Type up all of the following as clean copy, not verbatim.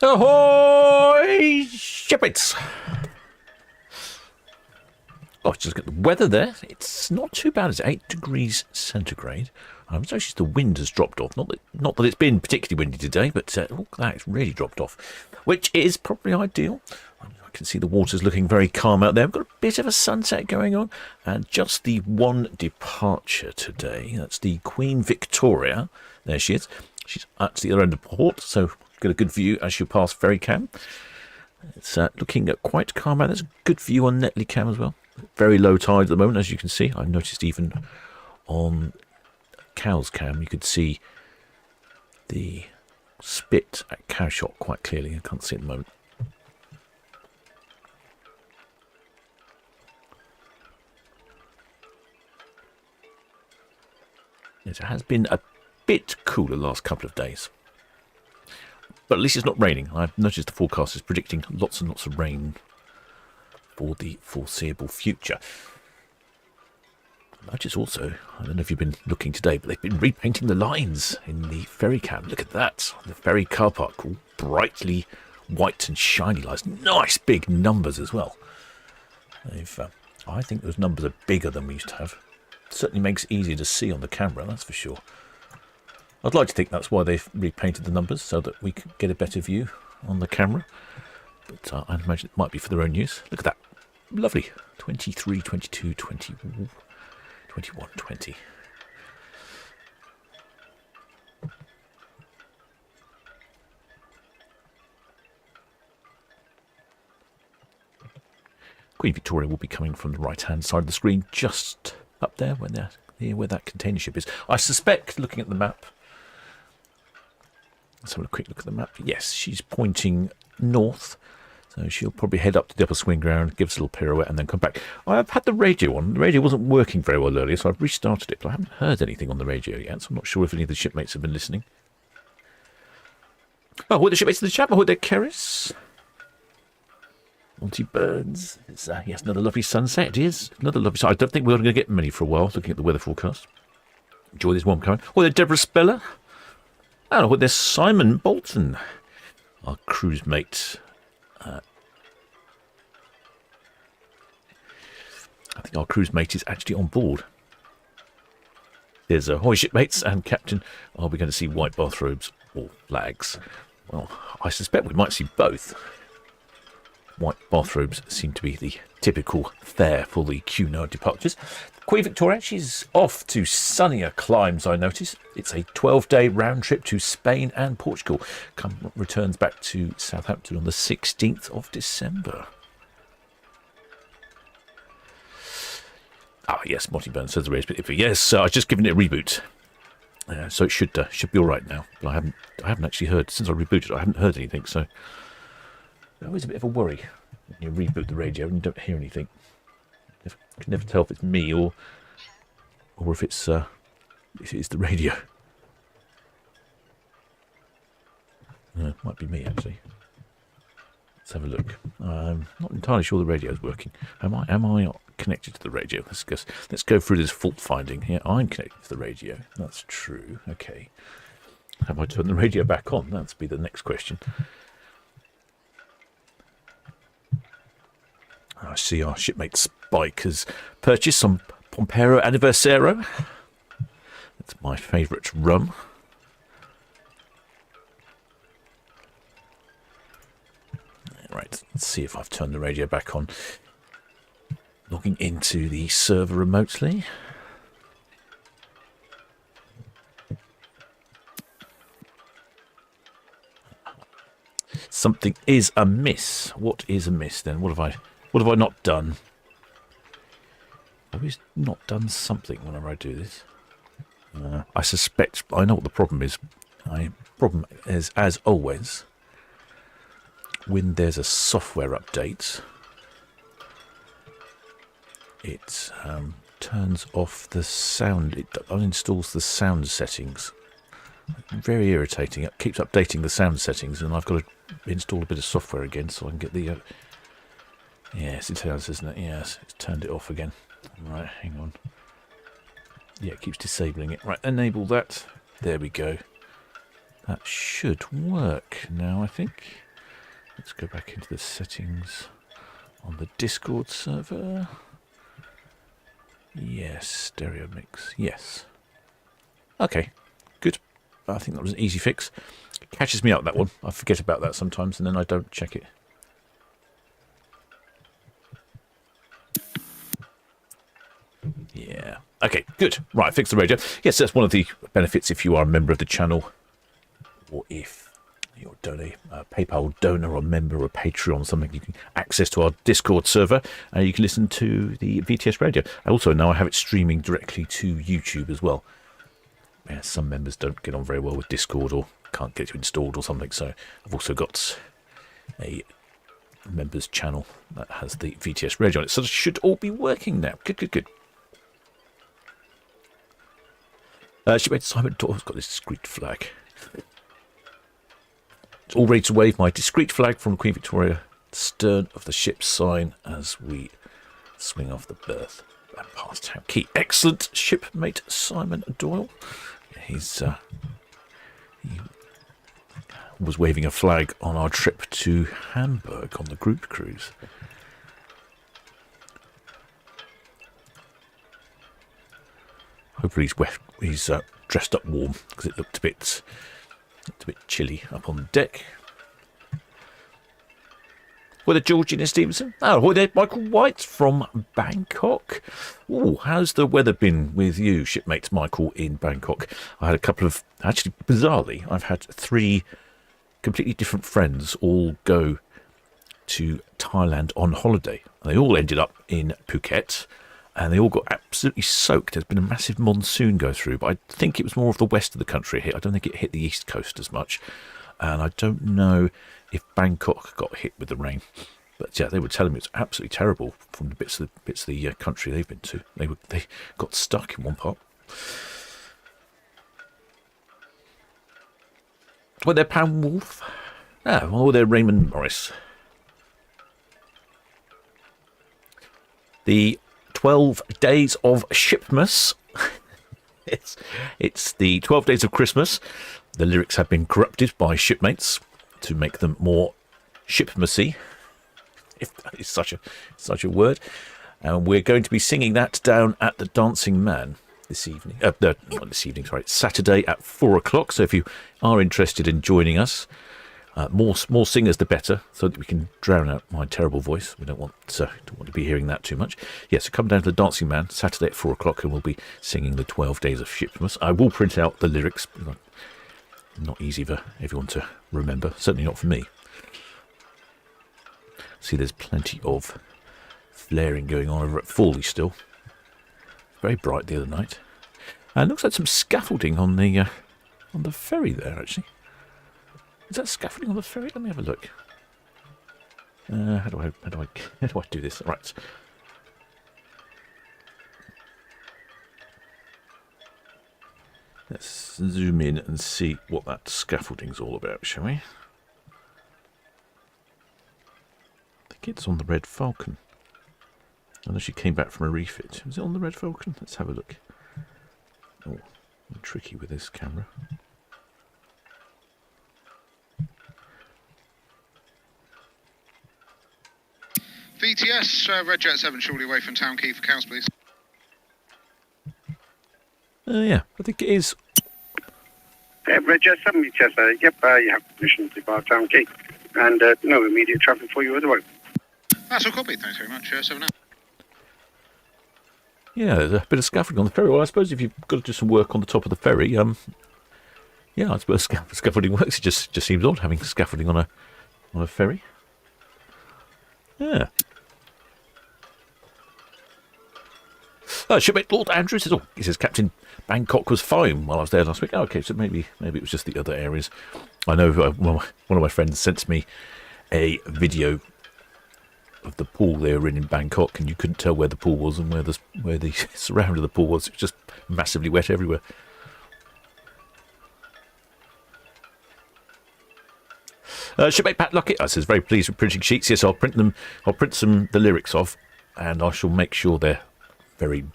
Ahoy, shipmates! Oh, just look at the weather there. It's not too bad. It's 8 degrees centigrade. It's actually the wind has dropped off. Not that it's been particularly windy today, but it's really dropped off, which is probably ideal. I can see the water's looking very calm out there. We've got a bit of a sunset going on, and just the one departure today. That's the Queen Victoria. There she is. She's at the other end of port, so got a good view as you pass Ferry Cam. It's looking quite calm out. There's a good view on Netley Cam as well. Very low tide at the moment, as you can see. I've noticed even on Cow's Cam, you could see the spit at Cowshot quite clearly. I can't see it at the moment. Yes, it has been a bit cooler the last couple of days. But at least it's not raining. I've noticed the forecast is predicting lots and lots of rain for the foreseeable future. Notice also, I don't know if you've been looking today, but they've been repainting the lines in the ferry cam. Look at that. The ferry car park, all brightly white and shiny lines. Nice big numbers as well. I think those numbers are bigger than we used to have. It certainly makes it easier to see on the camera, that's for sure. I'd like to think that's why they've repainted the numbers, so that we can get a better view on the camera. But I imagine it might be for their own use. Look at that. Lovely. 23, 22, 21, 20. Queen Victoria will be coming from the right-hand side of the screen, just up there where that container ship is. I suspect, looking at the map, let's have a quick look at the map. Yes, she's pointing north, so she'll probably head up to the upper swing ground, give us a little pirouette, and then come back. I've had the radio on. The radio wasn't working very well earlier, so I've restarted it, but I haven't heard anything on the radio yet, so I'm not sure if any of the shipmates have been listening. Oh, what the shipmates in the chat? What their Keris? Monty Burns. It's, yes, another lovely sunset. It is. Another lovely sunset. I don't think we're going to get many for a while, looking at the weather forecast. Enjoy this one coming. Oh, there's Deborah Speller. Oh, there's Simon Bolton, our cruise mate. I think our cruise mate is actually on board. There's ahoy shipmates and captain. Are we going to see white bathrobes or flags? Well, I suspect we might see both. White bathrobes seem to be the typical fare for the Cunard departures. Queen Victoria, she's off to sunnier climes, I notice. It's a 12-day round trip to Spain and Portugal. Returns back to Southampton on the 16th of December. Ah, yes, Monty Burns says the race, but yes, I've just given it a reboot. So it should be all right now. But I haven't actually heard, since I rebooted, I haven't heard anything, so it's always a bit of a worry when you reboot the radio and you don't hear anything. You can never tell if it's me or if it's the radio. It might be me, actually. Let's have a look. I'm not entirely sure the radio is working. Am I connected to the radio? Let's go through this fault finding here. I'm connected to the radio. That's true. Okay. Have I turned the radio back on? That'll be the next question. I see our shipmate Spike has purchased some Pompero Anniversero. That's my favourite rum. Right, let's see if I've turned the radio back on. Logging into the server remotely. Something is amiss. What is amiss then? What have I not done? I've always not done something whenever I do this. I suspect I know what the problem is. Problem is, as always, when there's a software update, it turns off the sound. It uninstalls the sound settings. Very irritating. It keeps updating the sound settings, and I've got to install a bit of software again so I can get the... Yes, it has, isn't it? Yes, it's turned it off again. Right, hang on. Yeah, it keeps disabling it. Right, enable that. There we go. That should work now, I think. Let's go back into the settings on the Discord server. Yes, stereo mix. Yes. Okay, good. I think that was an easy fix. It catches me up, that one. I forget about that sometimes, and then I don't check it. Yeah. Okay, good. Right, fix the radio. Yes, that's one of the benefits if you are a member of the channel, or if you're a PayPal donor or member or Patreon or something, you can access to our Discord server and you can listen to the VTS radio. Also, now I have it streaming directly to YouTube as well. Yeah, some members don't get on very well with Discord or can't get it installed or something, so I've also got a members channel that has the VTS radio on it, so it should all be working now. Good. Shipmate Simon Dor's got this discreet flag. It's all ready to wave my discreet flag from Queen Victoria, stern of the ship's sign, as we swing off the berth and past Town Quay. Excellent, shipmate Simon Doyle. He was waving a flag on our trip to Hamburg on the group cruise. Hopefully he's dressed up warm, because it looked a bit chilly up on deck. With a Georgina Stevenson. Oh, there, Michael White from Bangkok. Oh, how's the weather been with you, shipmates Michael, in Bangkok? I had a couple of, actually, bizarrely, I've had 3 completely different friends all go to Thailand on holiday. They all ended up in Phuket, and they all got absolutely soaked. There's been a massive monsoon go through, but I think it was more of the west of the country hit. I don't think it hit the east coast as much, and I don't know if Bangkok got hit with the rain. But yeah, they were telling me it's absolutely terrible from the bits of the country they've been to. They got stuck in one part. Well, they're Pam Wolf. They're Raymond Morris. The 12 days of Shipmas. It's the 12 days of Christmas. The lyrics have been corrupted by shipmates to make them more shipmassy, if that is such a word. And we're going to be singing that down at the Dancing Man this evening. Saturday at 4 o'clock. So if you are interested in joining us, more singers the better, so that we can drown out my terrible voice. We don't want to be hearing that too much. Yes, so come down to the Dancing Man Saturday at 4 o'clock, and we'll be singing the 12 days of Shipmas. I will print out the lyrics. Not easy for everyone to remember, certainly not for me. See, there's plenty of flaring going on over at Fawley still. Very bright the other night. And looks like some scaffolding on the ferry there, actually. Is that scaffolding on the ferry? Let me have a look. How do I do this? Right. Let's zoom in and see what that scaffolding's all about, shall we? I think it's on the Red Falcon. I know she came back from a refit. Is it on the Red Falcon? Let's have a look. Oh, I'm tricky with this camera. VTS, Red Jet 7, shortly away from Town Quay for cows, please. Yeah, I think it is. Red Jet 7, VTS, yep, you have permission to depart Town Quay. And no immediate traffic for you otherwise. That's all copied, thanks very much. 7 out. Yeah, there's a bit of scaffolding on the ferry. Well, I suppose if you've got to do some work on the top of the ferry, yeah, I suppose scaffolding works. It just seems odd having scaffolding on a ferry. Yeah. Shipmate Lord Andrew says, he says Captain Bangkok was fine while I was there last week. Oh, okay, so maybe it was just the other areas. I know one of my friends sent me a video of the pool they were in Bangkok, and you couldn't tell where the pool was and where the surround of the pool was. It was just massively wet everywhere. Shipmate Pat Luckett says, very pleased with printing sheets. Yes, I'll print the lyrics off, and I shall make sure they're very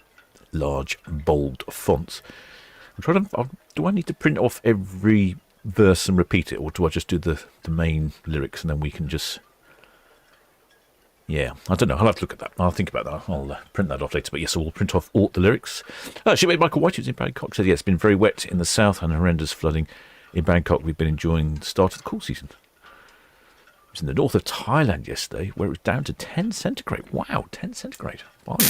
large, bold fonts. Do I need to print off every verse and repeat it, or do I just do the main lyrics and then we can just... Yeah, I don't know. I'll have to look at that. I'll think about that. I'll print that off later. But yes, I will print off all the lyrics. Shipmate Michael White, who's in Bangkok, said, it's been very wet in the south and horrendous flooding in Bangkok. We've been enjoying the start of the cool season. It was in the north of Thailand yesterday, where it was down to 10 centigrade. Wow, 10 centigrade. Wow. I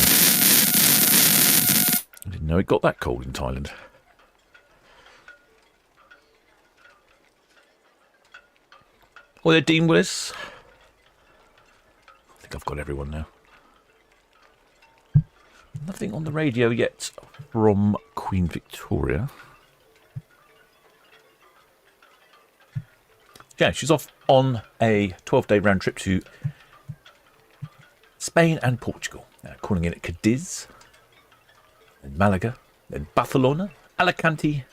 didn't know it got that cold in Thailand. Oh, there, Dean Willis. I think I've got everyone now. Nothing on the radio yet from Queen Victoria. Yeah, she's off on a 12-day round trip to Spain and Portugal. Calling in at Cadiz, then Malaga, then Barcelona, Alicante,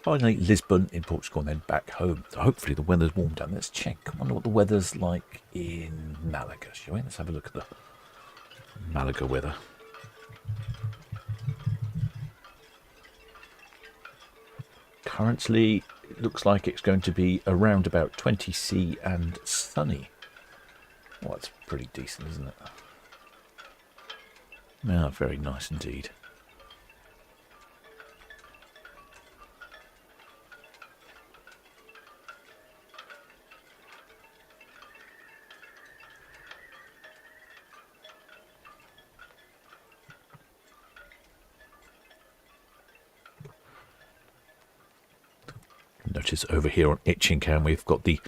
finally Lisbon in Portugal, and then back home. So hopefully the weather's warmed down. Let's check. I wonder what the weather's like in Malaga, shall we? Let's have a look at the Malaga weather. Currently, it looks like it's going to be around about 20 C and sunny. Well, that's pretty decent, isn't it? Yeah, very nice indeed. Notice over here on Itchingham we've got the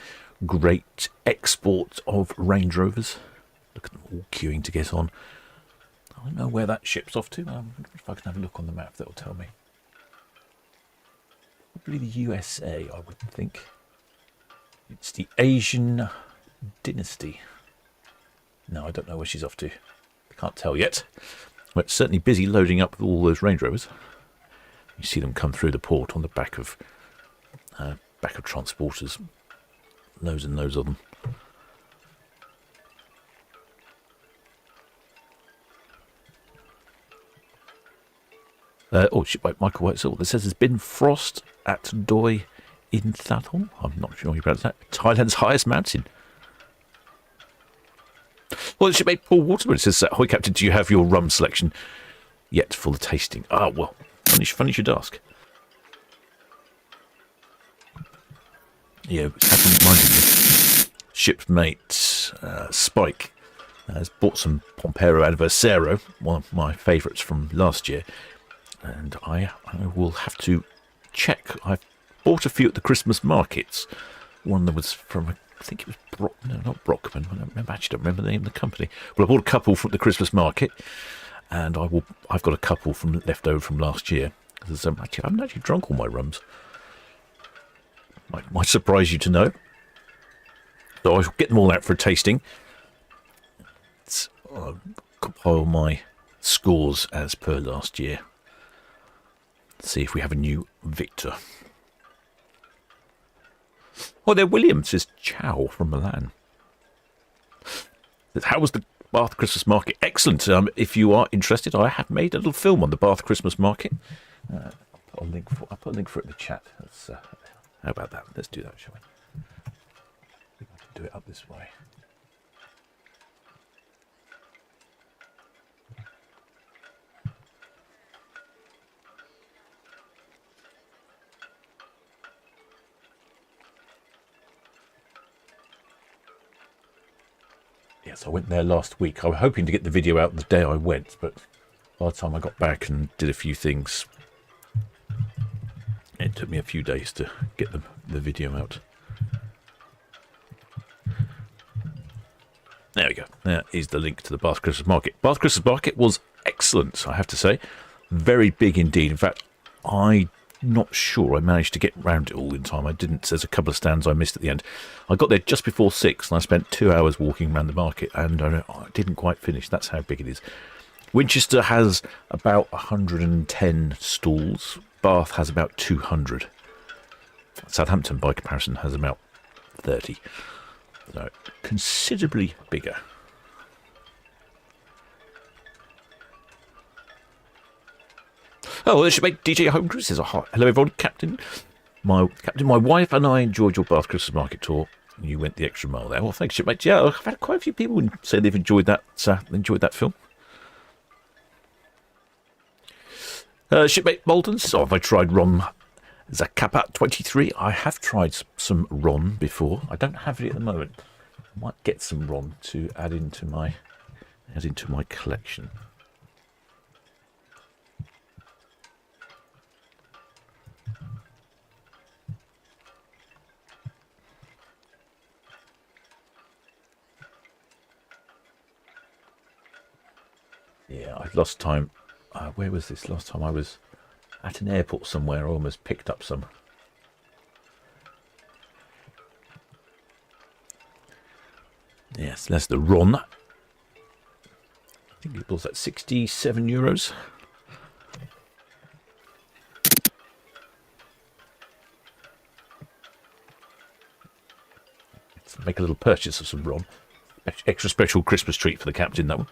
great export of Range Rovers. Look at them all queuing to get on. I don't know where that ship's off to. I wonder if I can have a look on the map, that will tell me. Probably the USA, I would think. It's the Asian Dynasty. No, I don't know where she's off to. Can't tell yet. But it's certainly busy loading up all those Range Rovers. You see them come through the port on the back of transporters. Loads and loads of them. Shipwright Michael White that says there's been frost at Doi in Thathon. I'm not sure how you pronounce that. Thailand's highest mountain. Well, shipmate Paul Waterman says, "Ahoy, Captain, do you have your rum selection yet for the tasting?" Ah, well, funny you should ask. Yeah, it's reminded me. Shipmate Spike has bought some Pompero Adversaro, one of my favourites from last year. And I will have to check. I've bought a few at the Christmas markets. One of them was from, I think it was not Brockman. I don't remember the name of the company. Well, I bought a couple from the Christmas market, and I've got a couple from left over from last year. I haven't actually drunk all my rums. Might surprise you to know. So I'll get them all out for a tasting. I'll compile my scores as per last year. See if we have a new victor. Oh, there, William says Chow from Milan. How was the Bath Christmas Market? Excellent. If you are interested, I have made a little film on the Bath Christmas Market. I'll put a link for it in the chat. How about that? Let's do that, shall we? I think I can do it up this way. Yes, I went there last week. I was hoping to get the video out the day I went, but by the time I got back and did a few things, it took me a few days to get the video out. There we go. There is the link to the Bath Christmas Market. Bath Christmas Market was excellent, I have to say. Very big indeed. In fact, I'm not sure I managed to get round it all in time. I didn't. There's a couple of stands I missed at the end. I got there just before 6 and I spent 2 hours walking around the market, and I didn't quite finish. That's how big it is. Winchester has about 110 stalls. Bath has about 200. Southampton, by comparison, has about 30. So, considerably bigger. Oh, there should make DJ Home Crew says, "Hello everyone, Captain. Captain, my wife and I enjoyed your Bath Christmas market tour. You went the extra mile there. Well, thanks, shipmate. Yeah, I've had quite a few people say they've enjoyed that film. Shipmate Malden's. Oh, have I tried rum? Zacapa 23. I have tried some ron before. I don't have it at the moment. I might get some ron to add into my collection. Yeah, last time. Where was this? Last time I was at an airport somewhere. I almost picked up some. Yes, that's the ron. I think it was at €67. Let's make a little purchase of some ron. Extra special Christmas treat for the captain, that one.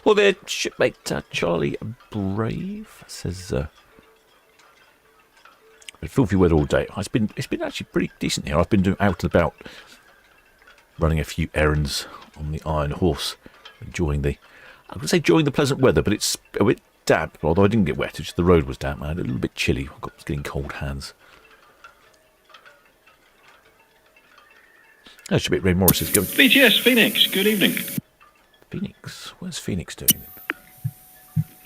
Well, there, shipmate Charlie Brave says, filthy weather all day. It's been actually pretty decent here. I've been out and about, running a few errands on the Iron Horse, enjoying the pleasant weather, but it's a bit damp. Although I didn't get wet, it's just the road was damp. I had a little bit chilly. I was getting cold hands. Oh, shipmate Ray Morris is going. BTS Phoenix. Good evening. Phoenix, where's Phoenix doing then?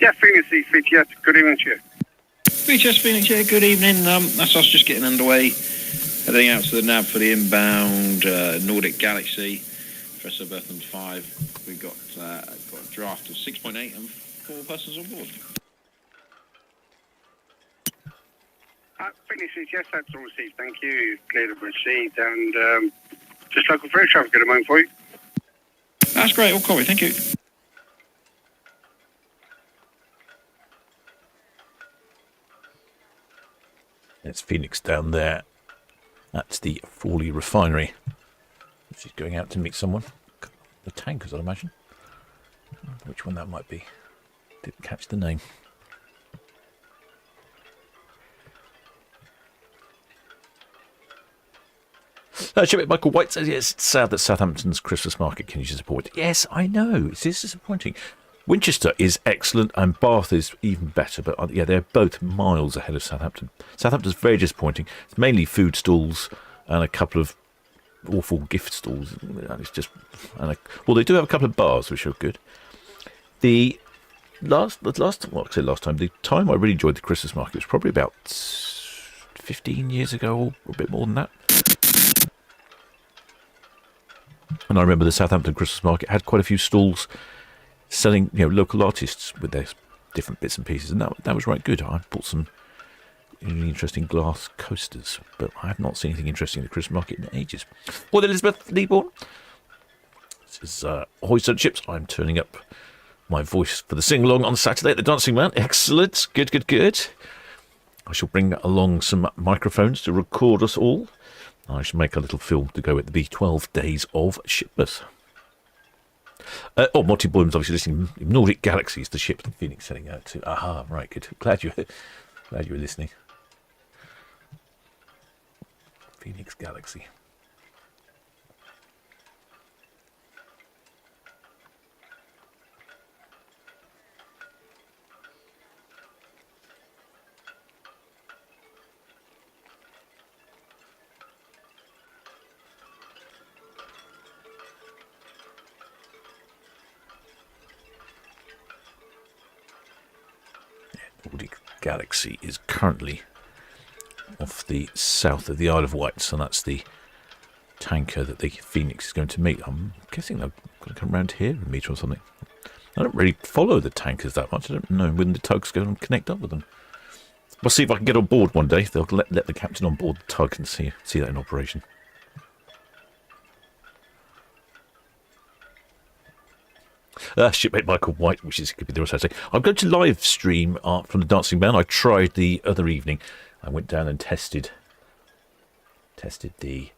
Yeah, Phoenix, yes. Good evening to you. BTS Phoenix, yeah, good evening. That's us just getting underway, heading out to the nav for the inbound Nordic Galaxy for Southampton 5. We've got a draft of 6.8 and 4 persons on board. Phoenix, yes, that's all received. Thank you. Cleared and received, and just local ferry traffic at the moment for you. That's great, all copy, thank you. It's Phoenix down there. That's the Frawley refinery. She's going out to meet someone. The tankers, I'd imagine. Which one that might be. Didn't catch the name. Shipmate Michael White says, yes, it's sad that Southampton's Christmas market continues to support. Yes, I know. It is disappointing. Winchester is excellent and Bath is even better. But yeah, they're both miles ahead of Southampton. Southampton's very disappointing. It's mainly food stalls and a couple of awful gift stalls. It's just, well, they do have a couple of bars, which are good. The time I really enjoyed the Christmas market was probably about 15 years ago or a bit more than that. And I remember the Southampton Christmas market had quite a few stalls selling, local artists with their different bits and pieces, and that was right good. I bought some really interesting glass coasters, but I have not seen anything interesting at the Christmas market in ages. Well, Elizabeth Leeborn. This is Solent Ships. I'm turning up my voice for the sing-along on Saturday at the Dancing Man. Excellent. Good. I shall bring along some microphones to record us all. I should make a little film to go with the 12 days of shipmas. Monty Boyle's obviously listening. Nordic Galaxy is the ship that Phoenix setting out to. Aha, right, good. Glad you were listening. Phoenix Galaxy. Nordic Galaxy is currently off the south of the Isle of Wight, so that's the tanker that the Phoenix is going to meet. I'm guessing they're going to come around here and meet or something. I don't really follow the tankers that much. I don't know when the tugs go and connect up with them. We'll see if I can get on board one day. They'll let the captain on board the tug and see that in operation. Shipmate Michael White, which is could be the rest I say. I'm going to live stream from the Dancing Man. I tried the other evening. I went down and tested the.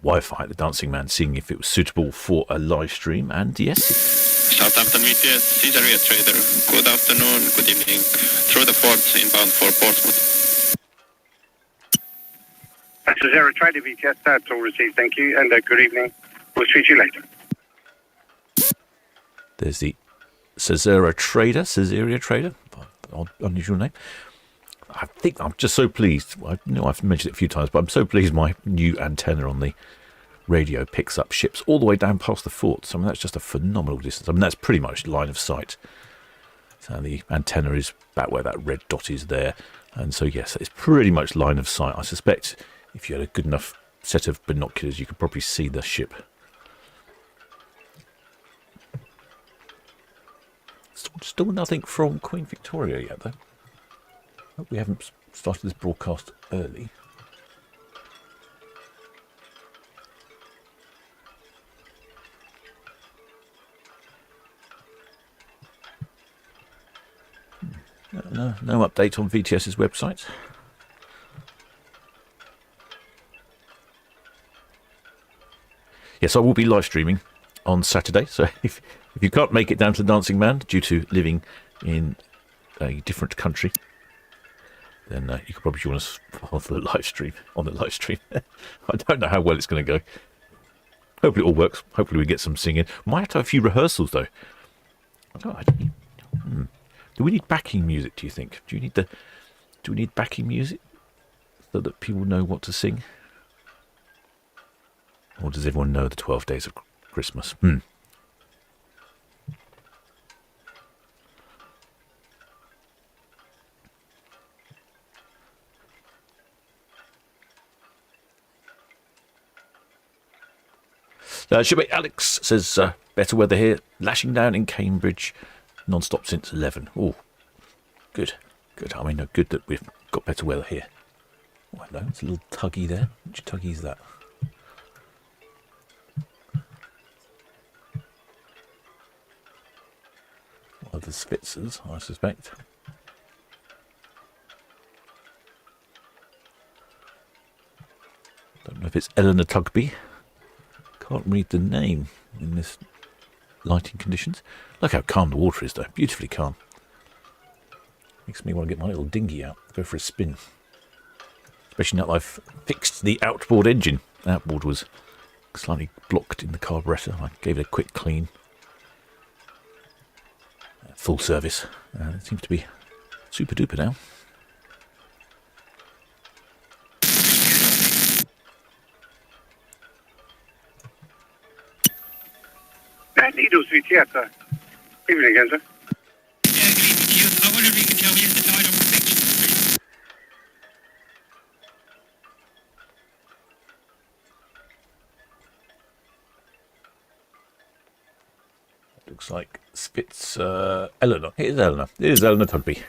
Wi-Fi, the Dancing Man, seeing if it was suitable for a live stream, and yes, Southampton VTS, Caesarea Trader. Good afternoon, good evening. Through the port, inbound for Portsmouth. That's a Zero Trader VTS. That's all received. Thank you. And good evening. We'll speak to you later. there's the Caesarea Trader, odd, unusual name. I think I'm just so pleased. I know I've mentioned it a few times, but I'm so pleased my new antenna on the radio picks up ships all the way down past the forts. I mean, that's just a phenomenal distance. I mean, that's pretty much line of sight. So the antenna is back where that red dot is there. And so, yes, it's pretty much line of sight. I suspect if you had a good enough set of binoculars, you could probably see the ship. Still nothing from Queen Victoria yet, though. Hope we haven't started this broadcast early. No update on VTS's website. Yes, I will be live streaming on Saturday. So if you can't make it down to the Dancing Man due to living in a different country, then you could probably join us on the live stream. I don't know how well it's going to go. Hopefully it all works. Hopefully we get some singing. Might have to have a few rehearsals though. Do we need backing music, do you think? Do we need backing music so that people know what to sing? Or does everyone know the 12 days of Christmas? Shipmate Alex says, better weather here, lashing down in Cambridge, non-stop since 11. Oh, good. I mean, no, good that we've got better weather here. Oh, hello, it's a little tuggy there. Which tuggy is that? One of the Spitzers, I suspect. Don't know if it's Eleanor Tugby. Can't read the name in this lighting conditions. Look how calm the water is though, beautifully calm. Makes me want to get my little dinghy out, go for a spin. Especially now that I've fixed the outboard engine. The outboard was slightly blocked in the carburettor. I gave it a quick clean. Full service. It seems to be super duper now. Needles VTS, evening again, sir. Yeah, good evening to you. I wonder if you can tell me if the tide on prediction. Looks like Spitz Eleanor. It is Eleanor. It is Eleanor Tugby.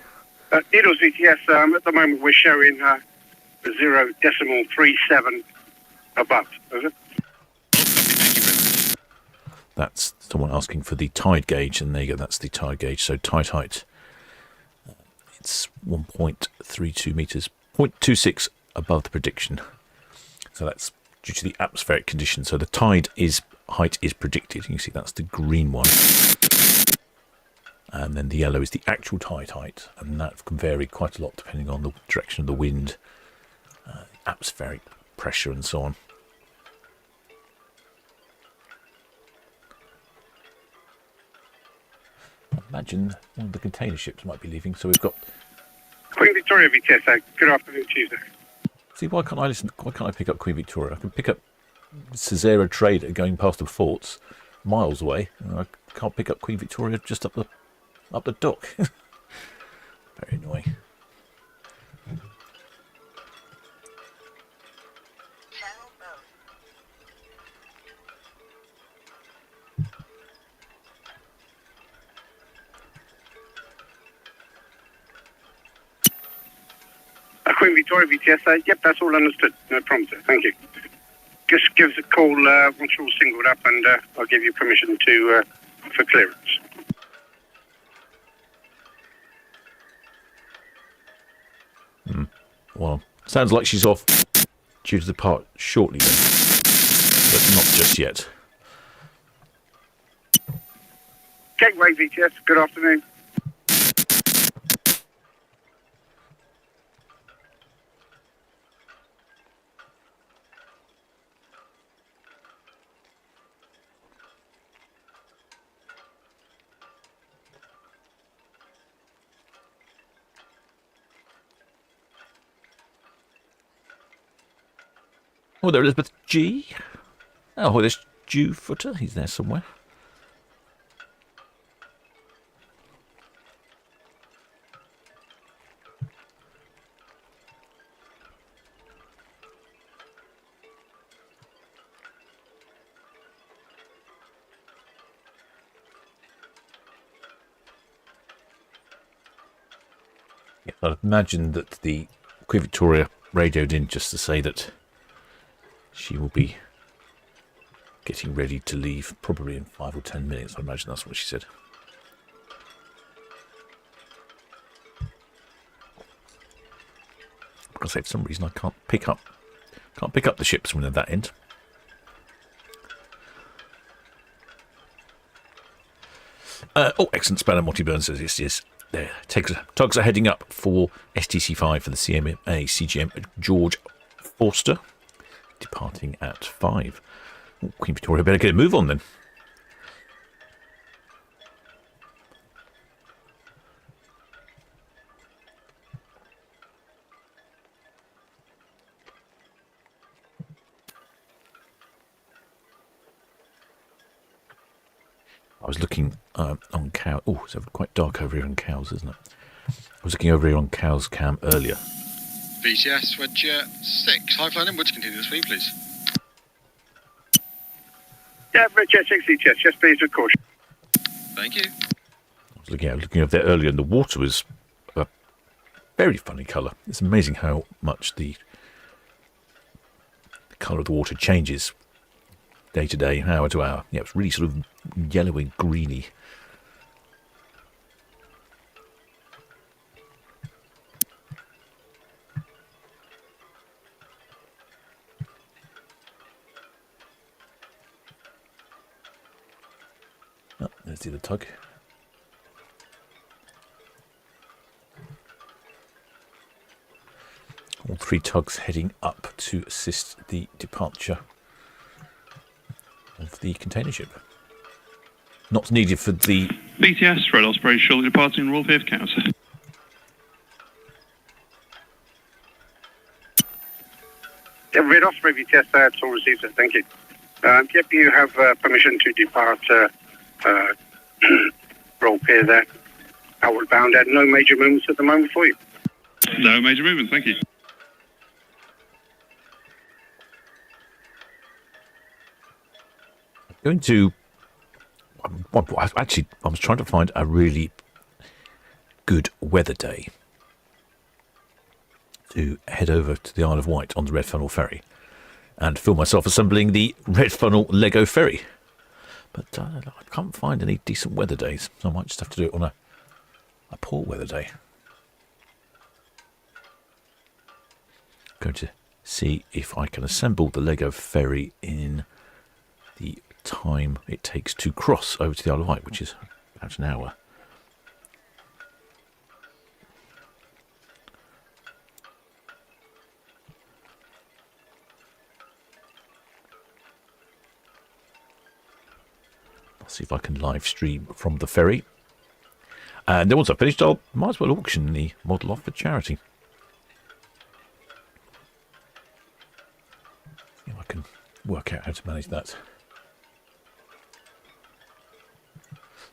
Needles VTS, at the moment we're showing 0.37 above, is it? That's someone asking for the tide gauge, and there you go, that's the tide gauge. So tide height, it's 1.32 metres, 0.26 above the prediction. So that's due to the atmospheric conditions. So the tide height is predicted. You can see that's the green one. And then the yellow is the actual tide height, and that can vary quite a lot depending on the direction of the wind, atmospheric pressure and so on. I imagine one of the container ships might be leaving, so we've got... Queen Victoria VTS, good afternoon, Tuesday. See, why can't I pick up Queen Victoria? I can pick up Caesarea Trader going past the forts miles away, and I can't pick up Queen Victoria just up the dock. Very annoying. Queen Victoria VTS, yep, that's all understood. No problem, sir. Thank you. Just give us a call once you're all singled up, and I'll give you permission for clearance. Well, sounds like she's off due to depart shortly then. but not just yet. Gateway VTS, good afternoon. Oh, there, Elizabeth G. Oh, there's Jew Footer. He's there somewhere. Yeah, I'd imagine that the Queen Victoria radioed in just to say that she will be getting ready to leave probably in 5 or 10 minutes. I imagine that's what she said. Because for some reason I can't pick up the ships when they're that end. Oh, excellent. Spanner Monty Burns says yes. There, tugs are heading up for STC5 for the CMA CGM George Forster, departing at 5. Oh, Queen Victoria better get a move on then. I was looking on Cow. Oh, it's quite dark over here on Cows, isn't it? I was looking over here on Cow's cam earlier. VCS, wedge 6. High flying inwards, continue the speed, please. Yeah, Red Jet 6 VTS, just please with caution. Thank you. I was looking over there earlier, and the water was a very funny colour. It's amazing how much the colour of the water changes day to day, hour to hour. Yeah, it's really sort of yellowy, greeny. Oh, there's the other tug. All 3 tugs heading up to assist the departure of the container ship. Not needed for the... BTS, Red Osprey, shortly departing Royal 5th Council. Yeah, Red Osprey VTS, that's all received, sir. Thank you. Yep, you have permission to depart Royal Pier there. Outward bound, no major movements at the moment for you. No major movement, thank you. Going to... Actually, I was trying to find a really good weather day to head over to the Isle of Wight on the Red Funnel Ferry and film myself assembling the Red Funnel Lego Ferry. But I can't find any decent weather days, so I might just have to do it on a poor weather day. Going to see if I can assemble the Lego Ferry in the time it takes to cross over to the Isle of Wight, which is about an hour. I'll see if I can live stream from the ferry. And then once I've finished, I might as well auction the model off for charity. See if I can work out how to manage that.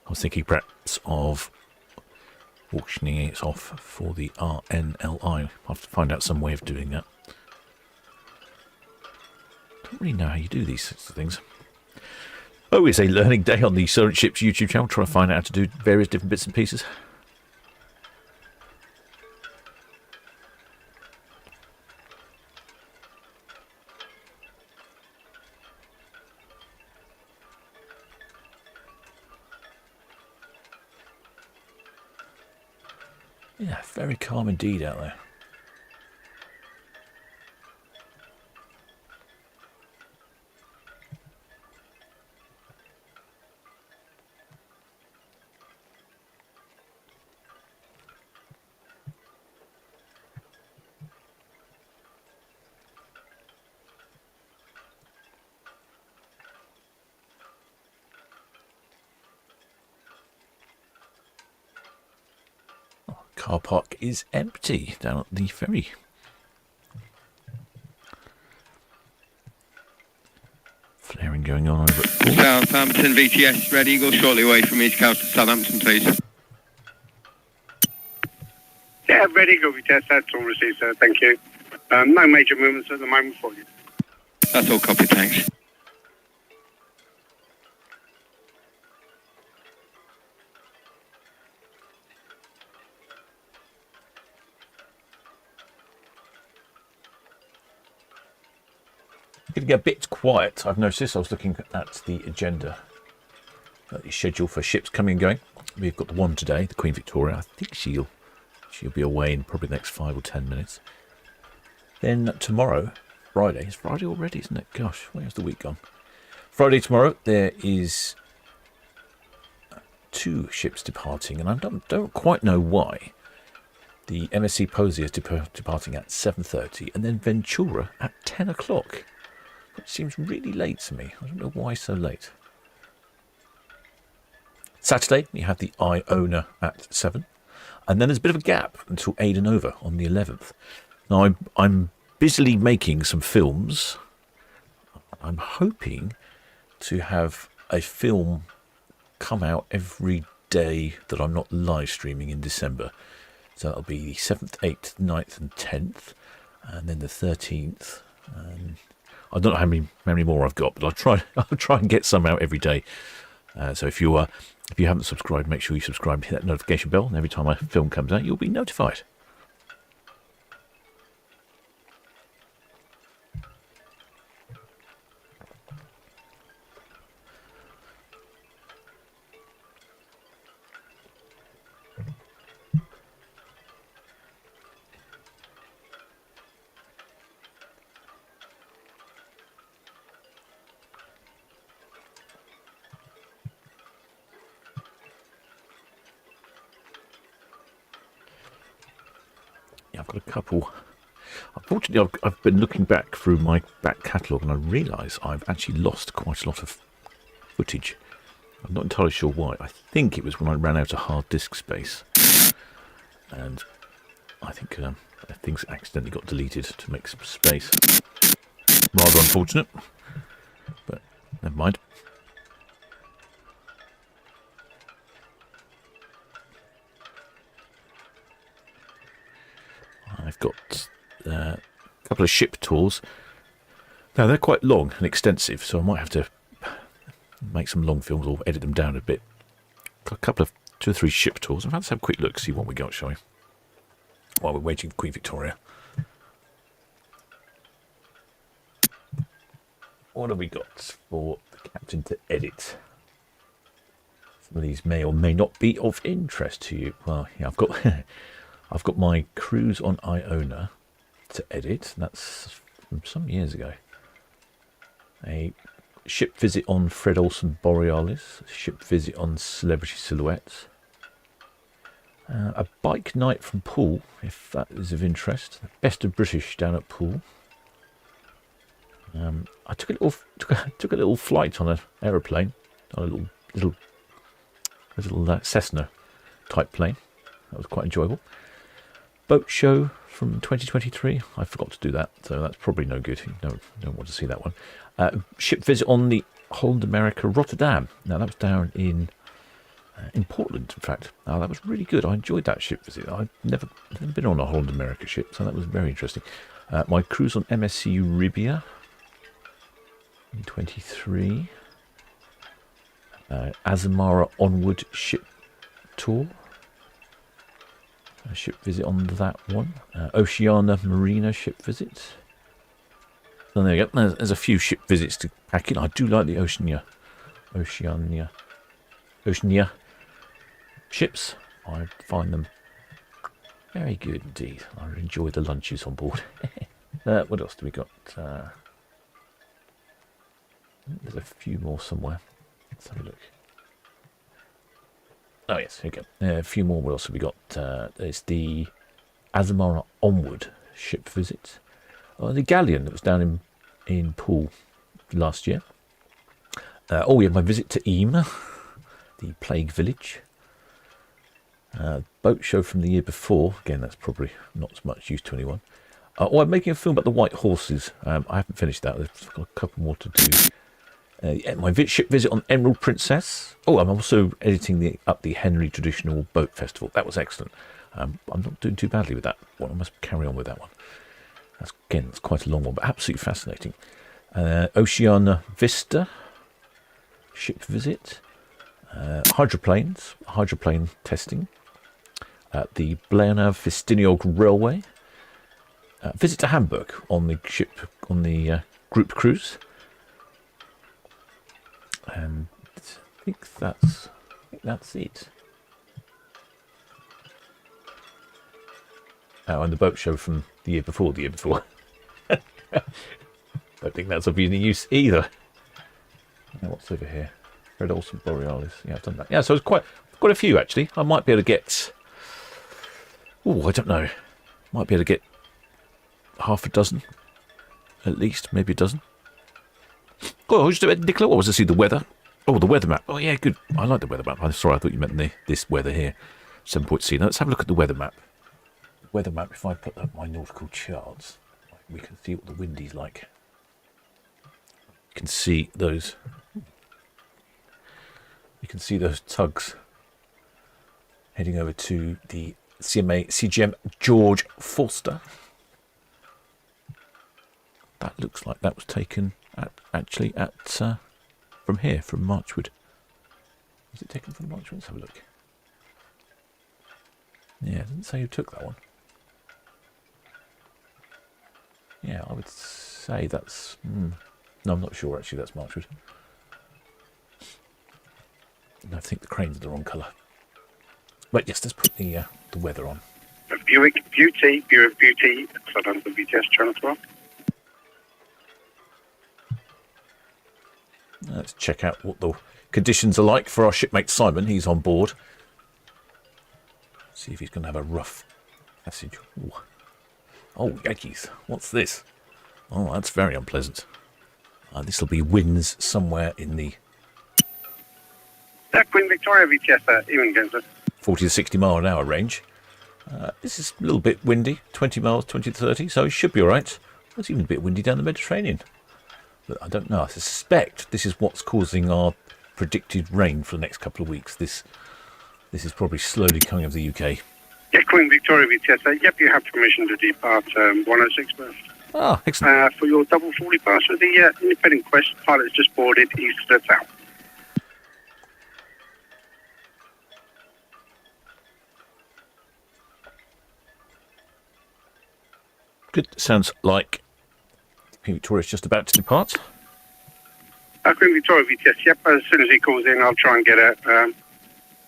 I was thinking perhaps of auctioning it off for the RNLI. I'll have to find out some way of doing that. Don't really know how you do these sorts of things. Oh, it's a learning day on the Solent Ships YouTube channel, trying to find out how to do various different bits and pieces. Yeah, very calm indeed out there. car park is empty down at the ferry. Flaring going on over at Poole. Southampton VTS ready, go shortly away from East Coast to Southampton, please. Yeah, ready, go VTS. That's all received, sir. Thank you. No major movements at the moment for you. That's all copy, thanks. Going to get a bit quiet. I've noticed. I was looking at the agenda, the schedule for ships coming and going. We've got the one today, the Queen Victoria. I think she'll be away in probably the next 5 or 10 minutes. Then tomorrow, Friday. It's Friday already, isn't it? Gosh, where's the week gone? Friday tomorrow, there is 2 ships departing, and I don't quite know why. The MSC Posey is departing at 7:30, and then Ventura at 10 o'clock. It seems really late to me. I don't know why so late. Saturday, you have the Iona at 7. And then there's a bit of a gap until Aden over on the 11th. Now, I'm busily making some films. I'm hoping to have a film come out every day that I'm not live streaming in December. So that'll be the 7th, 8th, 9th and 10th. And then the 13th. And I don't know how many more I've got, but I'll try and get some out every day. So if you haven't subscribed, make sure you subscribe and hit that notification bell, and every time a film comes out, you'll be notified. I've got a couple. Unfortunately, I've been looking back through my back catalogue and I realise I've actually lost quite a lot of footage. I'm not entirely sure why. I think it was when I ran out of hard disk space. And I think things accidentally got deleted to make some space. Rather unfortunate. But never mind. I've got a couple of ship tours. Now, they're quite long and extensive, so I might have to make some long films or edit them down a bit. Got a couple of 2 or 3 ship tours. Let's have a quick look, see what we got, shall we? While we're waiting for Queen Victoria. What have we got for the captain to edit? Some of these may or may not be of interest to you. Well, yeah, I've got my cruise on Iona to edit. That's from some years ago. A ship visit on Fred Olsen Borealis. A ship visit on Celebrity Silhouettes. A bike night from Poole, if that is of interest. The best of British down at Poole. I took a little flight on an aeroplane, on a little Cessna type plane. That was quite enjoyable. Boat show from 2023. I forgot to do that, so that's probably no good. You don't want to see that one. Ship visit on the Holland America Rotterdam. Now that was down in Portland, in fact. Now that was really good. I enjoyed that ship visit. I'd never been on a Holland America ship, so that was very interesting. My cruise on MSC Euribia in 23. Azamara Onward ship tour. A ship visit on that one. Oceania Marina ship visit. So there you go. There's a few ship visits to pack in. I do like the Oceania ships. I find them very good indeed. I enjoy the lunches on board. What else do we got? There's a few more somewhere. Let's have a look. Oh yes, here we go. A few more. What else have we got? There's the Azamara Onward ship visit. The galleon that was down in Poole last year. Oh yeah, my visit to Eam, the plague village. Boat show from the year before. Again, that's probably not as much use to anyone. I'm making a film about the White Horses. I haven't finished that. I've got a couple more to do. My ship visit on Emerald Princess. Oh, I'm also editing up the Henry Traditional Boat Festival. That was excellent. I'm not doing too badly with that one. I must carry on with that one. That's quite a long one, but absolutely fascinating. Oceana Vista ship visit. Hydroplane testing. The Blaenau Festiniog Railway. Visit to Hamburg on the ship, on the group cruise. And I think that's it. Oh, and the boat show from the year before. Don't think that's of any use either. Now, what's over here? Red Olsen Borealis. Yeah, I've done that. Yeah, so it's quite a few actually. I might be able to get. Oh, I don't know. Might be able to get half a dozen, at least, maybe a dozen. Oh, Nicola, what was to see the weather? Oh, the weather map. Oh, yeah, good. I like the weather map. I'm sorry, I thought you meant this weather here. 7.C. Now, let's have a look at the weather map. Weather map, if I put up my nautical charts, we can see what the wind is like. You can see those. You can see those tugs heading over to the CGM George Forster. That looks like that was taken from here, from Marchwood. Was it taken from Marchwood? Let's have a look. Yeah, it didn't say who took that one. Yeah, I would say that's... No, I'm not sure actually, that's Marchwood. I think the crane's the wrong colour. But yes, let's put the weather on. Buick Beauty, Southampton VTS channel 12. Let's check out what the conditions are like for our shipmate Simon. He's on board. See if he's going to have a rough passage. Ooh. Oh, Yankees. What's this? Oh, that's very unpleasant. This will be winds somewhere in the... Queen Victoria VTS, even Genza. 40 to 60 mile an hour range. This is a little bit windy. 20 miles, 20 to 30, so it should be all right. It's even a bit windy down the Mediterranean. But I don't know. I suspect this is what's causing our predicted rain for the next couple of weeks. This is probably slowly coming over the UK. Yeah, Queen Victoria VTS. Yep, you have permission to depart 106 berth. Ah, excellent. For your double 40 pass with the independent quest, pilot's just boarded east of the town. Good. Sounds like Queen Victoria's just about to depart. Queen Victoria VTS, yep. As soon as he calls in, I'll try and get a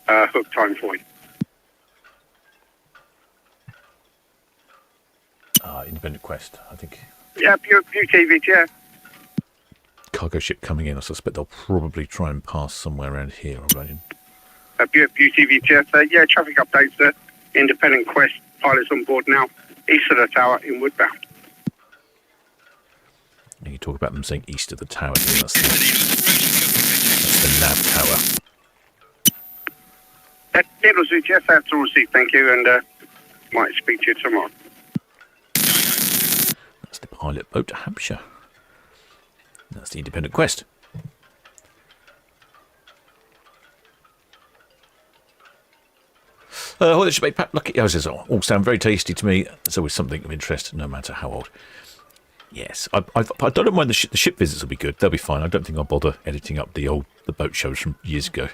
hook time for you. Independent quest, I think. Yeah, Beauty VTS. Cargo ship coming in. I suspect they'll probably try and pass somewhere around here, I imagine. Beauty VTS, yeah, traffic updates. Independent quest, pilot's on board now. East of the tower, inward bound. And you talk about them saying east of the tower. That's the nav tower. Needles VTS, that's all received, thank you, and might speak to you tomorrow. That's the pilot boat, Hampshire. That's the independent quest. Well, it should be lucky. This all sound very tasty to me. It's always something of interest, no matter how old. Yes, I don't mind the ship visits will be good. They'll be fine. I don't think I'll bother editing up the boat shows from years ago.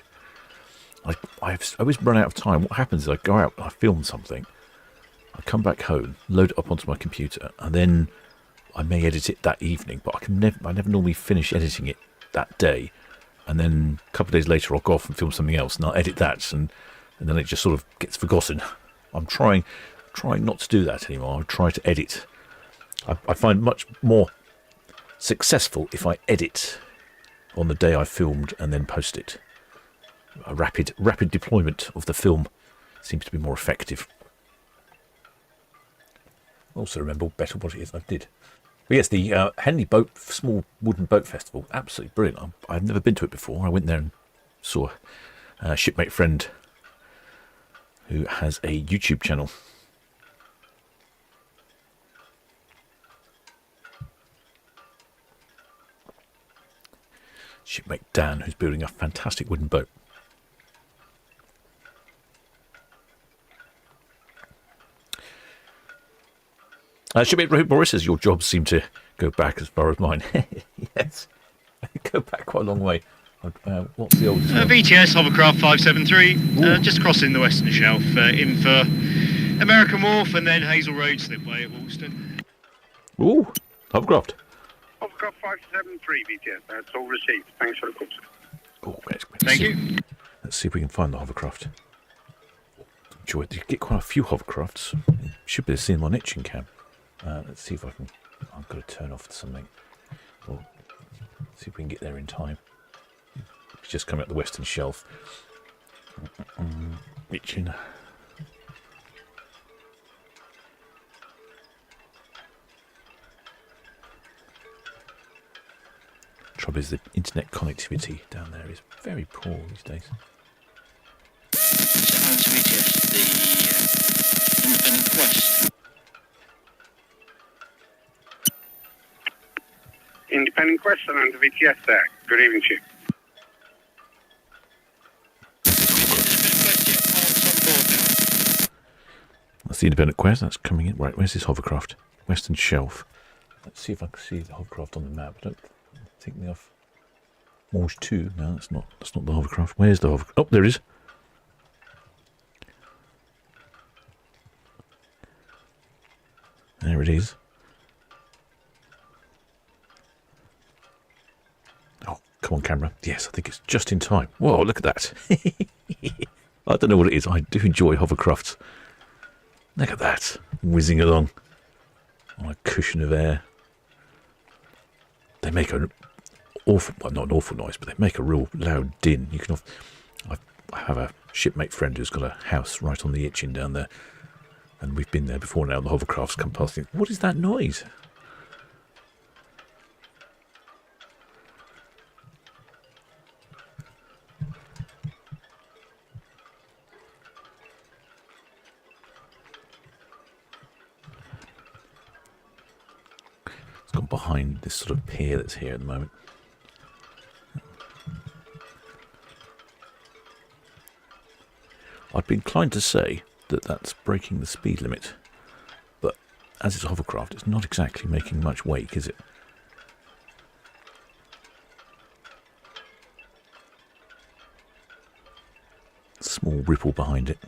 I always run out of time. What happens is I go out, I film something, I come back home, load it up onto my computer, and then I may edit it that evening. But I never normally finish editing it that day, and then a couple of days later I'll go off and film something else, and I'll edit that, and then it just sort of gets forgotten. I'm trying not to do that anymore. I try to edit. I find much more successful if I edit on the day I filmed and then post it. A rapid deployment of the film seems to be more effective. Also remember better what it is I did. But yes, the Henley Small Wooden Boat Festival, absolutely brilliant. I've never been to it before. I went there and saw a shipmate friend who has a YouTube channel. Shipmate Dan, who's building a fantastic wooden boat. Shipmate Boris says your jobs seem to go back as far as mine. Yes, go back quite a long way. What's the oldest one? VTS Hovercraft 573, just crossing the Western Shelf, in for American Wharf and then Hazel Road Slipway at Walston. Ooh, hovercraft. Hovercraft 573 VTS. That's all received. Thanks for the call, sir. Oh, Thank you. Let's see if we can find the hovercraft. You get quite a few hovercrafts. Should be able to see them on itching cam. Let's see if I can. I've got to turn off something. Well, see if we can get there in time. It's just coming up the Western Shelf. Itching. Trouble is the internet connectivity down there is very poor these days. Independent Quest and under VTS there. Good evening to you. That's the Independent Quest, that's coming in. Right, where's this hovercraft? Western Shelf. Let's see if I can see the hovercraft on the map. I don't think they have. Morge 2. No, that's not the hovercraft. Where's the hovercraft? Oh, there it is. There it is. Oh, come on, camera. Yes, I think it's just in time. Whoa, look at that. I don't know what it is. I do enjoy hovercrafts. Look at that. Whizzing along on a cushion of air. They make an awful, well, not an awful noise, but they make a real loud din. You can. I have a shipmate friend who's got a house right on the Itchen down there, and we've been there before now. The hovercrafts come past. Think, what is that noise? It's gone behind this sort of pier that's here at the moment. I'd be inclined to say that that's breaking the speed limit, but as it's a hovercraft, it's not exactly making much wake, is it? Small ripple behind it.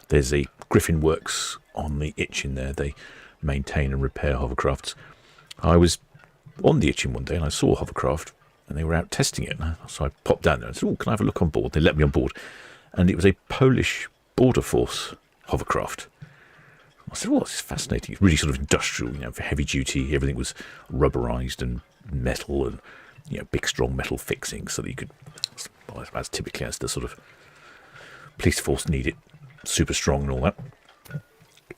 There's a Griffin Works on the Itchen there. They maintain and repair hovercrafts. I was on the Itchen one day and I saw a hovercraft and they were out testing it. So I popped down there and said, oh, can I have a look on board? They let me on board. And it was a Polish border force hovercraft. I said, well, this is fascinating. It's really sort of industrial, you know, for heavy duty. Everything was rubberized and metal and, you know, big, strong metal fixings so that you could, well, as typically as the sort of police force need it, super strong and all that.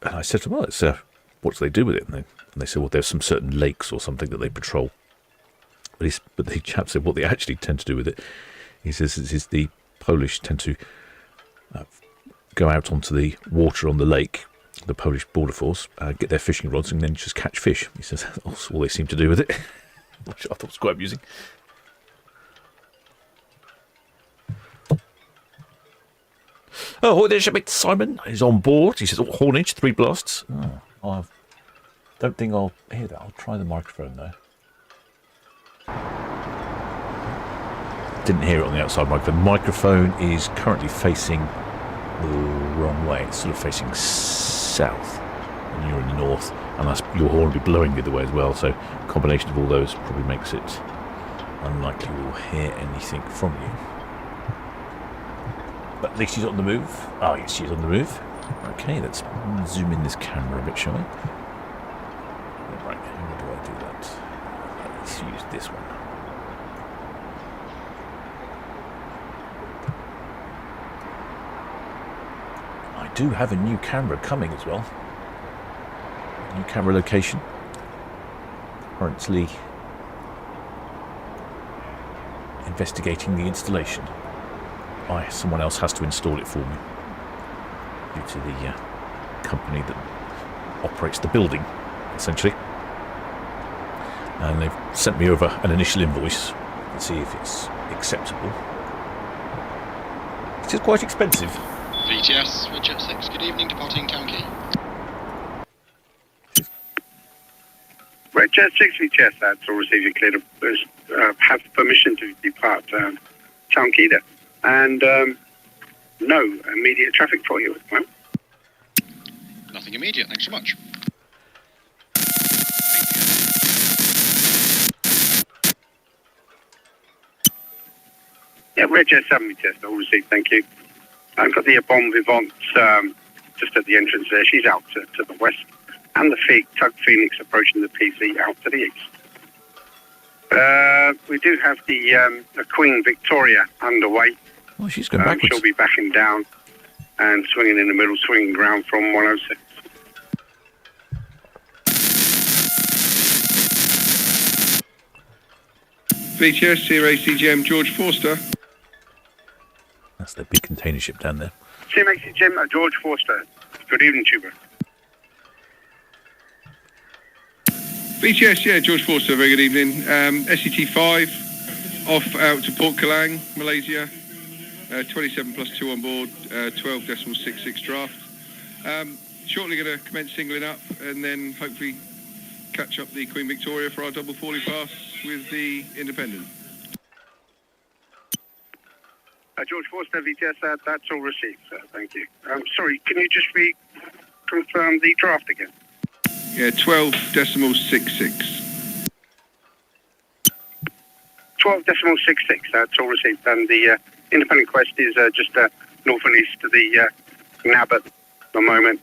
And I said to them, well, it's, what do they do with it? And they said, well, there's some certain lakes or something that they patrol. But the chap said what they actually tend to do with it, he says, is the Polish tend to go out onto the water on the lake, the Polish border force, get their fishing rods and then just catch fish. He says that's all they seem to do with it, which I thought was quite amusing. Oh, there's shipmate Simon. He's on board. He says, Hornage, 3 blasts. Oh, I don't think I'll hear that. I'll try the microphone though. Didn't hear it on the outside microphone. The microphone is currently facing the wrong way. It's sort of facing south, and you're in the north, and that's, your horn will be blowing the other way as well. So, a combination of all those probably makes it unlikely we'll hear anything from you. But at least she's on the move. Oh, yes, she's on the move. Okay, let's zoom in this camera a bit, shall we? Right, how do I do that? Let's use this one. I do have a new camera coming as well. New camera location. Currently investigating the installation. Someone else has to install it for me due to the company that operates the building, essentially. And they've sent me over an initial invoice to see if it's acceptable. It is quite expensive. VTS, Red 6, good evening, departing Town Quay. Red 6 VTS, that's all received. You cleared have permission to depart Town Quay there. And no immediate traffic for you. Well, Nothing immediate, thanks so much. yeah, Red 7 VTS, all received, thank you. I've got the Bon Vivant just at the entrance there. She's out to the west. And the Tug Phoenix approaching the PC out to the east. We do have the Queen Victoria underway. Oh, she's going backwards. She'll be backing down and swinging in the middle, swinging ground from 106. VTS, Sierra CGM, George Forster. That's the big container ship down there. CMAC Jim, George Forster. Good evening, Tuber. VTS, yeah, George Forster, very good evening. SET5, off out to Port Kelang, Malaysia. 27 plus 2 on board, 12.66 draft. Shortly going to commence singling up and then hopefully catch up the Queen Victoria for our double forley pass with the Independent. George Forster, VTS, that's all received, sir. Thank you. Sorry, can you just confirm the draft again? Yeah, 12.66. 12.66, that's all received. And the Independent Quest is just north and east of the NAB at the moment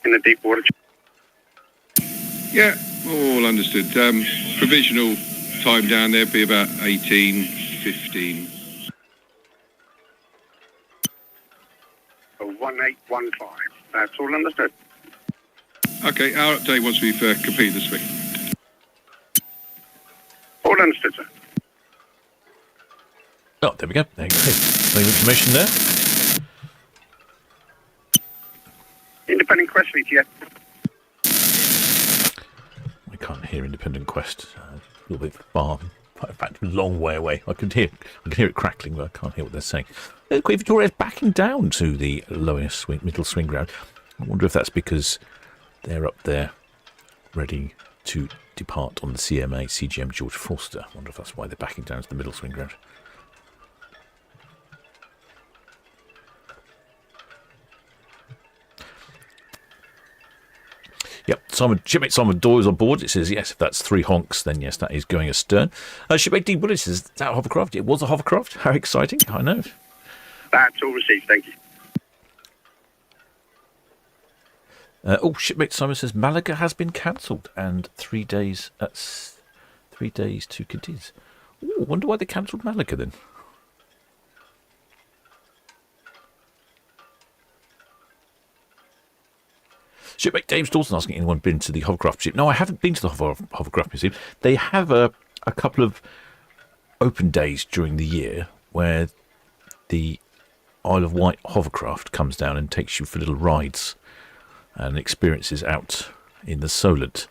in the deep water. Yeah, all understood. Provisional time down there be about 18:15. 1815. That's all understood. Okay, our update once we've completed the spec. All understood, sir. Oh, there we go. There you go. Plenty of information there. Independent Quest, VTS. I can't hear Independent Quest. A little bit far. In fact, a long way away. I can hear it crackling, but I can't hear what they're saying. Queen Victoria is backing down to the lowest middle swing ground. I wonder if that's because they're up there ready to depart on the CMA CGM George Forster. I wonder if that's why they're backing down to the middle swing ground. Yep, shipmate Simon Doyle's on board. It says, yes, if that's 3 honks, then yes, that is going astern. Shipmate D. Willis says, is that a hovercraft? It was a hovercraft. How exciting. I know. That's all received, thank you. Shipmate Simon says, Malaga has been cancelled and 3 days, that's 3 days to Cadiz. I wonder why they cancelled Malaga then. Shipmate James Dawson asking, anyone been to the hovercraft museum? No, I haven't been to the hovercraft museum. They have a couple of open days during the year where the Isle of Wight hovercraft comes down and takes you for little rides and experiences out in the Solent.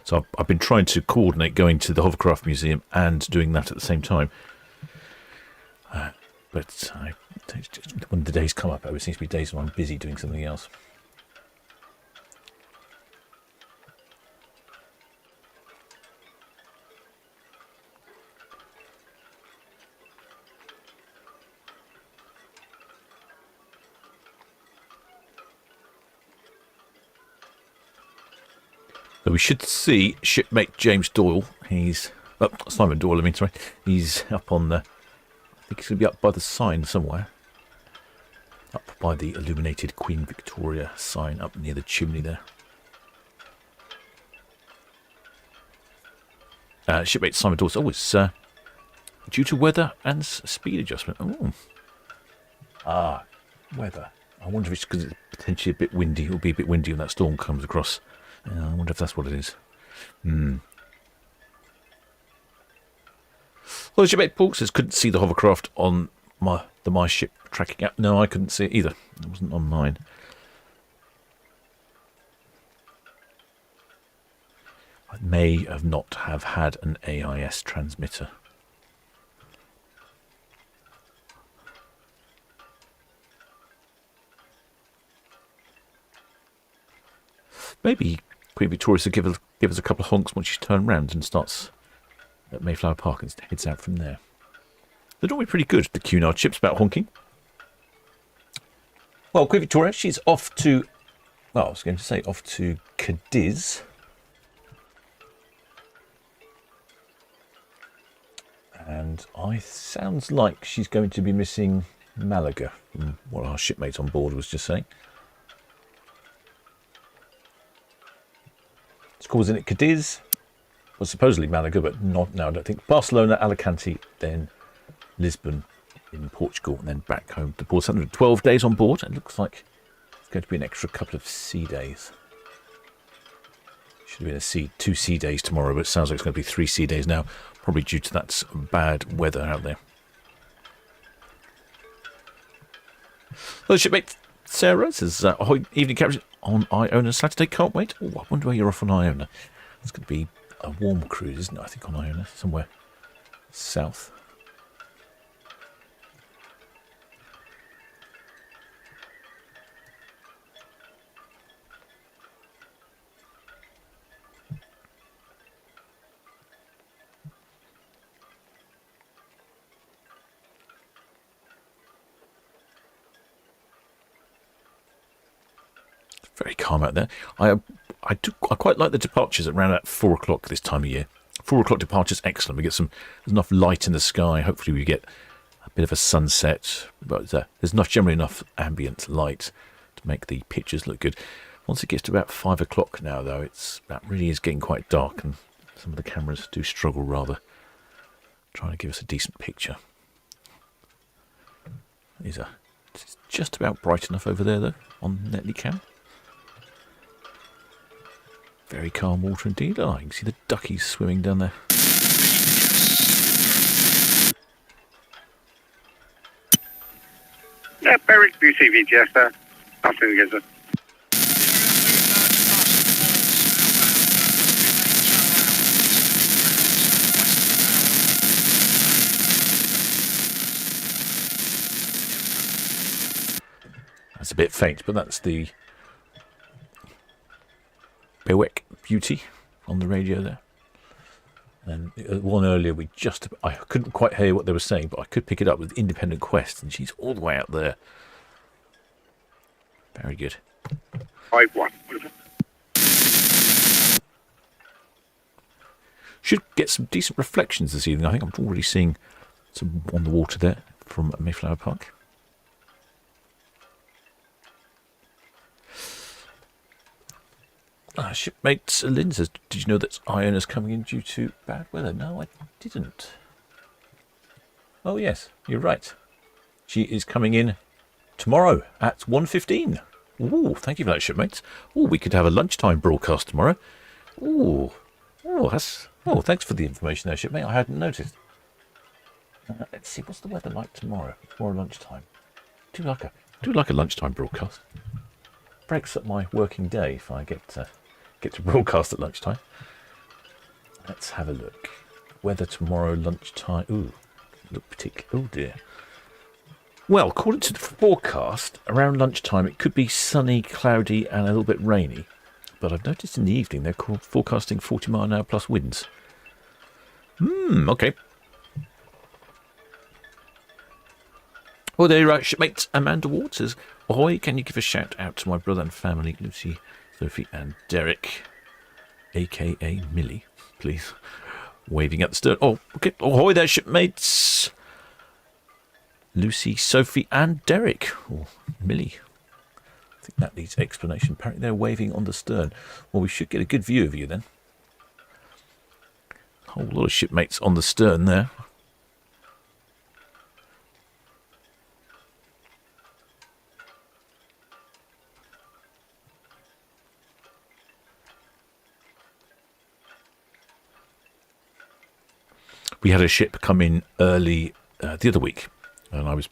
So I've been trying to coordinate going to the hovercraft museum and doing that at the same time. But when the days come up, it always seems to be days when I'm busy doing something else. So we should see shipmate James Doyle. He's Simon Doyle. Sorry. He's up on the. I think he's going to be up by the sign somewhere. Up by the illuminated Queen Victoria sign up near the chimney there. Shipmate Simon Doyle. Oh, it's due to weather and speed adjustment. Oh. Weather. I wonder if it's because it's potentially a bit windy. It'll be a bit windy when that storm comes across. I wonder if that's what it is. Well, shipmate Paul says, couldn't see the hovercraft on my ship tracking app. No, I couldn't see it either. It wasn't on mine. I may have not have had an AIS transmitter. Maybe Queen Victoria should give us a couple of honks once she turns round and starts at Mayflower Park and heads out from there. They're normally pretty good, the Cunard ships, about honking. Well, Queen Victoria, she's off to, well, I was going to say off to Cadiz. And sounds like she's going to be missing Malaga, from what our shipmate on board was just saying. It's causing it Cadiz. Well, supposedly Malaga, but not now, I don't think. Barcelona, Alicante, then Lisbon in Portugal, and then back home to Port Southampton. 12 days on board. It looks like it's going to be an extra couple of sea days. Should have been 2 sea days tomorrow, but it sounds like it's going to be 3 sea days now, probably due to that bad weather out there. Well, shipmate Sarah says, ahoy, evening captain on Iona Saturday. Can't wait. Oh, I wonder where you're off on Iona. It's going to be a warm cruise, isn't it? I think on Iona, somewhere south. Very calm out there. I quite like the departures at around at 4 o'clock this time of year. 4 o'clock departures, excellent. We get there's enough light in the sky. Hopefully we get a bit of a sunset, but there's generally enough ambient light to make the pictures look good. Once it gets to about 5 o'clock now, though, that really is getting quite dark, and some of the cameras do struggle rather trying to give us a decent picture. It's just about bright enough over there, though, on Netley Cam. Very calm water indeed. Oh, you can see the duckies swimming down there. Yeah, Berwick BCVGS, afternoon, guys. That's a bit faint, but that's the Berwick Beauty on the radio there. And one earlier, I couldn't quite hear what they were saying, but I could pick it up with Independent Quest, and she's all the way out there. Very good. 5-1. Should get some decent reflections this evening. I think I'm already seeing some on the water there from Mayflower Park. Shipmate Lynn says, did you know that Iona's coming in due to bad weather? No, I didn't. Oh, yes, you're right. She is coming in tomorrow at 1:15. Ooh, thank you for that, shipmates. Oh, we could have a lunchtime broadcast tomorrow. Ooh, thanks for the information there, shipmate. I hadn't noticed. Let's see, what's the weather like tomorrow lunchtime? Do like a lunchtime broadcast. Breaks up my working day if I get to broadcast at lunchtime. Let's have a look. Weather tomorrow lunchtime. Ooh, look particular. Oh dear. Well, according to the forecast, around lunchtime it could be sunny, cloudy, and a little bit rainy. But I've noticed in the evening they're forecasting 40-mile-an-hour plus winds. Okay. Well, there you are, shipmate Amanda Ward says, ahoy, can you give a shout out to my brother and family, Lucy, Sophie and Derek, a.k.a. Millie, please. Waving at the stern. Oh, okay. Ahoy there, shipmates. Lucy, Sophie and Derek. Or Millie. I think that needs explanation. Apparently they're waving on the stern. Well, we should get a good view of you then. A whole lot of shipmates on the stern there. we had a ship come in early the other week, and I was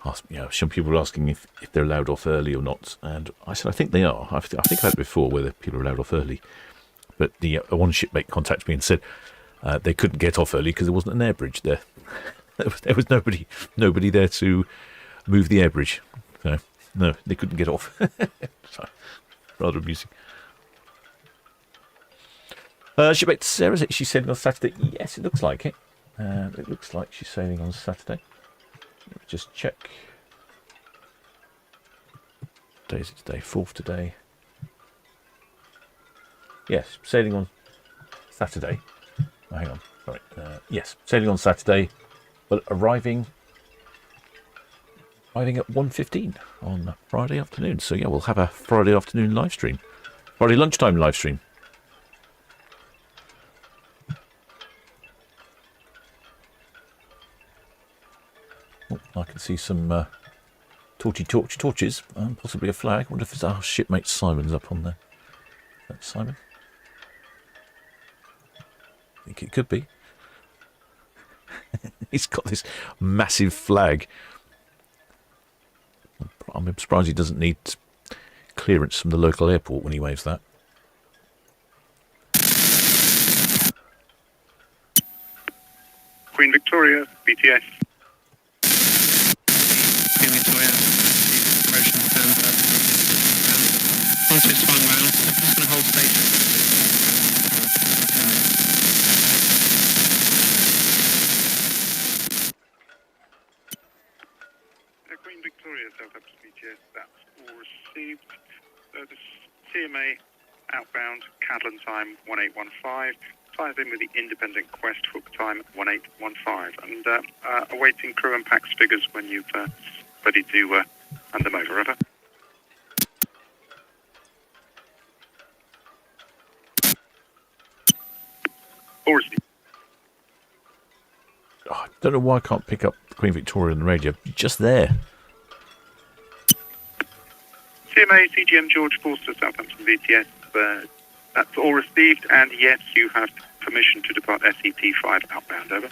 asked, some people were asking if they're allowed off early or not, and I said I think they are. I think I've had it before whether people are allowed off early, but the one shipmate contacted me and said they couldn't get off early because there wasn't an air bridge there. There was nobody there to move the air bridge, so no, they couldn't get off. So, rather amusing. Shipmate Sarah, she's sailing on Saturday. Yes, it looks like it. It looks like she's sailing on Saturday. Let me just check. What day is it today? 4th today. Yes, sailing on Saturday. Oh, hang on. Sorry. Yes, sailing on Saturday, but arriving at 1:15 on Friday afternoon. So yeah, we'll have a Friday afternoon live stream. Friday lunchtime live stream. Oh, I can see some torches, possibly a flag. I wonder if it's our shipmate Simon's up on there. That's Simon. I think it could be. He's got this massive flag. I'm surprised he doesn't need clearance from the local airport when he waves that. Queen Victoria, BTS. Queen Victoria, motion turns up. Once it's swung round, I'm just going to hold station. Queen Victoria, Southampton BTS, that's all received. So the CMA outbound, Cadland time 1815, ties in with the Independent Quest hook time 1815, and awaiting crew and packs figures when you've ready to hand them over. Over. All received. Oh, I don't know why I can't pick up Queen Victoria on the radio. Just there. CMA, CGM George Forster, Southampton VTS, that's all received, and yes, you have permission to depart SET5 outbound, over.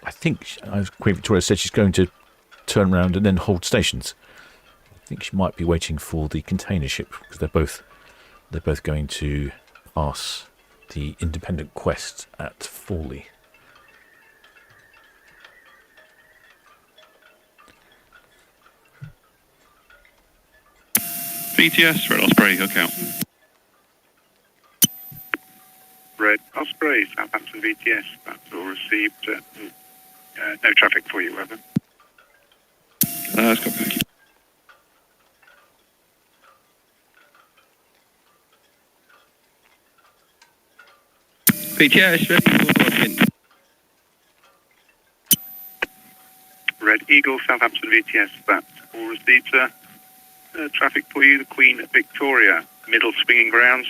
I think, as Queen Victoria said, she's going to turn around and then hold stations. I think she might be waiting for the container ship, because they're both going to pass the Independent Quest at Fawley. BTS, Red Osprey, hook out. Red Osprey, Southampton VTS, that's all received. No traffic for you, over. That's got thank you. BTS, Red Eagle, Southampton VTS, that's all received, sir. Traffic for you, the Queen Victoria, middle swinging grounds.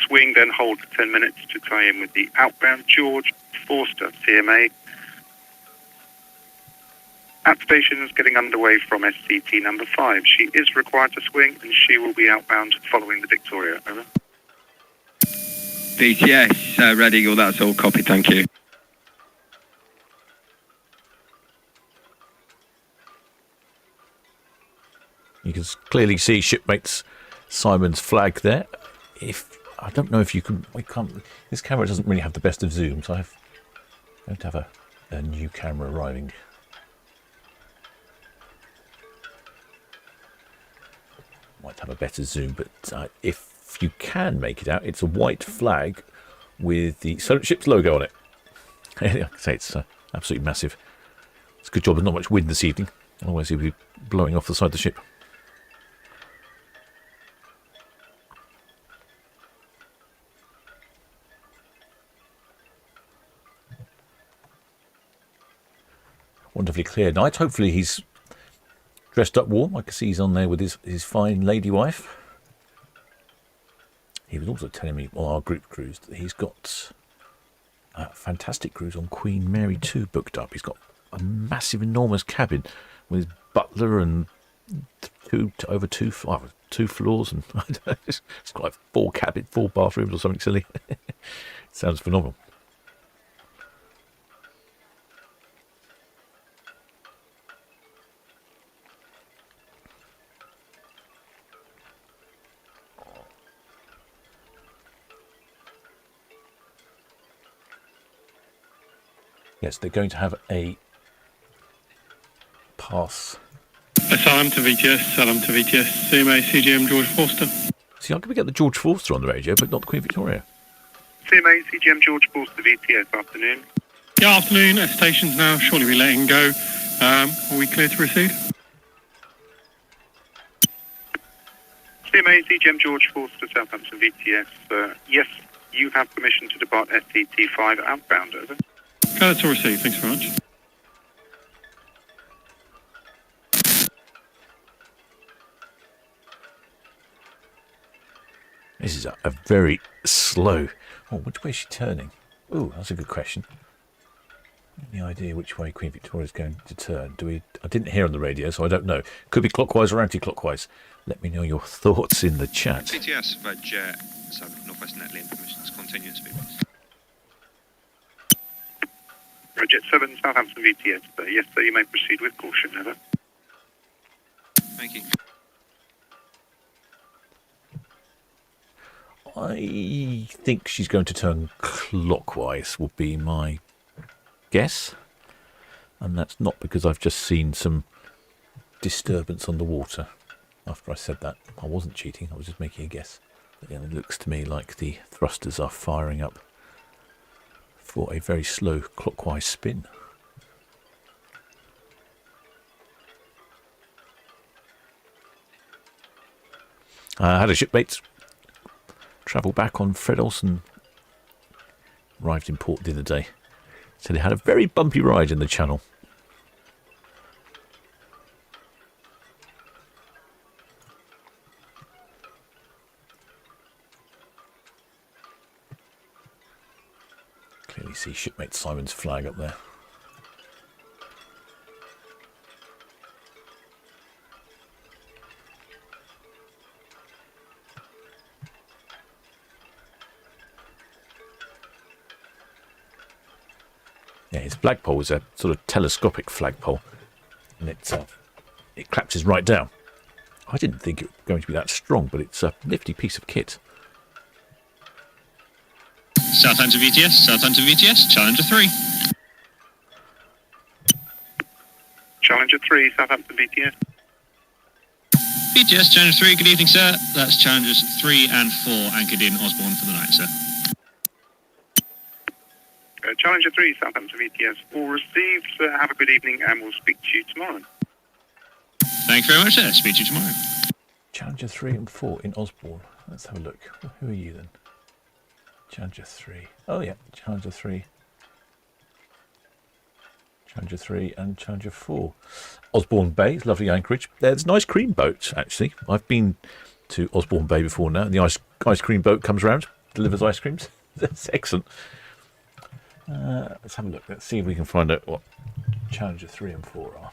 Swing, then hold for 10 minutes to tie in with the outbound George Forster, CMA. At station is getting underway from SCT number 5. She is required to swing, and she will be outbound following the Victoria. Over. BTS, Red Eagle, that's all copied, thank you. You can clearly see shipmates Simon's flag there. I don't know if you can. We can't. This camera doesn't really have the best of zoom, so I'm going to have a new camera arriving. Might have a better zoom, but if you can make it out, it's a white flag with the Solent Ships logo on it. I can say it's absolutely massive. It's a good job there's not much wind this evening, otherwise you'll be blowing off the side of the ship. Wonderfully clear night. Hopefully he's dressed up warm. I can see he's on there with his fine lady wife. He was also telling me on our group cruise that he's got a fantastic cruise on Queen Mary 2 booked up. He's got a massive, enormous cabin with butler and two floors, and it's got like 4 bathrooms or something silly. It sounds phenomenal. Yes, they're going to have a pass. Southampton VTS, CMA CGM George Forster. See, I could get the George Forster on the radio, but not the Queen Victoria. CMA CGM George Forster VTS, afternoon. Yeah, afternoon. Stations now surely be letting go. Are we clear to proceed? CMA CGM George Forster, Southampton VTS. Yes, you have permission to depart SCT5 outbound, over. Okay, that's all received. Thanks very much. This is a very slow... Oh, which way is she turning? Oh, that's a good question. Any idea which way Queen Victoria is going to turn? I didn't hear on the radio, so I don't know. Could be clockwise or anti-clockwise. Let me know your thoughts in the chat. CTS, Jet, Northwest Netley information is continuous speed. Jet 7, Southampton VTS. Yes, sir, you may proceed with caution, over. Thank you. I think she's going to turn clockwise, would be my guess. And that's not because I've just seen some disturbance on the water. After I said that, I wasn't cheating, I was just making a guess. But yeah, it looks to me like the thrusters are firing up for a very slow clockwise spin. I had a shipmate travel back on Fred Olsen. Arrived in port the other day. Said he had a very bumpy ride in the channel. Clearly see shipmate Simon's flag up there. Yeah, his flagpole is a sort of telescopic flagpole, and it collapses right down. I didn't think it was going to be that strong, but it's a nifty piece of kit. Southampton VTS, Challenger 3. Challenger 3, Southampton VTS. VTS, Challenger 3, good evening, sir. That's Challengers 3 and 4 anchored in Osborne for the night, sir. Challenger 3, Southampton VTS. All received. Have a good evening, and we'll speak to you tomorrow. Thanks very much, sir. Speak to you tomorrow. Challenger 3 and 4 in Osborne. Let's have a look. Who are you then? Challenger 3. Oh yeah, Challenger 3. Challenger 3 and Challenger 4. Osborne Bay, lovely anchorage. There's a nice cream boat, actually. I've been to Osborne Bay before now, and the ice cream boat comes around, delivers ice creams. That's excellent. Let's have a look. Let's see if we can find out what Challenger 3 and 4 are.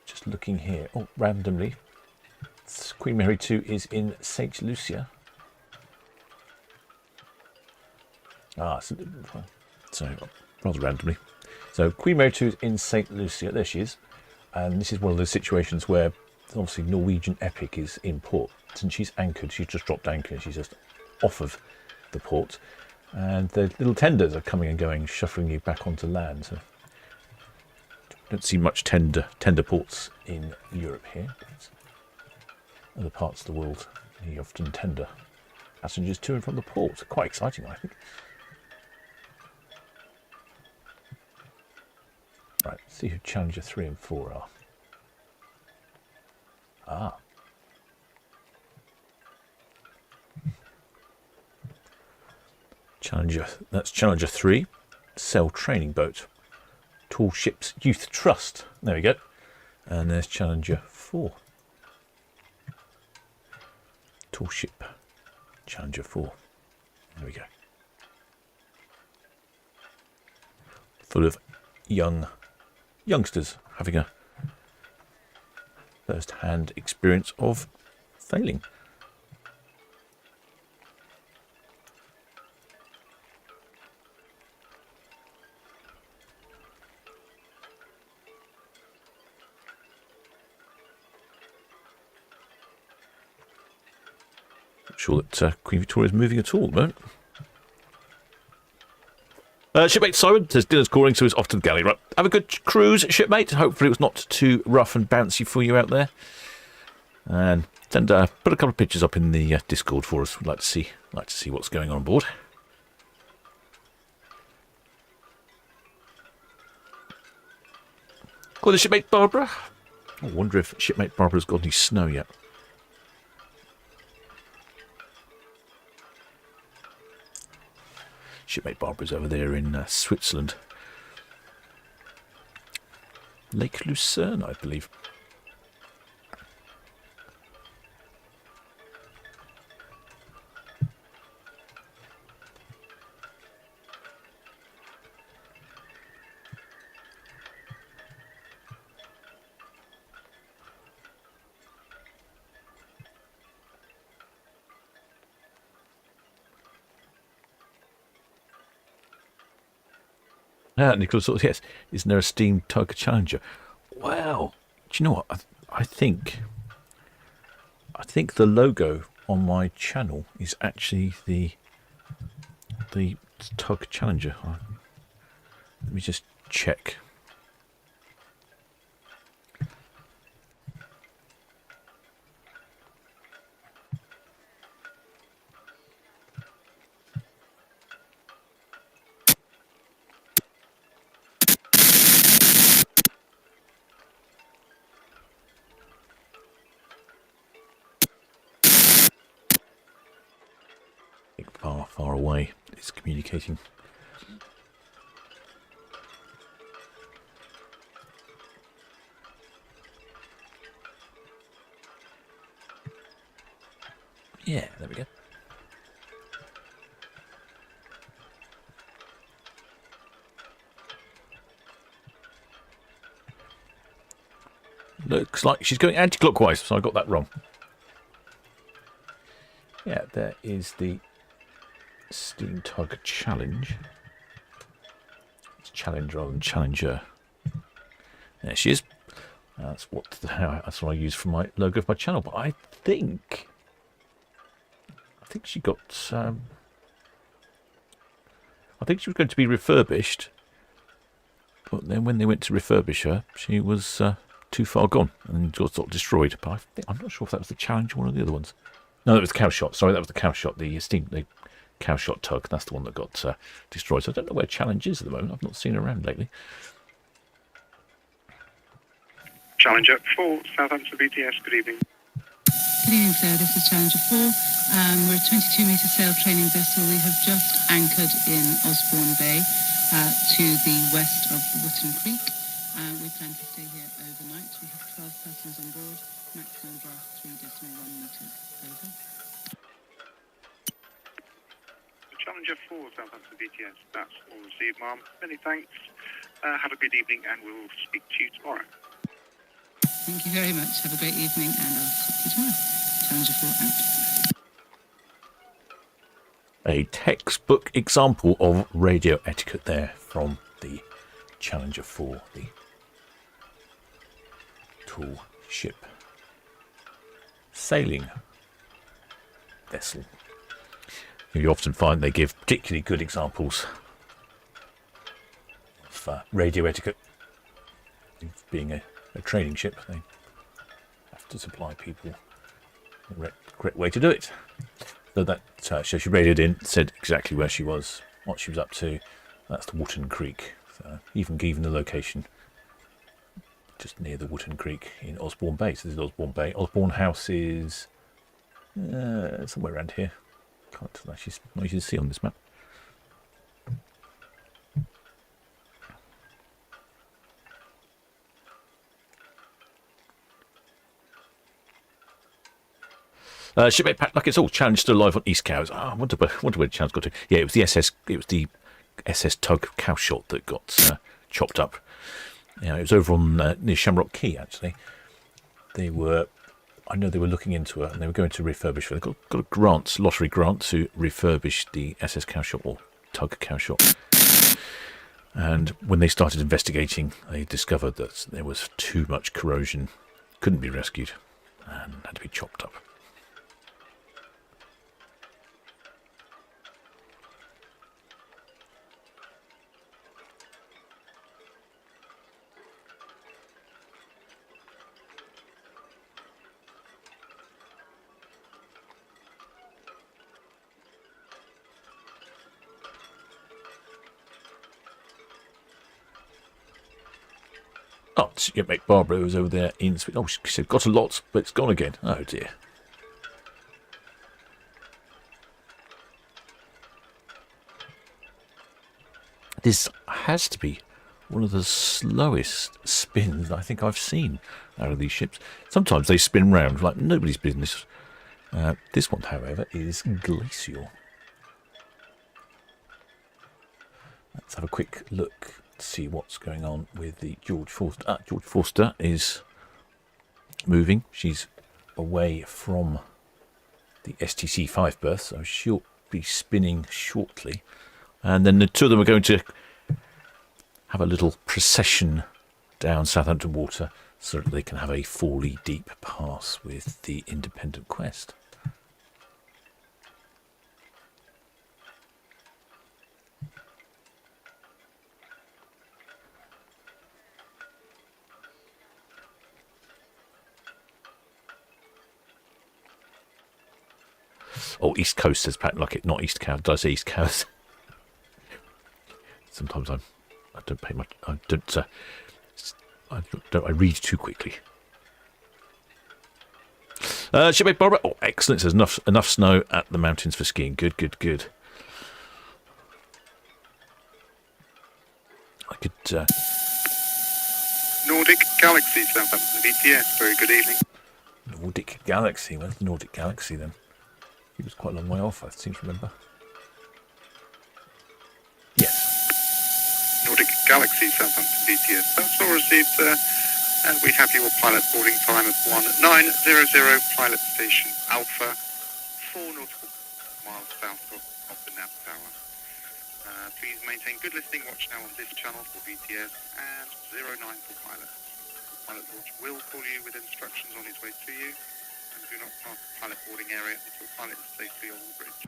Just looking here. Oh, randomly. Queen Mary 2 is in St. Lucia. So rather randomly. So Queen Mary 2 is in St. Lucia. There she is. And this is one of those situations where obviously Norwegian Epic is in port. And she's anchored. She's just dropped anchor. And she's just off of the port. And the little tenders are coming and going, shuffling you back onto land. So don't see much tender ports in Europe here. Other parts of the world, you often tender passengers to and from the port. Quite exciting, I think. Right, let's see who Challenger 3 and 4 are. That's Challenger 3, Sail Training Boat. Tall Ships Youth Trust. There we go. And there's Challenger 4. Tall Ship, Challenger 4. There we go. Full of youngsters having a first-hand experience of sailing. Sure that Queen Victoria is moving at all at the moment. Shipmate Simon says dinner's calling, so he's off to the galley. Right, have a good cruise, shipmate. Hopefully it was not too rough and bouncy for you out there. And put a couple of pictures up in the Discord for us. We'd like to see what's going on board. Call the shipmate Barbara. I wonder if shipmate Barbara's got any snow yet. Shipmate Barbara's over there in Switzerland. Lake Lucerne, I believe. Nicholas, yes. Isn't there a steam tug Challenger? Wow. Do you know what? I think the logo on my channel is actually the tug Challenger. Let me just check. Far away. It's communicating. Yeah, there we go. Looks like she's going anti-clockwise, so I got that wrong. Yeah, there is the Steam Tug Challenge. It's Challenge rather than Challenger. There she is. That's what I use for my logo of my channel. But I think she got. I think she was going to be refurbished, but then when they went to refurbish her, she was too far gone and got sort of destroyed. But I'm not sure if that was the Challenge or one of the other ones. No, that was the Cowshot. Sorry, that was the Cowshot. The Cowshot tug. That's the one that got destroyed. So I don't know where Challenge is at the moment. I've not seen her around lately. Challenger 4, Southampton BTS, good evening. Good evening, sir. This is Challenger 4. We're a 22-metre sail training vessel. We have just anchored in Osborne Bay to the west of Wootton Creek. We plan to stay here overnight. We have 12 persons on board. Maximum draft 3.1 metres. Over. Challenger 4, Southampton BTS. That's all received, ma'am. Many thanks. Have a good evening, and we'll speak to you tomorrow. Thank you very much. Have a great evening, and I'll talk to you tomorrow. Challenger 4 out. A textbook example of radio etiquette there from the Challenger 4, the tall ship sailing vessel. You often find they give particularly good examples of radio etiquette. Being a training ship, they have to supply people the correct way to do it. So that so she radioed in, said exactly where she was, what she was up to. That's the Wootton Creek. So even given the location, just near the Wootton Creek in Osborne Bay. So this is Osborne Bay. Osborne House is somewhere around here. Can't actually not easy to see on this map. Shipmate Pat Luck, it's all Challenge still alive on East Cows. I wonder where Challenge got to. Yeah, it was the SS tug Cowshot that got chopped up. Yeah, it was over on near Shamrock Quay actually. I know they were looking into it and they were going to refurbish her. They got a lottery grant to refurbish the SS Cowshot or tug Cowshot. And when they started investigating, they discovered that there was too much corrosion, couldn't be rescued, and had to be chopped up. Oh, your mate Barbara was over there in Sweden. Oh, she said got a lot, but it's gone again. Oh dear. This has to be one of the slowest spins I think I've seen out of these ships. Sometimes they spin round like nobody's business. This one, however, is glacial. Let's have a quick look to see what's going on with the George Forster. George Forster is moving. She's away from the STC5 berth, so she'll be spinning shortly. And then the two of them are going to have a little procession down Southampton water so that they can have a 4-lee deep pass with the Independent Quest. Oh, East Coast says Pat Luckett, not East Coast. Did I say East Coast? Sometimes I don't pay much. I read too quickly. Shipmate Barbara. Oh, excellent. There's enough snow at the mountains for skiing. Good. I could. Nordic Galaxy, Southampton VTS. Very good evening. Nordic Galaxy. Where's the Nordic Galaxy then? He was quite a long way off, I seem to remember. Yes. Nordic Galaxy, Southampton VTS. That's all received, sir. And we have your pilot boarding time of 1900, pilot station Alpha, 4 nautical miles south of the nav tower. Please maintain good listening watch now on this channel for VTS and 09 for pilot. Pilot George will call you with instructions on his way to you. And do not pass the pilot boarding area until pilot is safely on the bridge.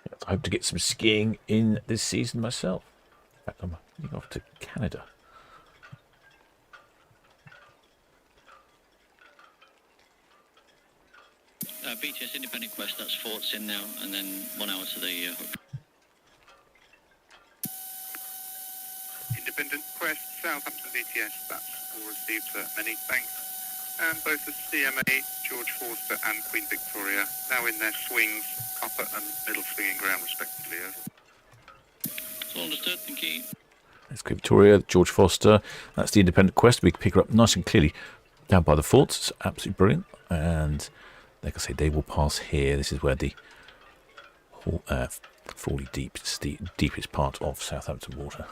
Yes, I hope to get some skiing in this season myself. In fact, I'm heading off to Canada. BTS Independent Quest, that's Forts in now, and then 1 hour to the hook. Independent Quest, Southampton VTS, that's all received, sir. Many thanks. And both the CMA, George Forster and Queen Victoria, now in their swings, upper and middle swinging ground, respectively. It's all understood, thank you. That's Queen Victoria, George Forster. That's the Independent Quest. We can pick her up nice and clearly down by the forts. It's absolutely brilliant. And like I say, they will pass here. This is where the 40 deepest part of Southampton water.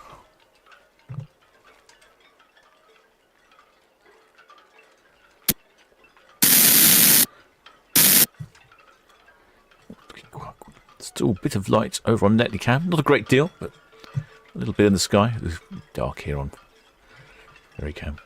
Still a bit of light over on Netley Cam. Not a great deal, but a little bit in the sky. It's dark here on Very Cam.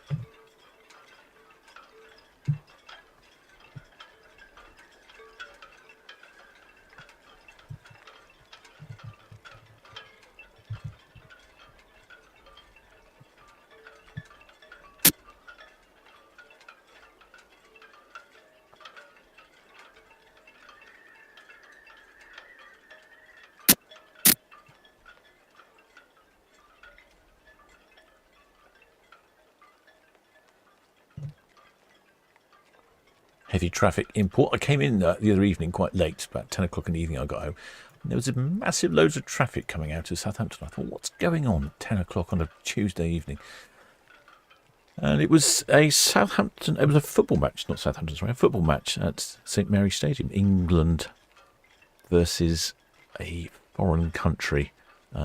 Heavy traffic in port. I came in the other evening quite late, about 10 o'clock in the evening I got home. And there was a massive loads of traffic coming out of Southampton. I thought, what's going on at 10 o'clock on a Tuesday evening? And it was a Southampton, it was a football match, not Southampton, sorry, a football match at St Mary's Stadium, England versus a foreign country,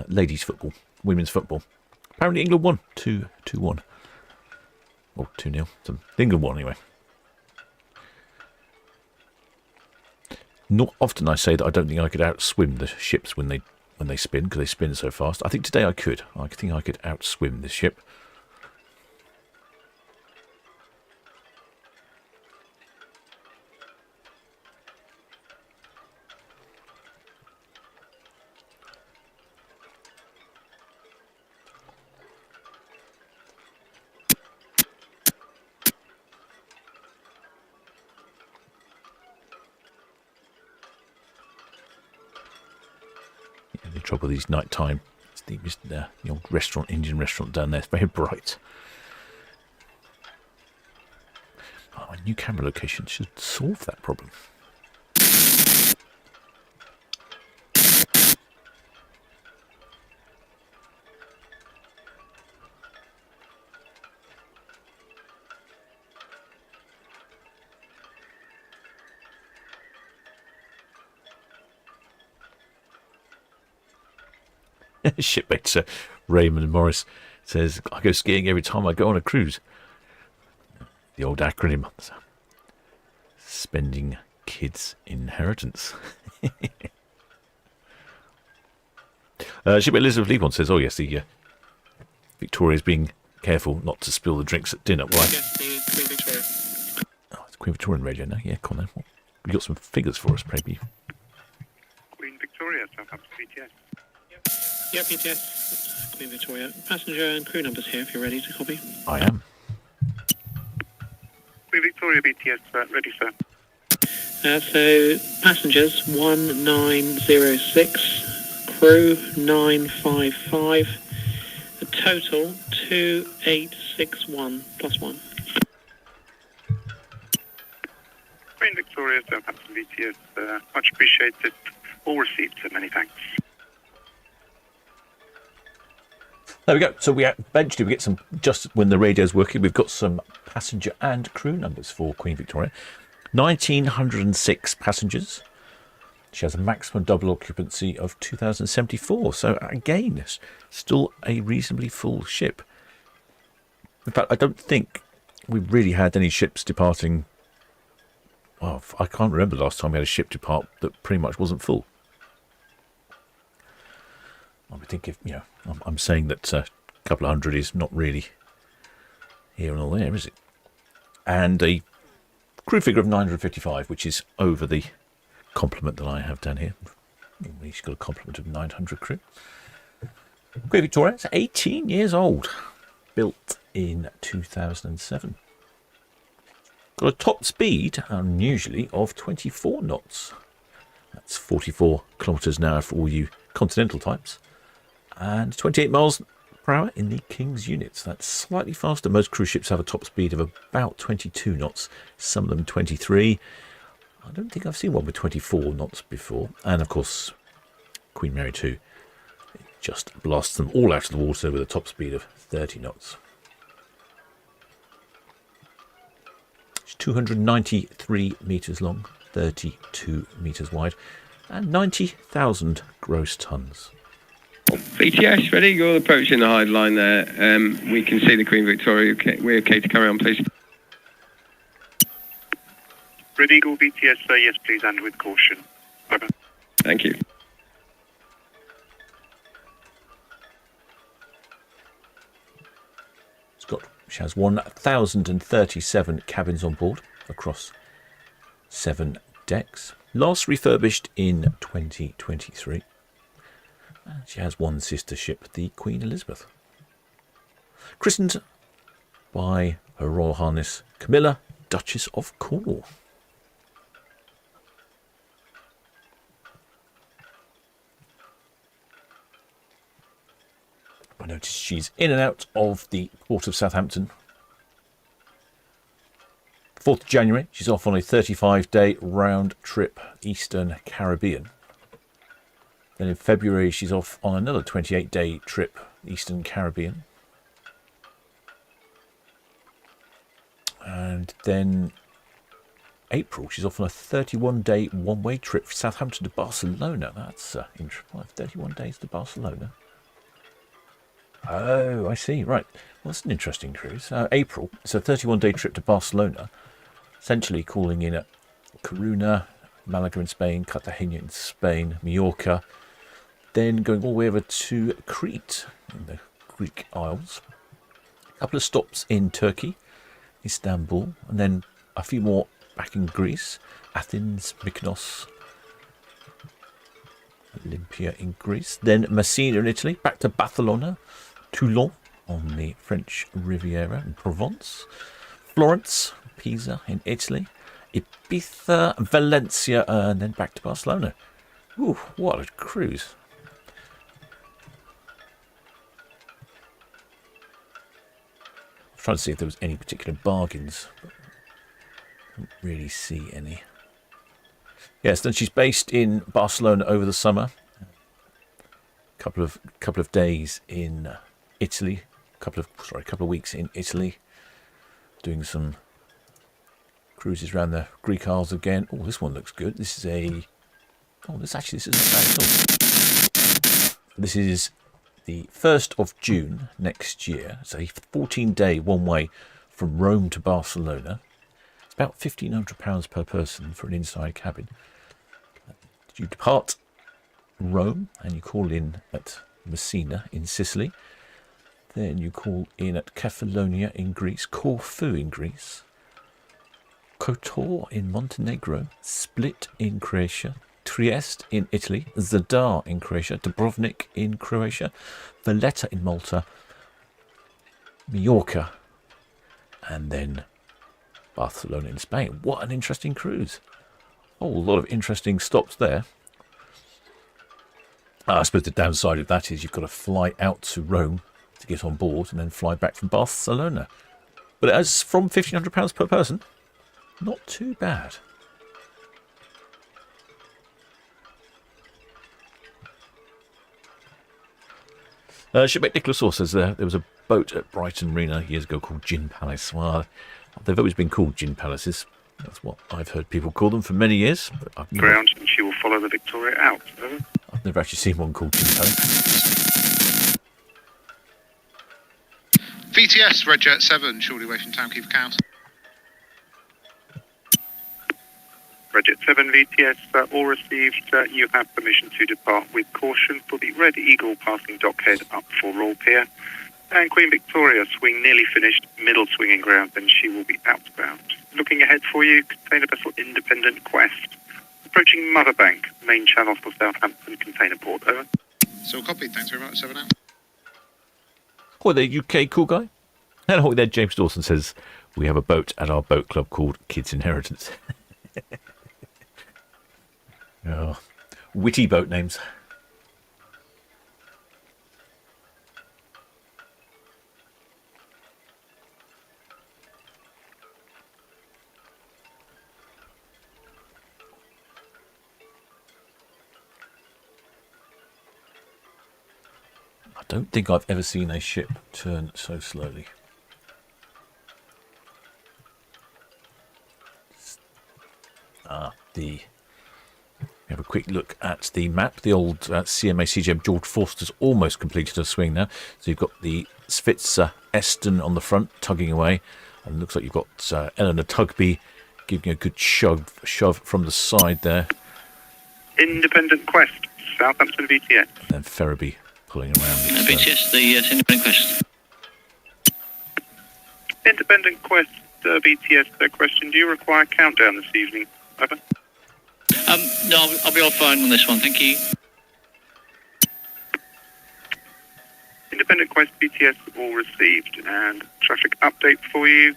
ladies football, women's football. Apparently England won, 2-1. Or 2-0, England won anyway. Not often I say that I don't think I could outswim the ships when they spin, because they spin so fast. I think today I could. I think I could outswim this ship. The trouble with these nighttime, it's the old restaurant, Indian restaurant down there. It's very bright. Oh, a new camera location should solve that problem. Shipmates Raymond Morris says, I go skiing every time I go on a cruise. The old acronym. Spending kids' inheritance. Shipmate Elizabeth Lee says, oh yes, the Victoria's being careful not to spill the drinks at dinner. Well, Yes, the Queen Victoria. oh, it's Queen Victorian radio now. Yeah, come on then. We've got some figures for us, maybe. Queen Victoria, Southampton BTS. Yeah, PTS, Queen Victoria. Passenger and crew numbers here if you're ready to copy. I am. Queen Victoria BTS, ready, sir. So, passengers 1906, crew 955, a total 2861 plus 1. Queen Victoria, Southampton BTS, much appreciated. All received, so many thanks. There we go. So eventually we get some, just when the radio's working, we've got some passenger and crew numbers for Queen Victoria. 1,906 passengers. She has a maximum double occupancy of 2,074. So again, it's still a reasonably full ship. In fact, I don't think we've really had any ships departing. Well, I can't remember the last time we had a ship depart that pretty much wasn't full. I would think if, I'm saying that a couple of hundred is not really here and all there, is it? And a crew figure of 955, which is over the complement that I have down here. She's got a complement of 900 crew. Queen Victoria is 18 years old, built in 2007. Got a top speed, unusually, of 24 knots. That's 44 kilometres an hour for all you continental types. And 28 miles per hour in the King's units. That's slightly faster. Most cruise ships have a top speed of about 22 knots, some of them 23. I don't think I've seen one with 24 knots before. And of course, Queen Mary 2 just blasts them all out of the water with a top speed of 30 knots. It's 293 metres long, 32 metres wide, and 90,000 gross tonnes. VTS, ready? You're approaching the hide line there. We can see the Queen Victoria. Okay, we're okay to carry on, please. Red Eagle BTS, yes please, and with caution. Over. Thank you. She has 1,037 cabins on board across 7 decks. Last refurbished in 2023. And she has one sister ship, the Queen Elizabeth. Christened by Her Royal Highness Camilla, Duchess of Cornwall. I notice she's in and out of the port of Southampton. 4th of January, she's off on a 35-day round trip Eastern Caribbean. Then in February, she's off on another 28-day trip Eastern Caribbean. And then April, she's off on a 31-day one-way trip from Southampton to Barcelona. That's interesting. 31 days to Barcelona. Oh, I see. Right. Well, that's an interesting cruise. April, it's a 31-day trip to Barcelona, essentially calling in at Cunard, Malaga in Spain, Cartagena in Spain, Mallorca, then going all the way over to Crete in the Greek Isles. A couple of stops in Turkey, Istanbul, and then a few more back in Greece, Athens, Mykonos, Olympia in Greece, then Messina in Italy, back to Barcelona, Toulon on the French Riviera in Provence, Florence, Pisa in Italy, Ibiza, Valencia, and then back to Barcelona. Ooh, what a cruise. Trying to see if there was any particular bargains, but I don't really see any. Yes, then she's based in Barcelona over the summer. Couple of days in Italy, couple of weeks in Italy, doing some cruises around the Greek Isles again. Oh, this one looks good. This is a this isn't bad at all. This is the 1st of June next year. It's a 14-day one-way from Rome to Barcelona. It's about £1,500 per person for an inside cabin. You depart Rome and you call in at Messina in Sicily. Then you call in at Kefalonia in Greece, Corfu in Greece, Kotor in Montenegro, Split in Croatia, Trieste in Italy, Zadar in Croatia, Dubrovnik in Croatia, Valletta in Malta, Mallorca, and then Barcelona in Spain. What an interesting cruise. Oh, a lot of interesting stops there. I suppose the downside of that is you've got to fly out to Rome to get on board and then fly back from Barcelona. But as from £1,500 per person, not too bad. Shipmate Nicholas also says there was a boat at Brighton Marina years ago called Gin Palace. Well, they've always been called Gin Palaces. That's what I've heard people call them for many years. But Ground, and she will follow the Victoria out. I've never actually seen one called Gin Palace. VTS, Red Jet 7, shortly away from Town Quay for Cows. Red Jet 7 VTS, all received. You have permission to depart with caution for the Red Eagle passing dockhead up for Royal Pier. And Queen Victoria, swing nearly finished, middle swinging ground, then she will be outbound. Looking ahead for you, container vessel Independent Quest. Approaching Motherbank, main channel for Southampton container port, over. So copied, thanks very much, 7 out. Hi there, UK cool guy. And hi there, James Dawson says, we have a boat at our boat club called Kids Inheritance. Oh, witty boat names. I don't think I've ever seen a ship turn so slowly. Have a quick look at the map. The old CMA CGM George Forster's almost completed her swing now. So you've got the Svitzer Eston on the front, tugging away. And it looks like you've got Eleanor Tugby giving a good shove from the side there. Independent Quest, Southampton VTS. And then Ferriby pulling around. VTS, the Independent Quest. Independent Quest, VTS, question, do you require a countdown this evening? Over. No, I'll be all fine on this one, thank you. Independent Quest VTS all received, and traffic update for you.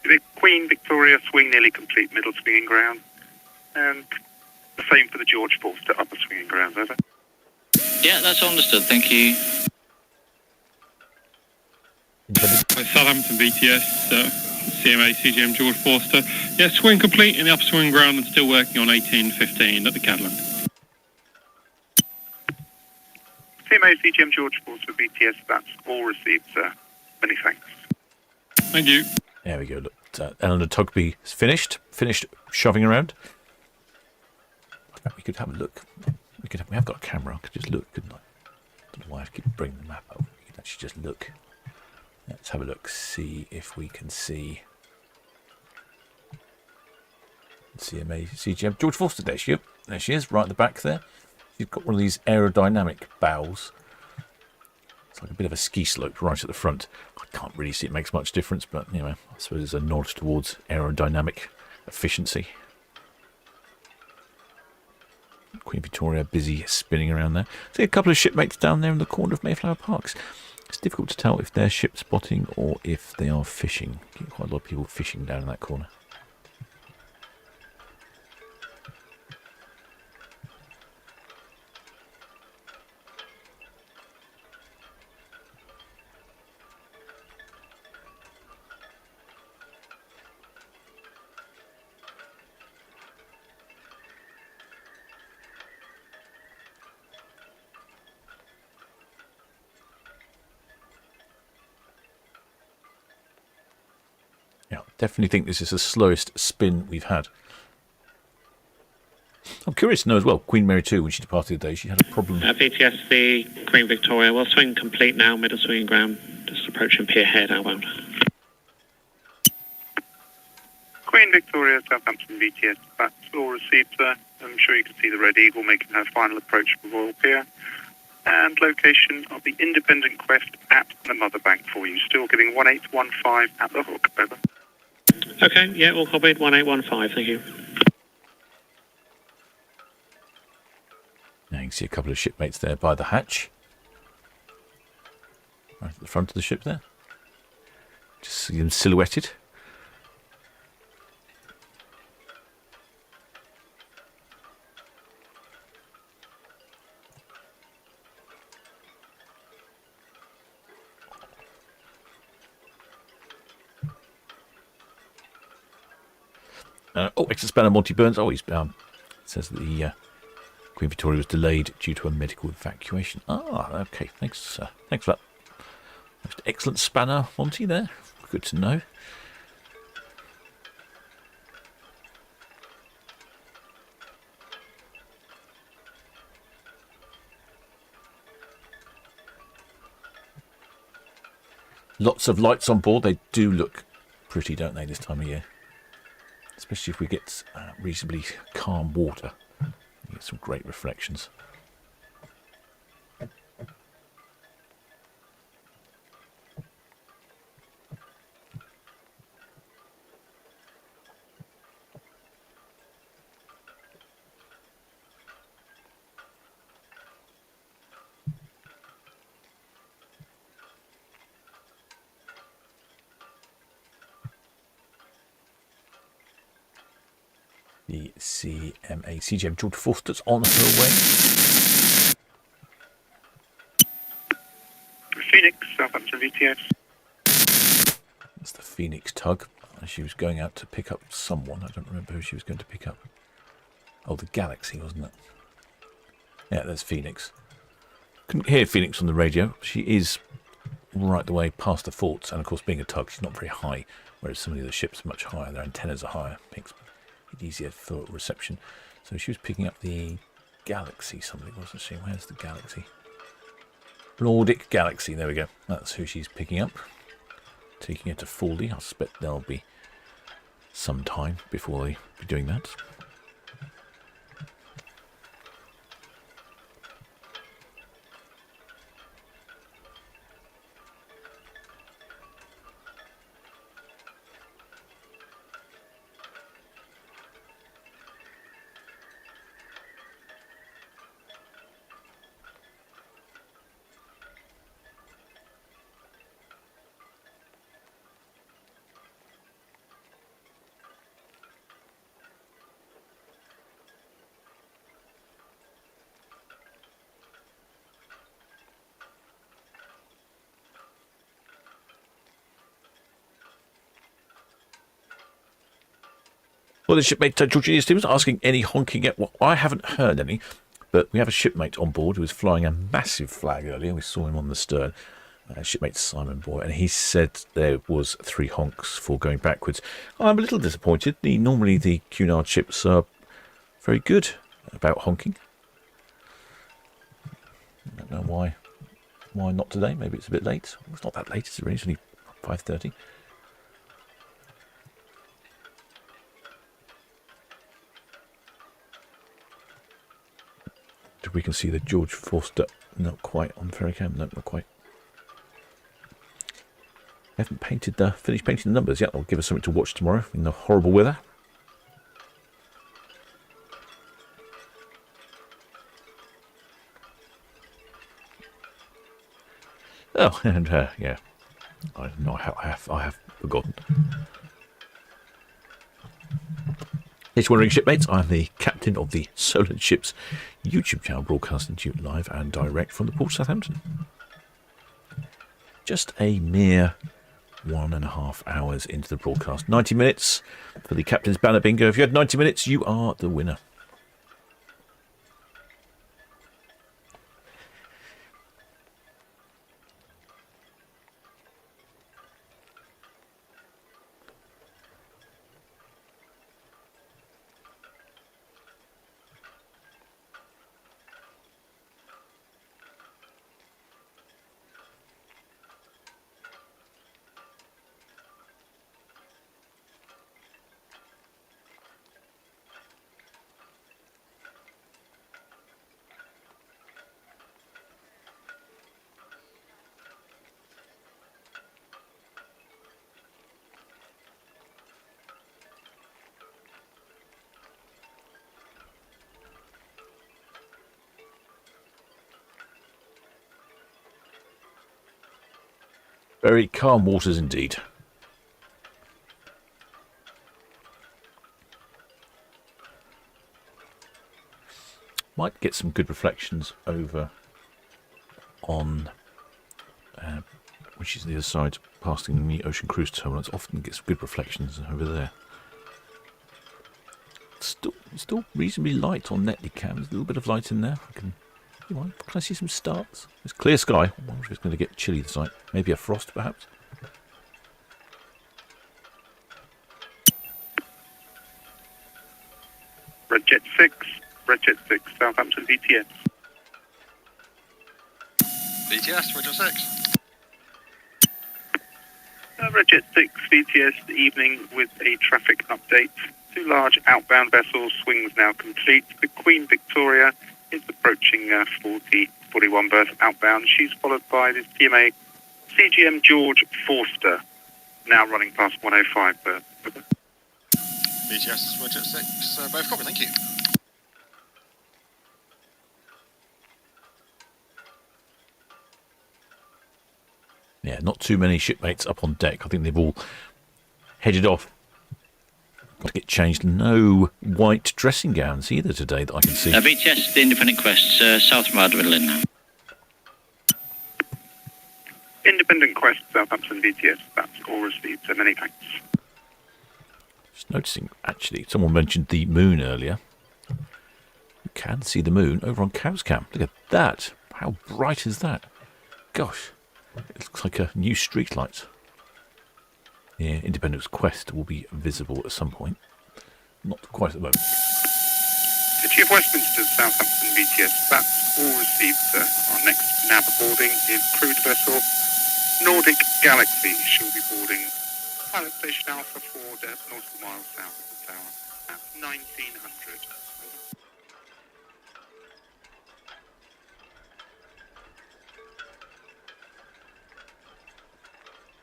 The Queen Victoria swing nearly complete, middle swinging ground, and the same for the George Forster upper swinging ground, over. Yeah, that's understood, thank you. Southampton VTS, CMA CGM George Forster. Yeah, swing complete in the upper swing ground and still working on 1815 at the Catalan. CMA CGM George Forster VTS, that's all received, sir. Many thanks. Thank you. There we go. Look, Eleanor Tugby is finished shoving around. We could have a look. We have got a camera. I could just look, couldn't I? I don't know why I keep bringing the map up. We could actually just look. Let's have a look, see if we can see CMA CGM George Forster. There she is, right at the back there. She's got one of these aerodynamic bows. It's like a bit of a ski slope right at the front. I can't really see it makes much difference, but anyway, I suppose it's a nod towards aerodynamic efficiency. Queen Victoria busy spinning around there. See a couple of shipmates down there in the corner of Mayflower Parks. It's difficult to tell if they're ship spotting or if they are fishing. Get quite a lot of people fishing down in that corner. Yeah, definitely think this is the slowest spin we've had. I'm curious to know as well, Queen Mary 2, when she departed today, she had a problem. BTS, the Queen Victoria. Well, swing complete now, middle swing ground. Just approaching pier head outbound. Queen Victoria, Southampton BTS, that's all received, sir. I'm sure you can see the Red Eagle making her final approach for Royal Pier. And location of the Independent Quest at the Mother Bank for you. Still giving 1815 at the hook, over. Okay, yeah, all copied, 1815, thank you. Now you can see a couple of shipmates there by the hatch. Right at the front of the ship there. Just see them silhouetted. Extra spanner Monty Burns. Oh, he's says that the Queen Victoria was delayed due to a medical evacuation. Ah, okay. Thanks. Thanks for that. Most excellent spanner, Monty. There. Good to know. Lots of lights on board. They do look pretty, don't they, this time of year? Especially if we get reasonably calm water. You get some great reflections. The CGM George Forster's on her way. Phoenix, Southampton VTS. That's the Phoenix tug. She was going out to pick up someone. I don't remember who she was going to pick up. Oh, the Galaxy, wasn't it? Yeah, there's Phoenix. Couldn't hear Phoenix on the radio. She is right the way past the forts, and of course, being a tug, she's not very high, whereas some of the other ships are much higher. Their antennas are higher. Makes it easier for reception. So she was picking up the Galaxy, somebody, wasn't she? Where's the Galaxy? Nordic Galaxy, there we go. That's who she's picking up. Taking her to Forley. I suspect there'll be some time before they be doing that. Well, the shipmate Georgia Stevens asking any honking yet. Well, I haven't heard any, but we have a shipmate on board who was flying a massive flag earlier. We saw him on the stern, shipmate Simon Boy, and he said there was 3 honks for going backwards. I'm a little disappointed. Normally the Cunard ships are very good about honking. I don't know why not today. Maybe it's a bit late. It's not that late. It's only 5:30. We can see the George Forster, not quite on Ferrycam, no, not quite. I haven't finished painting the numbers yet. I'll give us something to watch tomorrow in the horrible weather. Oh, and yeah, I have forgotten. It's wondering, shipmates, I'm the captain of the Solent Ships YouTube channel, broadcasting to you live and direct from the port of Southampton. Just a mere 1.5 hours into the broadcast. 90 minutes for the Captain's Banner Bingo. If you had 90 minutes, you are the winner. Very calm waters indeed. Might get some good reflections over on, which is the other side, passing the Ocean Cruise Terminal. It often gets good reflections over there. Still reasonably light on Netley cam. There's a little bit of light in there. Can I see some stars? It's clear sky. I wonder if it's going to get chilly this night. Maybe a frost, perhaps. Redjet 6, Southampton VTS. BTS, Roger 6. Redjet 6 VTS evening with a traffic update. 2 large outbound vessels, swings now complete. The Queen Victoria is approaching 41 berth outbound. She's followed by this PMA CGM George Forster, now running past 105 berth. BTS, Roger 6, both copy, thank you. Yeah, not too many shipmates up on deck. I think they've all headed off. Got to get changed. No white dressing gowns either today that I can see. BTS, the Independent Quest, South from Middleton now. Independent Quest, Southampton VTS, that's all received, so many thanks. Just noticing, actually, someone mentioned the moon earlier. You can see the moon over on Cow's Camp. Look at that. How bright is that? Gosh, it looks like a new street light. Yeah, Independence Quest will be visible at some point. Not quite at the moment. City of Westminster, Southampton VTS, that's all received, sir. Our next nav boarding is crewed vessel Nordic Galaxy. She'll be boarding pilot station Alpha 4, nautical miles south of the tower. That's 1900.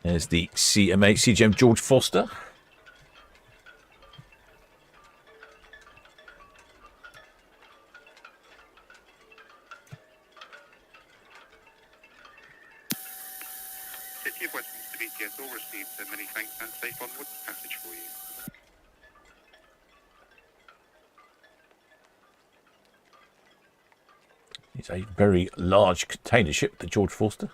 There's the CGM George Foster. City of Westminster VTS, all received, sir. Many thanks and safe onward passage for you. It's a very large container ship, the George Forster.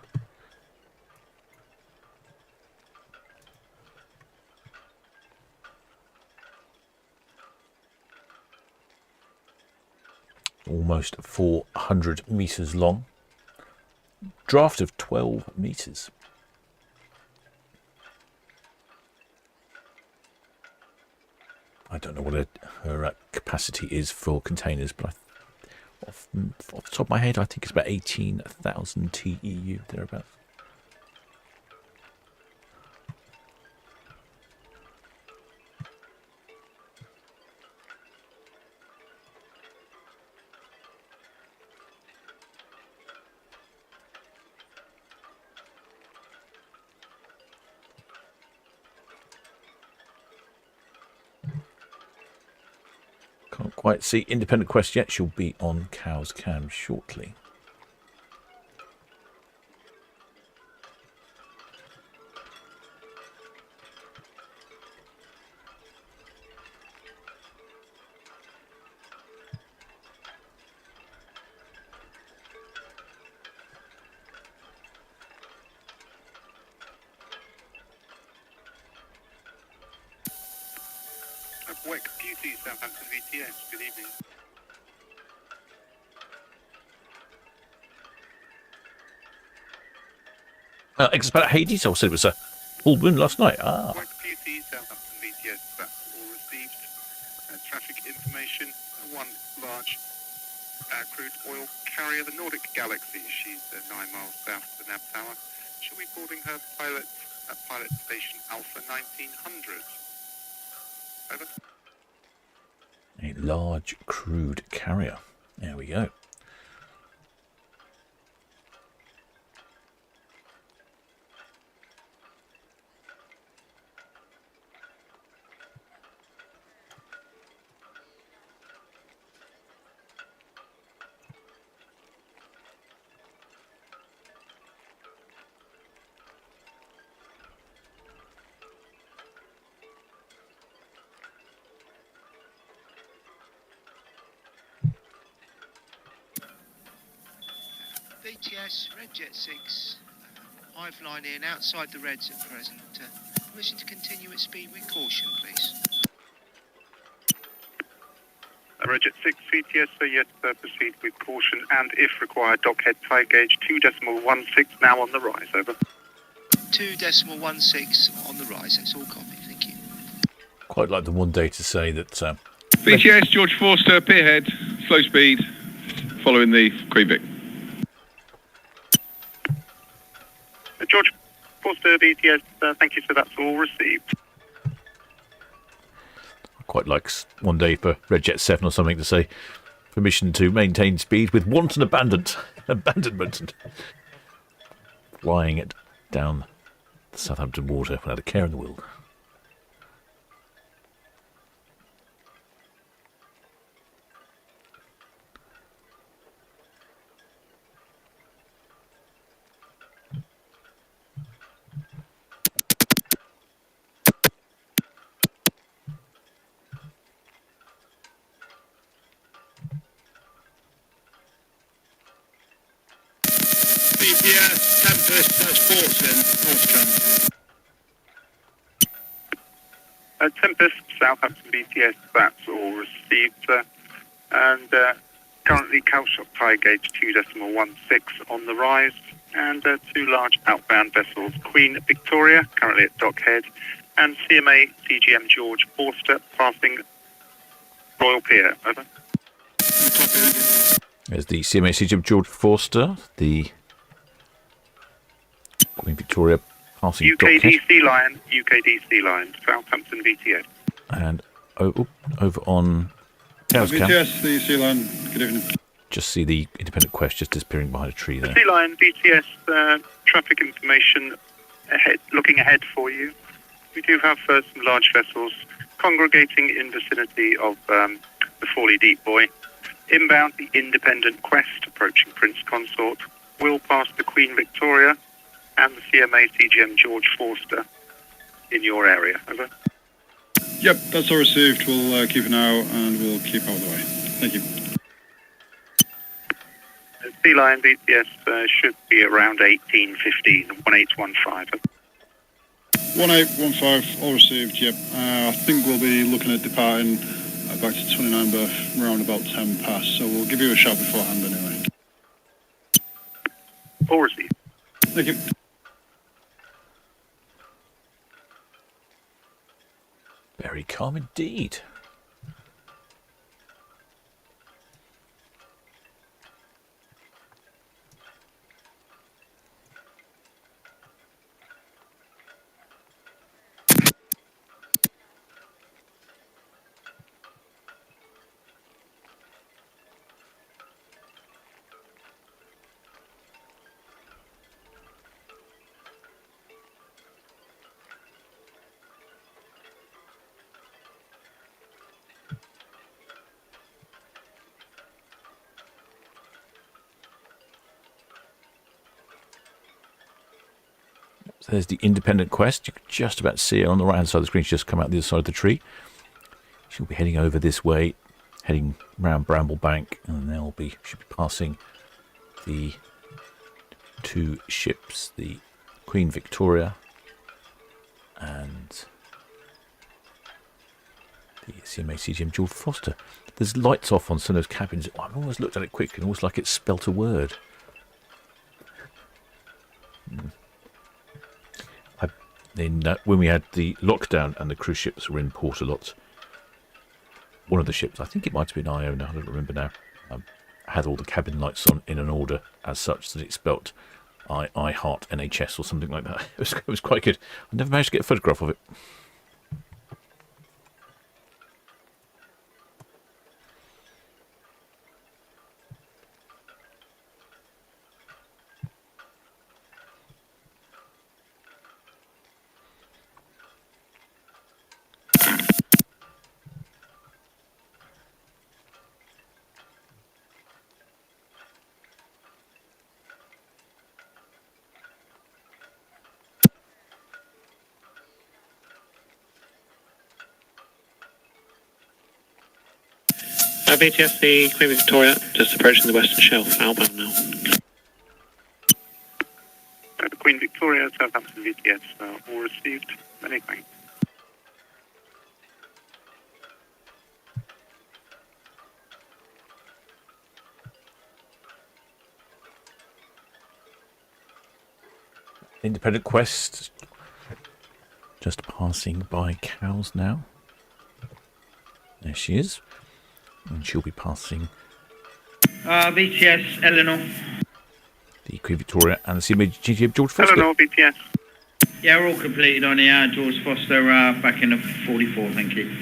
Almost 400 metres long. Draft of 12 metres. I don't know what her capacity is for containers, but off the top of my head, I think it's about 18,000 TEU, thereabouts. Can't quite see Independent Quest yet. She'll be on Cow's Cam shortly. Wek Beauty, Southampton VTS, good evening. Expert Hades, I said it was a full moon last night. Wek Beauty, Southampton VTS, that's all received. Traffic information, one large crude oil carrier, the Nordic Galaxy. She's 9 miles south of the nav tower. She'll be boarding her pilot at pilot station Alpha 1900. Over. A large crude carrier. There we go. BTS, Red Jet 6, I've line in outside the Reds at present. Permission to continue at speed with caution, please. Red Jet 6 VTS, so yes, proceed with caution and if required, dockhead tide gauge 2.16 now on the rise, over. 2.16 on the rise, that's all copy, thank you. Quite like the one day to say that. BTS, George Forster, pier head, slow speed, following the Queen Vic. George Forster BTS, thank you, so that's all received. Quite like one day for Red Jet 7 or something to say permission to maintain speed with wanton abandonment and flying it down the Southampton water without a care in the world. BTS, Tempest, that's Fortune, North Tempest, Southampton BTS, that's all received, sir. And currently Calshot tide gauge 2.16 on the rise, and two large outbound vessels, Queen Victoria, currently at dockhead, and CMA CGM George Forster, passing Royal Pier, over. There's the CMA CGM George Forster, the Queen Victoria passing UKD Sea Line, Southampton VTS. And over on Towers Camp. BTS, the Sea Line, good evening. Just see the Independent Quest just disappearing behind a tree there. Sea Line VTS, traffic information ahead, looking ahead for you. We do have some large vessels congregating in vicinity of the Fawley Deep Boy. Inbound, the Independent Quest approaching Prince Consort will pass the Queen Victoria and the CMA CGM George Forster in your area. Over. Yep, that's all received. We'll keep an eye out and we'll keep out of the way. Thank you. Sea Lion BTS should be around 1815, 1815. 1815, all received, yep. I think we'll be looking at departing back to 29 berth around about 10 past, so we'll give you a shout beforehand anyway. All received. Thank you. Very calm indeed. So there's the Independent Quest. You can just about see her on the right hand side of the screen. She's just come out the other side of the tree. She'll be heading over this way, heading round Bramble Bank, and she'll be passing the two ships, the Queen Victoria and the CMA CGM George Forster. There's lights off on some of those cabins. I've always looked at it quickly, almost like it's spelt a word. When we had the lockdown and the cruise ships were in port a lot, one of the ships, I think it might have been Iona, I don't remember now, had all the cabin lights on in an order as such that it spelt I Heart NHS or something like that. It was quite good. I never managed to get a photograph of it. BTS, the Queen Victoria, just approaching the Western Shelf, outbound now. Queen Victoria, Southampton VTS, all received. Many thanks. Independent Quest just passing by Cows now. There she is. And she'll be passing VTS Eleanor. the Queen Victoria and the CMA George Foster. Eleanor, VTS. Yeah, we're all completed on here. George Foster back in the 44, thank you.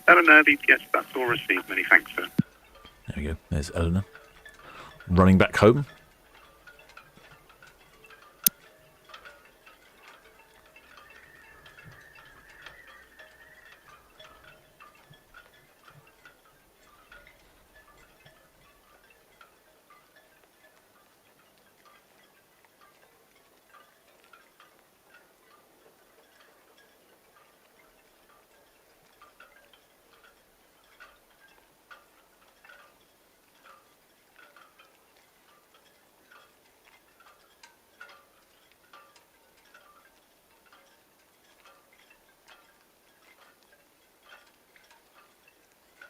Eleanor, VTS, that's all received. Many thanks, sir. There we go. There's Eleanor. Running back home.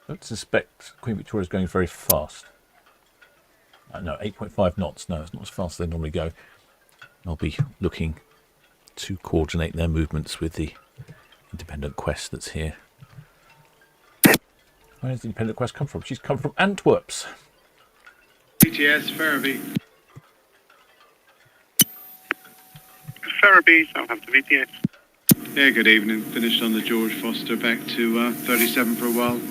I don't suspect Queen Victoria is going very fast. No, 8.5 knots. No, it's not as fast as they normally go. I'll be looking to coordinate their movements with the Independent Quest that's here. Where does the Independent Quest come from? She's come from Antwerps. VTS Ferriby. Ferriby, Southampton VTS. Yeah, good evening. Finished on the George Foster, back to 37 for a while.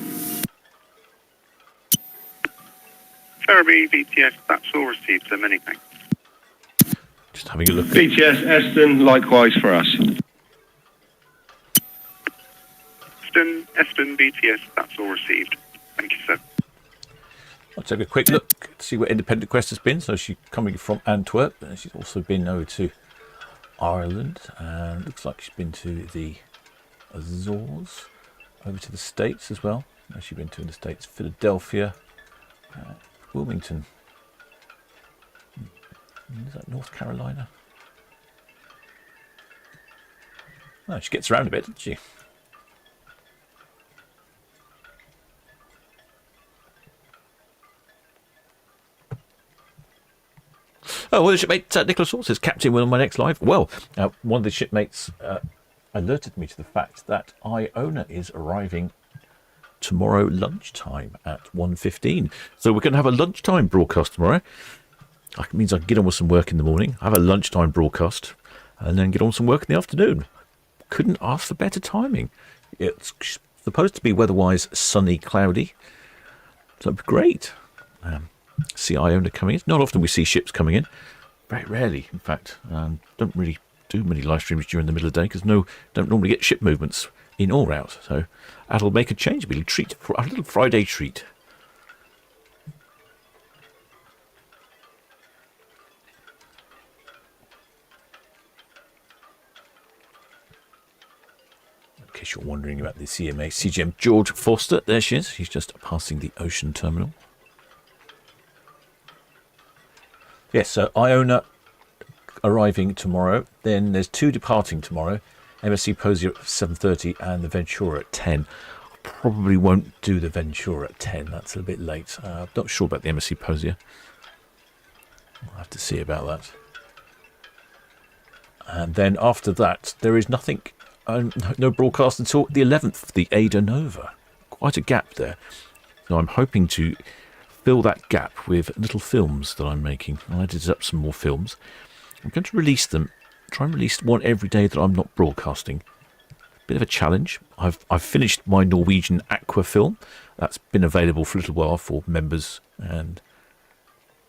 Ferriby, VTS, that's all received, sir. Many thanks. Just having a look. VTS Eston, likewise for us. Eston, VTS, that's all received. Thank you, sir. I'll take a quick look to see where Independent Quest has been. So she's coming from Antwerp, and she's also been over to Ireland, and looks like she's been to the Azores, over to the States as well. Where's she been to in the States? Philadelphia, Wilmington. Is that North Carolina? Oh, she gets around a bit, doesn't she? Oh, well, the shipmate Nicholas Hall says, Captain, when on my next live? Well, one of the shipmates alerted me to the fact that Iona is arriving tomorrow lunchtime at 1:15. So we're going to have a lunchtime broadcast tomorrow. That means I can get on with some work in the morning, have a lunchtime broadcast, and then get on with some work in the afternoon. Couldn't ask for better timing. It's supposed to be weather-wise sunny, cloudy. So it'd be great. See Iona coming in. Not often we see ships coming in. Very rarely, in fact. Don't really do many live streams during the middle of the day because don't normally get ship movements in or out. So that'll make a change. It'll be a little Friday treat. In case you're wondering about the CGM George Foster, there she is. She's just passing the ocean terminal. Yes, so Iona arriving tomorrow. Then there's two departing tomorrow. MSC Posey at 7:30 and the Ventura at 10. I probably won't do the Ventura at 10. That's a bit late. I'm not sure about the MSC Posey. I'll have to see about that. And then after that, there is nothing, no broadcast until the 11th, the Ada Nova. Quite a gap there. So I'm hoping to fill that gap with little films that I'm making. I edited up some more films. I'm going to release them. Try and release one every day that I'm not broadcasting. Bit of a challenge. I've finished my Norwegian Aqua film. That's been available for a little while for members and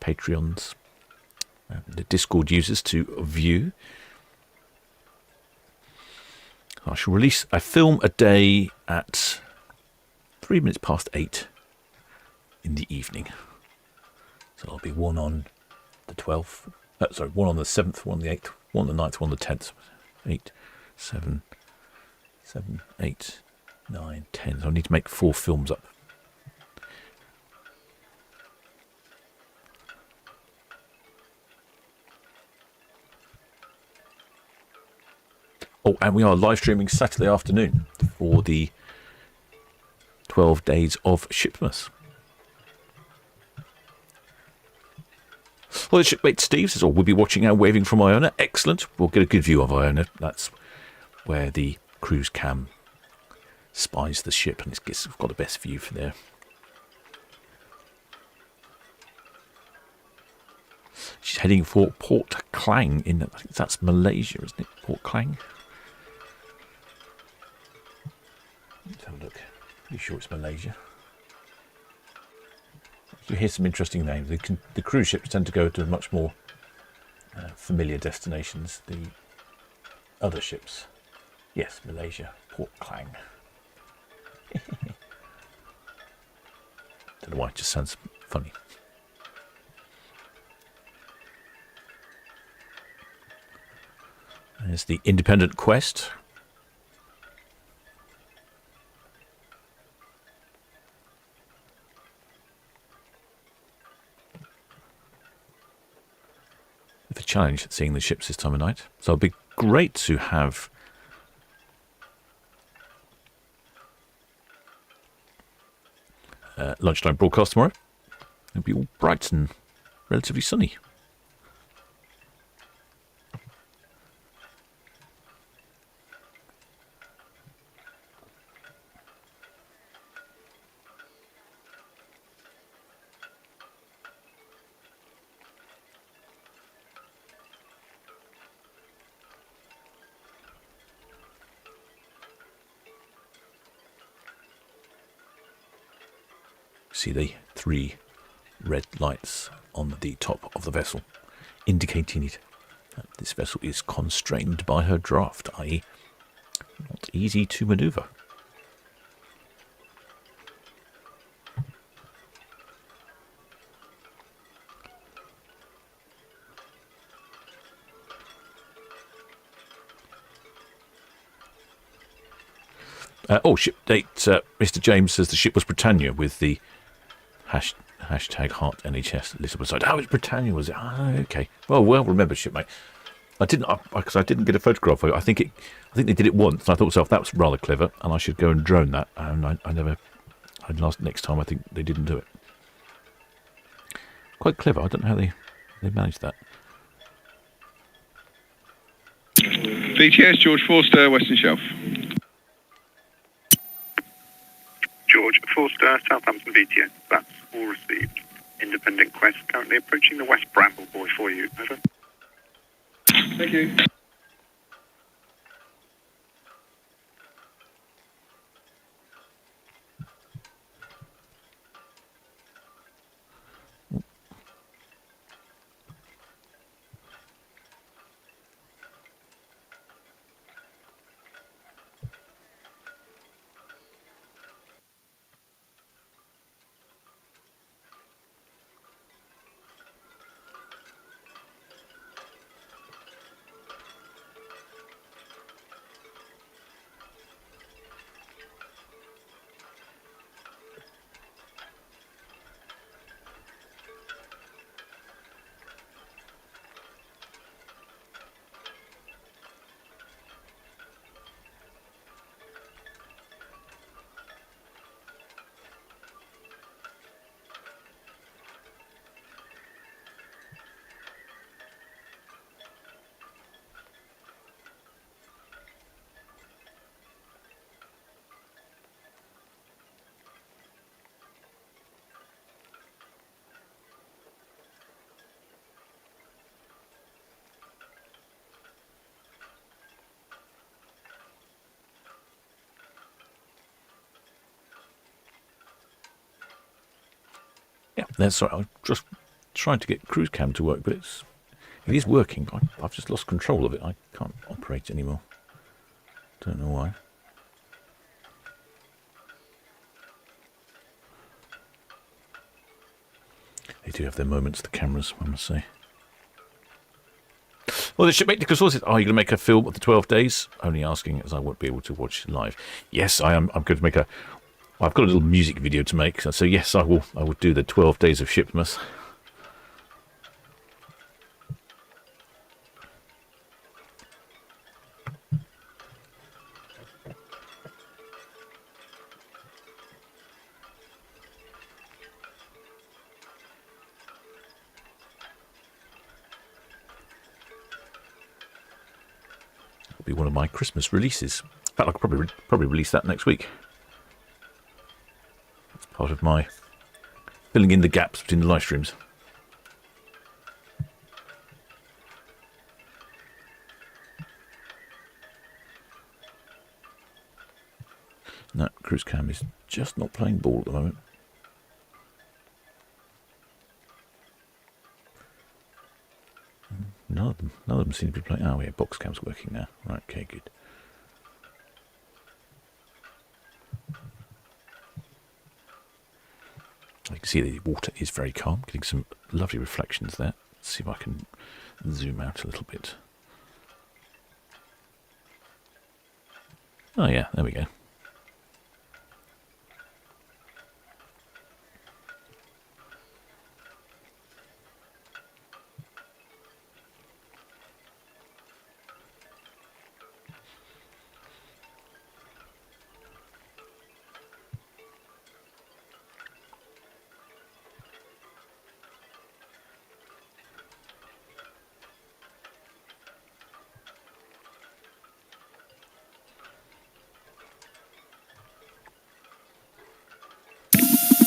Patreons and the Discord users to view. I shall release a film a day at 3 minutes past 8 in the evening. So there'll be one on the 12th. One on the 7th, one on the 8th, one on the 9th, one on the 10th. 8, 7, 8, 9, 10. So I need to make 4 films up. Oh, and we are live streaming Saturday afternoon for the 12 days of Shipmas. Well, the shipmate Steve says, we'll be watching our waving from Iona. Excellent. We'll get a good view of Iona. That's where the cruise cam spies the ship, and it's got the best view from there. She's heading for Port Klang I think that's Malaysia, isn't it? Port Klang. Let's have a look. Pretty sure it's Malaysia. You hear some interesting names. The cruise ships tend to go to much more familiar destinations. The other ships, yes, Malaysia, Port Klang. Don't know why, it just sounds funny. There's the Independent Quest. A challenge seeing the ships this time of night. So it'll be great to have lunchtime broadcast tomorrow. It'll be all bright and relatively sunny. See the 3 red lights on the top of the vessel, indicating it that this vessel is constrained by her draft, i.e. not easy to manoeuvre. Ship date. Mr. James says the ship was Britannia with the hashtag heart NHS Elizabeth side. Oh, it's Britannia, was it? Oh, okay. Well remembered, shipmate. I didn't get a photograph of it. I think they did it once, and I thought to myself that was rather clever, and I should go and drone that. And next time I think they didn't do it. Quite clever. I don't know how they managed that. VTS George Forster, Western Shelf. George Forster, Southampton VTS. That's all received. Independent Quest currently approaching the West Bramble Buoy for you. Over. Thank you. Yeah, that's right. I'm just trying to get cruise cam to work, but it is working. I've just lost control of it. I can't operate anymore. Don't know why. They do have their moments, the cameras, I must say. Well, the shipmate Nicholas says, are you going to make a film of the 12 days? Only asking as I won't be able to watch live. Yes, I am. I'm going to make I've got a little music video to make. So yes, I will do the 12 days of Shipmas. It'll be one of my Christmas releases. In fact, I could probably release that next week. It's part of my filling in the gaps between the live streams. No, cruise cam is just not playing ball at the moment. None of them seem to be playing. Oh, yeah, box cam's working now. Right, okay, good. You can see the water is very calm, getting some lovely reflections there. Let's see if I can zoom out a little bit. Oh, yeah, there we go.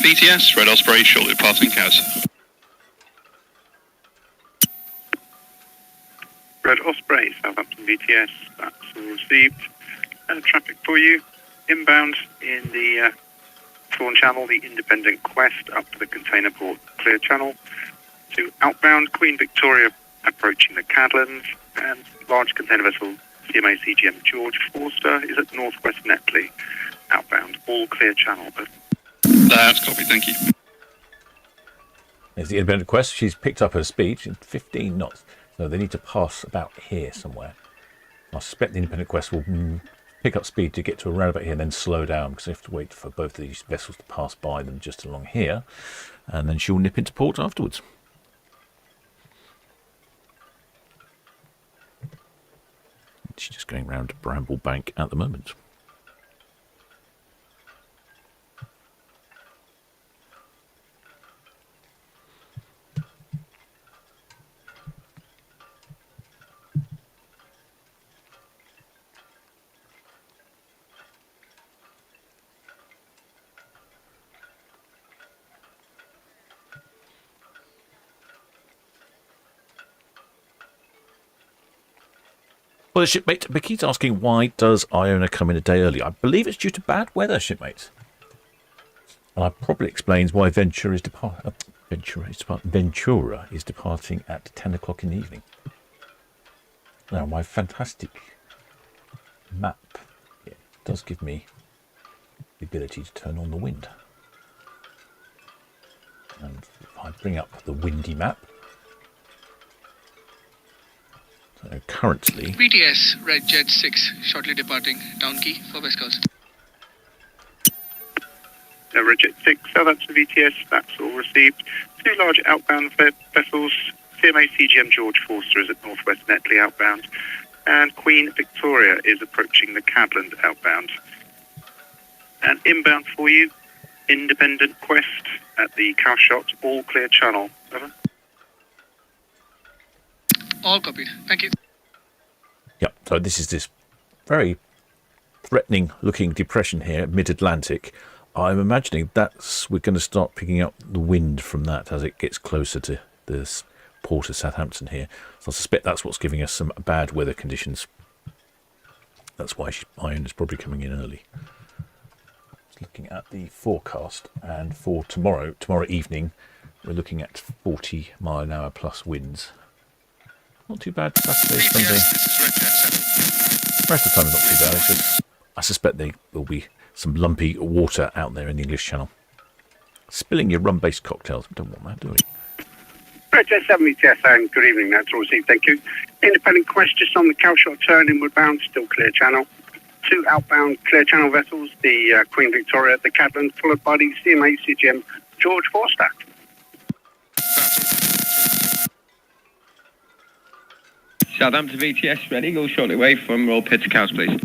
BTS, Red Osprey, shortly departing CAS. Red Osprey, Southampton BTS, that's all received. Traffic for you. Inbound in the Thorn Channel, the Independent Quest up to the container port Clear Channel. To outbound Queen Victoria approaching the Cadlands, and large container vessel CMA CGM George Forster is at Northwest Netley. Outbound, all Clear Channel. That's copy, thank you. There's the Independent Quest. She's picked up her speed. She's 15 knots. So they need to pass about here somewhere. I suspect the Independent Quest will pick up speed to get to around about here and then slow down, because they have to wait for both of these vessels to pass by them just along here. And then she'll nip into port afterwards. She's just going round Bramble Bank at the moment. Well, shipmate Mickey's asking, why does Iona come in a day early? I believe it's due to bad weather, shipmates. And that probably explains why Ventura is departing at 10 o'clock in the evening. Now, my fantastic map does give me the ability to turn on the wind. And if I bring up the windy map, so currently... BTS, Red Jet 6, shortly departing Town Quay for West Coast. Red Jet 6, Southampton VTS, that's all received. Two large outbound vessels, CMA CGM George Forster is at Northwest Netley outbound, and Queen Victoria is approaching the Cadland outbound. And inbound for you, Independent Quest at the Cowshot, all clear channel. Over. All copied. Thank you. Yep, so this is this very threatening looking depression here, mid-Atlantic. I'm imagining we're going to start picking up the wind from that as it gets closer to this port of Southampton here. So I suspect that's what's giving us some bad weather conditions. That's why Iona's probably coming in early. Just looking at the forecast, and for tomorrow evening, we're looking at 40-mile-an-hour plus winds. Not too bad. Saturday, Sunday. Rest of the time is not too bad. It's just, I suspect there will be some lumpy water out there in the English Channel. Spilling your rum-based cocktails. We don't want that, do we? Red Jet 7 VTS, and good evening. That's all received. Thank you. Independent Quest just on the Cowshot turn, inward bound, still clear channel. Two outbound clear channel vessels, the Queen Victoria at the Cadland, followed by the CMA CGM George Forster. Southampton VTS, ready. Go shortly away from Royal Pit to Cows, please.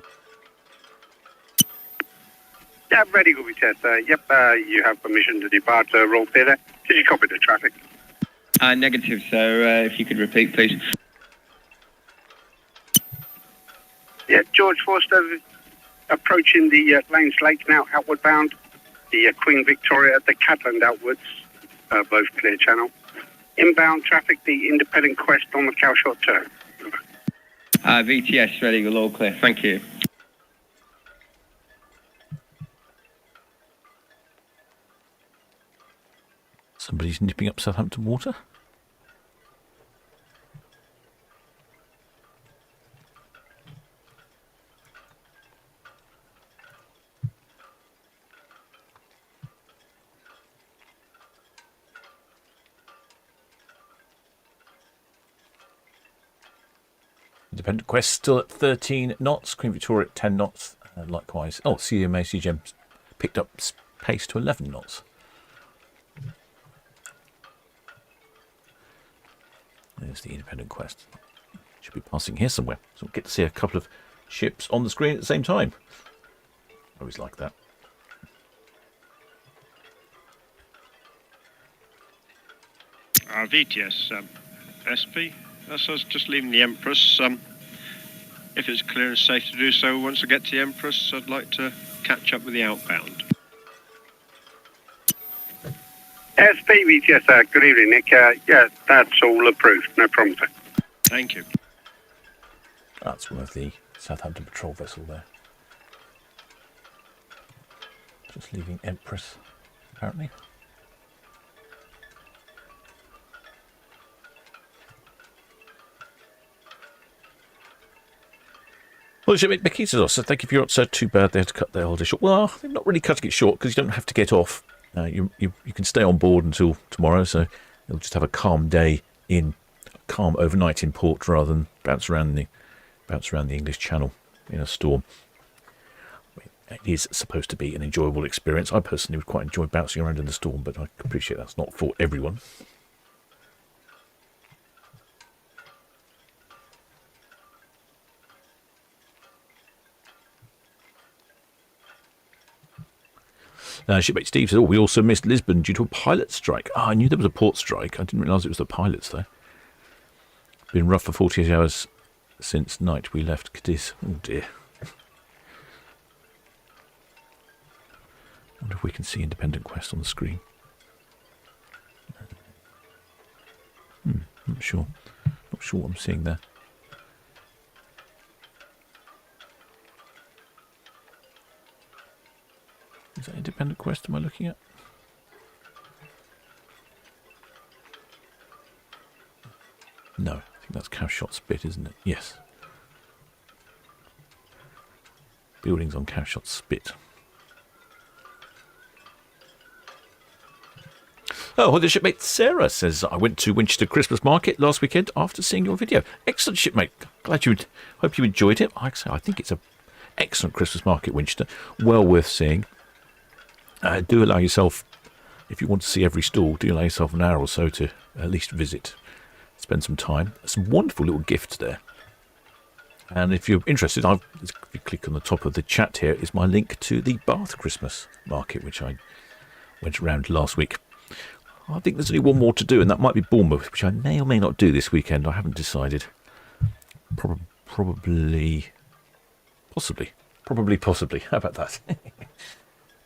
Yeah, ready, go VTS. Yep, you have permission to depart Royal Pit. Did you copy the traffic? Negative, sir. If you could repeat, please. Yeah, George Forster approaching the Lanes Lake now, outward bound. The Queen Victoria, the Catland outwards, both clear channel. Inbound traffic, the Independent Quest on the Cowshot turn. VTS ready, we're all clear. Thank you. Somebody's nipping up Southampton water. Independent Quest still at 13 knots. Queen Victoria at 10 knots. Likewise. Oh, CMA picked up pace to 11 knots. There's the Independent Quest. Should be passing here somewhere. So we'll get to see a couple of ships on the screen at the same time. Always like that. VTS, SP. That's us just leaving the Empress. If it's clear and safe to do so, once I get to the Empress, I'd like to catch up with the outbound. SP VTS, good evening, Nick. Yeah, that's all approved. No problem, sir. Thank you. That's one of the Southampton patrol vessel there. Just leaving Empress, apparently. Well, Mickey says also, thank you for your answer. Too bad they had to cut their holiday short. Well, they're not really cutting it short because you don't have to get off. You can stay on board until tomorrow, so you'll just have a calm day calm overnight in port rather than bounce around the English Channel in a storm. It is supposed to be an enjoyable experience. I personally would quite enjoy bouncing around in the storm, but I appreciate that's not for everyone. Shipmate Steve said, we also missed Lisbon due to a pilot strike. I knew there was a port strike. I didn't realise it was the pilots, though. Been rough for 48 hours since night we left Cadiz. Oh, dear. Wonder if we can see Independent Quest on the screen. Not sure. Not sure what I'm seeing there. Is that Independent Quest am I looking at? No, I think that's Cowshot Spit, isn't it? Yes. Buildings on Cowshot Spit. Oh, well, the shipmate Sarah says, I went to Winchester Christmas Market last weekend after seeing your video. Excellent, shipmate. Hope you enjoyed it. Like I say, I think it's an excellent Christmas market, Winchester. Well worth seeing. Do allow yourself, if you want to see every stall, do allow yourself an hour or so to at least visit, spend some time. Some wonderful little gifts there. And if you're interested, if you click on the top of the chat here, is my link to the Bath Christmas Market, which I went around last week. I think there's only one more to do, and that might be Bournemouth, which I may or may not do this weekend. I haven't decided. Possibly. How about that?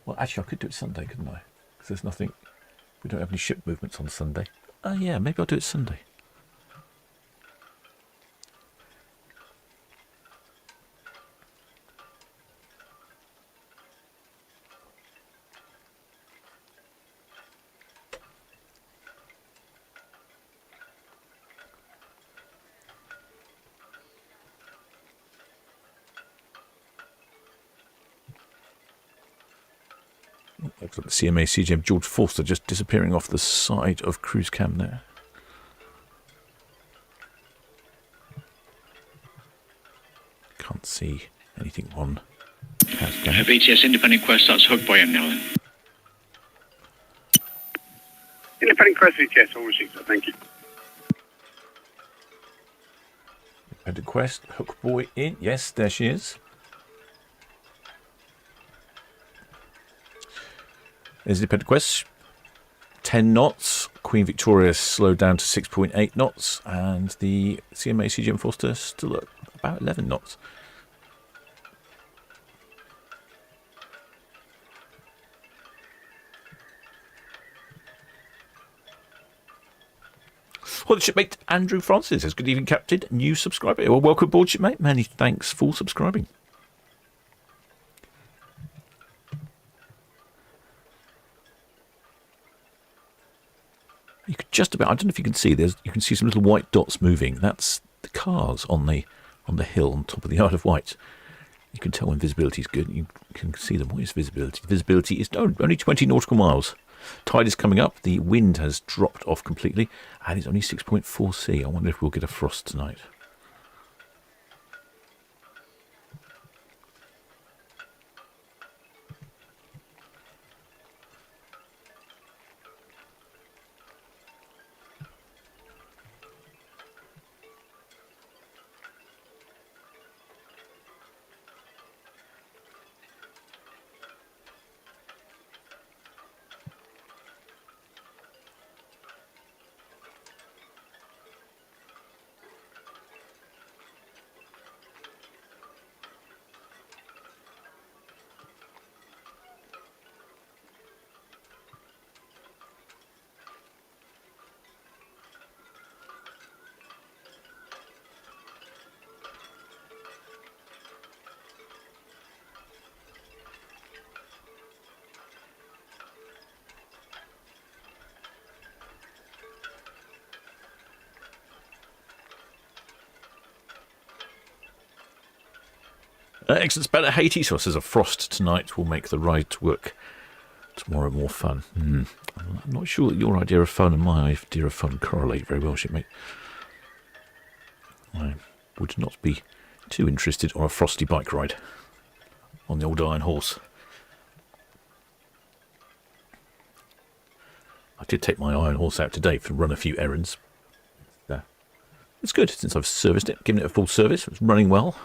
Well, actually, I could do it Sunday, couldn't I? Because there's nothing. We don't have any ship movements on Sunday. Oh, yeah, maybe I'll do it Sunday. Looks like the CMA CGM George Forster just disappearing off the side of cruise cam there. Can't see anything on VTS Independent Quest, that's Hook Boy now then. Independent Quest VTS, all received, sir. Thank you. Independent Quest, Hook Boy in. Yes, there she is. There's Independent Quest, 10 knots. Queen Victoria slowed down to 6.8 knots. And the CMA CGM Forster still at about 11 knots. Well, the shipmate Andrew Francis says, good evening, Captain. New subscriber. Well, welcome aboard, shipmate. Many thanks for subscribing. You could just about, I don't know if you can see, you can see some little white dots moving. That's the cars on the hill on top of the Isle of Wight. You can tell when visibility is good. You can see them. What is visibility? Visibility is only 20 nautical miles. Tide is coming up. The wind has dropped off completely, and it's only 6.4 C. I wonder if we'll get a frost tonight. Excellent. Better Haiti. So says a frost tonight will make the ride to work tomorrow more fun. I'm not sure that your idea of fun and my idea of fun correlate very well, shipmate. I would not be too interested on a frosty bike ride on the old Iron Horse. I did take my Iron Horse out today to run a few errands. It's good since I've serviced it, given it a full service. It's running well.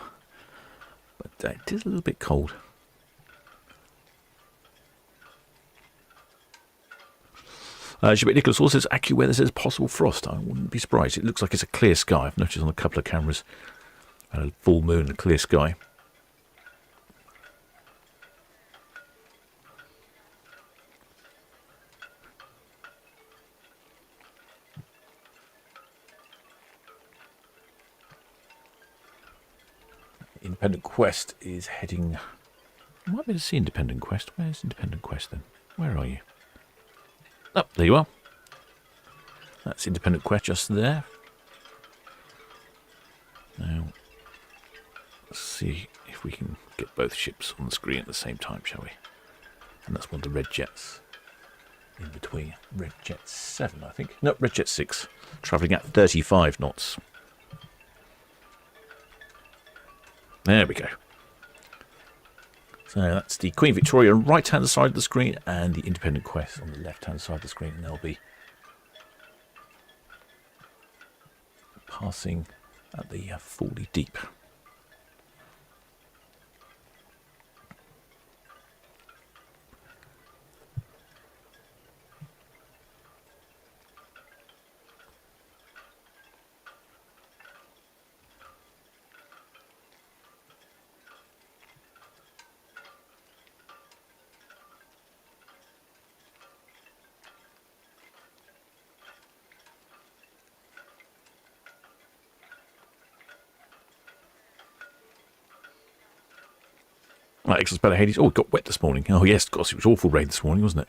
But it is a little bit cold. Shipmate Nicholas also says, AccuWeather says possible frost. I wouldn't be surprised. It looks like it's a clear sky. I've noticed on a couple of cameras a full moon and a clear sky. Independent Quest is heading... I might be able to see Independent Quest. Where's Independent Quest then? Where are you? Oh, there you are. That's Independent Quest just there. Now, let's see if we can get both ships on the screen at the same time, shall we? And that's one of the red jets in between. Red Jet 7, I think. No, Red Jet 6. Travelling at 35 knots. There we go. So that's the Queen Victoria on the right-hand side of the screen and the Independent Quest on the left-hand side of the screen. And they'll be passing at the 40 deep. Right, excellent spell of Hades. Oh, it got wet this morning. Oh, yes, gosh, it was awful rain this morning, wasn't it?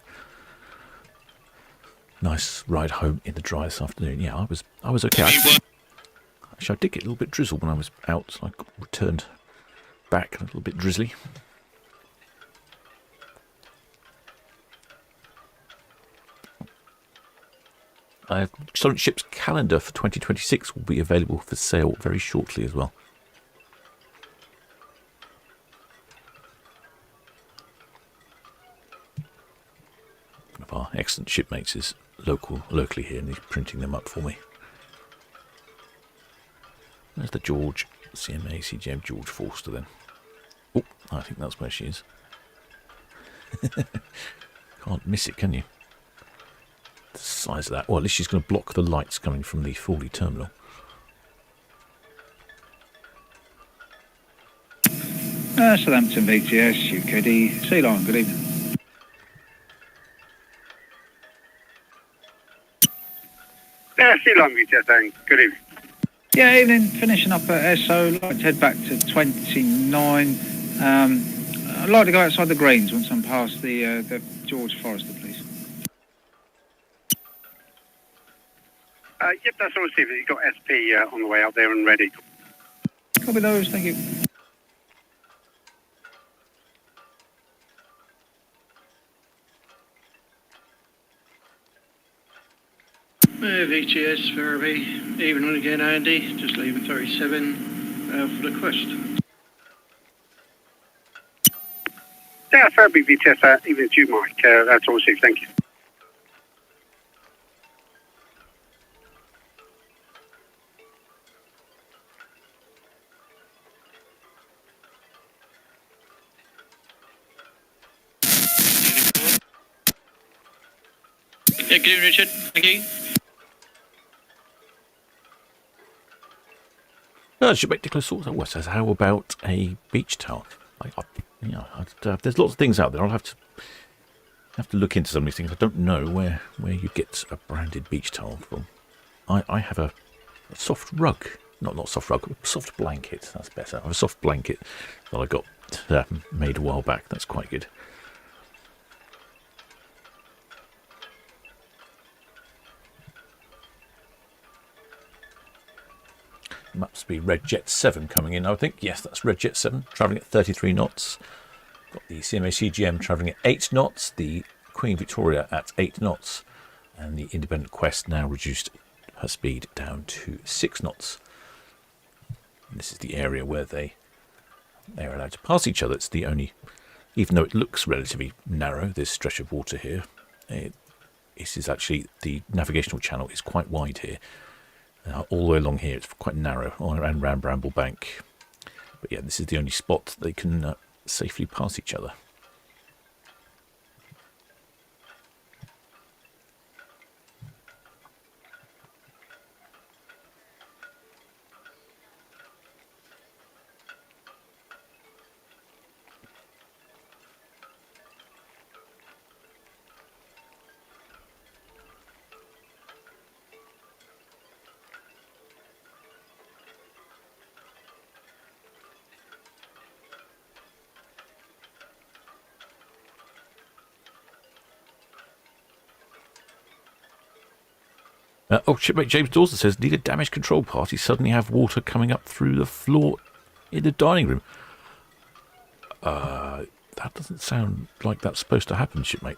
Nice ride home in the dry this afternoon. Yeah, I was okay. Actually, I did get a little bit drizzle when I was out. So I returned back a little bit drizzly. Solent Ships calendar for 2026 will be available for sale very shortly as well. One of our excellent shipmates is locally here, and he's printing them up for me. There's the George CMA CGM George Forster then. Oh, I think that's where she is. Can't miss it, can you? The size of that. Well, at least she's going to block the lights coming from the Fawley terminal. Southampton VTS, UKD, Ceylon, good evening. Long VTS, and good evening. Yeah, evening. Finishing up at SO. I'd like to head back to 29. I'd like to go outside the greens once I'm past the George Forrester, please. Yep, that's all received. You've got SP on the way out there and ready. Copy those, thank you. VTS Furby, evening again, Andy. Just leaving 37 for the quest. Yeah, Furby VTS, even to you, Mike. That's all received, thank you. Yeah, good evening, Richard. Thank you. Should make Nicholas also says, how about a beach towel? There's lots of things out there. I'll have to look into some of these things. I don't know where you get a branded beach towel from. I have a soft rug, not soft rug, soft blanket. That's better. I have a soft blanket that I got made a while back. That's quite good. Must be Red Jet 7 coming in, I think. Yes, that's Red Jet 7, travelling at 33 knots. Got the CMA CGM travelling at 8 knots, the Queen Victoria at 8 knots, and the Independent Quest now reduced her speed down to 6 knots. And this is the area where they are allowed to pass each other. It's the only, even though it looks relatively narrow, this stretch of water here, this is actually, the navigational channel is quite wide here. All the way along here, it's quite narrow, all around Bramble Bank. But yeah, this is the only spot they can safely pass each other. Shipmate James Dawson says, need a damage control party, suddenly have water coming up through the floor in the dining room. That doesn't sound like that's supposed to happen, shipmate.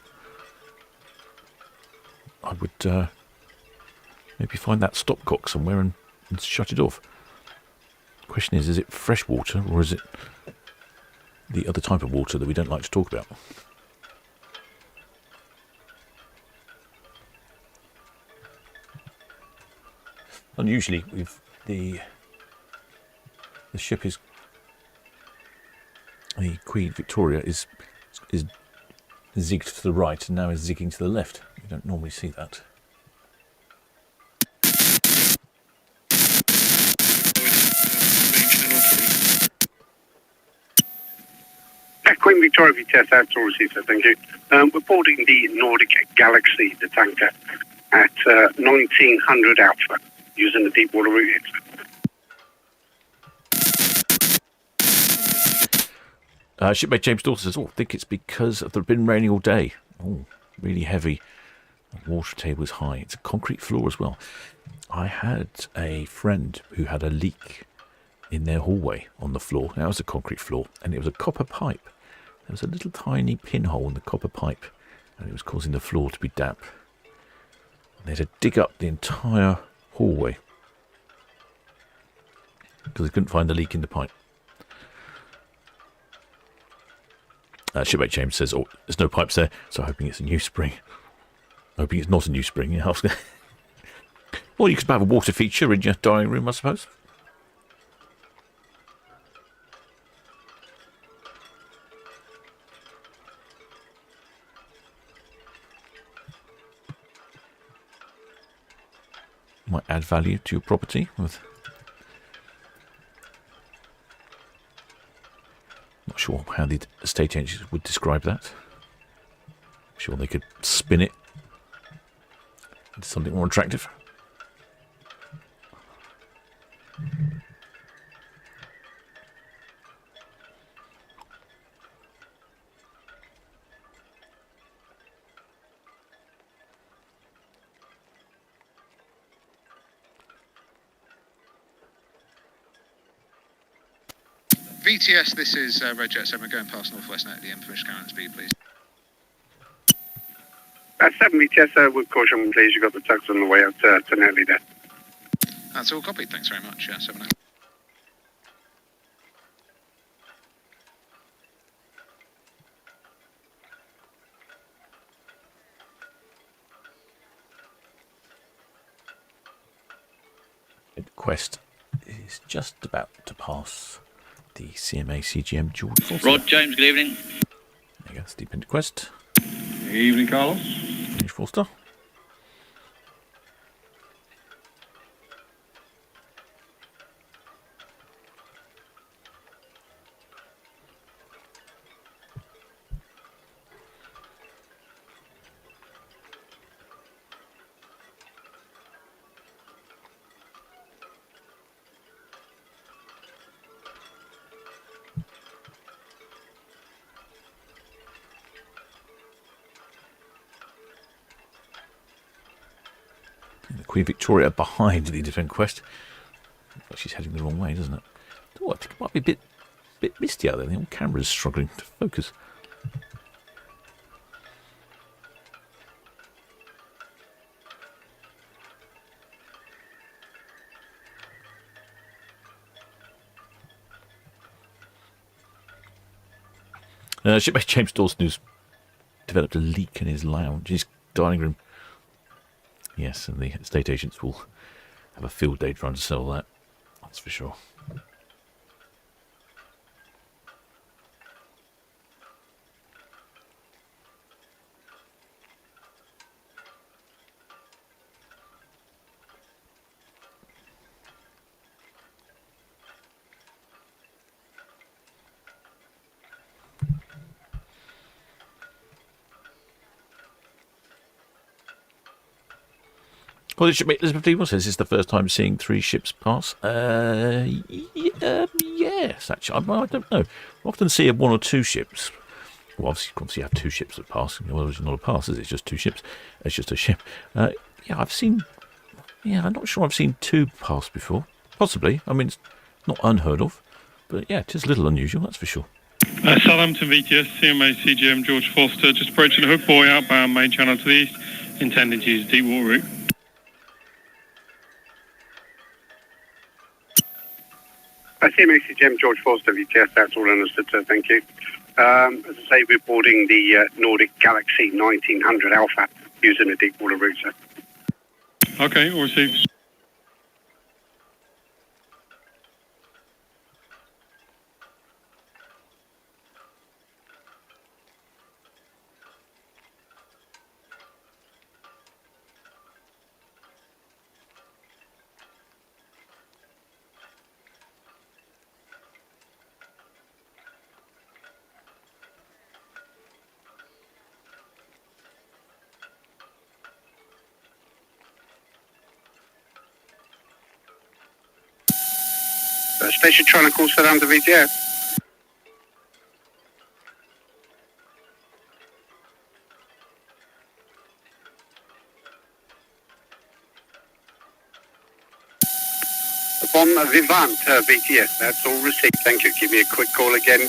I would maybe find that stopcock somewhere and shut it off. The question is it fresh water or is it the other type of water that we don't like to talk about? Unusually, the ship is, the Queen Victoria is zigged to the right and now is zigging to the left. You don't normally see that. Queen Victoria VTS, that's all received, thank you. We're boarding the Nordic Galaxy, the tanker, at 1900 Alpha, using the deep water route. Shipmate James Dawson says, I think it's because of it's been raining all day. Really heavy. The water table is high. It's a concrete floor as well. I had a friend who had a leak in their hallway on the floor. Now it was a concrete floor, and it was a copper pipe. There was a little tiny pinhole in the copper pipe, and it was causing the floor to be damp. And they had to dig up the entire hallway because they couldn't find the leak in the pipe. Shipmate James says, there's no pipes there, so hoping it's a new spring. Hoping it's not a new spring. Yeah, well, you could have a water feature in your dining room, I suppose. Might add value to your property with. Not sure how the estate agents would describe that. I'm sure they could spin it into something more attractive. VTS, this is Red Jet 7, we're going past Northwest now at the information current speed, please. 7 VTS, with caution, please. You've got the tugs on the way out to Netley there. That's all copied, thanks very much. 7 out. Quest is just about to pass the CMA CGM George Foster. Rod James, good evening. There you go, steep into Quest. Evening, Carlos. George Foster. Queen Victoria behind the Defend Quest. Looks like she's heading the wrong way, doesn't it? Oh, I think it might be a bit misty out there. The old camera's struggling to focus. Shipmate James Dawson, who's developed a leak in his lounge, his dining room. Yes, and the estate agents will have a field day trying to sell that. That's for sure. Well, Elizabeth Evil says it's the first time seeing 3 ships pass. Yes, actually, I don't know. I often see 1 or 2 ships. Well, obviously you have 2 ships that pass. Well, it's not a pass, is it? It's just 2 ships. It's just a ship. I'm not sure I've seen 2 pass before. Possibly. I mean, it's not unheard of. But yeah, it is a little unusual, that's for sure. Southampton VTS, CMA CGM George Foster, just approaching the Hook Buoy outbound main channel to the east, intending to use deep water route. CMA CGM George Foster VTS, that's all understood, sir, thank you. As I say, we're boarding the Nordic Galaxy 1900 Alpha using a deep water route, sir. Okay, all received. Station trying to call Southampton VTS. Bon Vivant VTS, that's all received. Thank you. Give me a quick call again,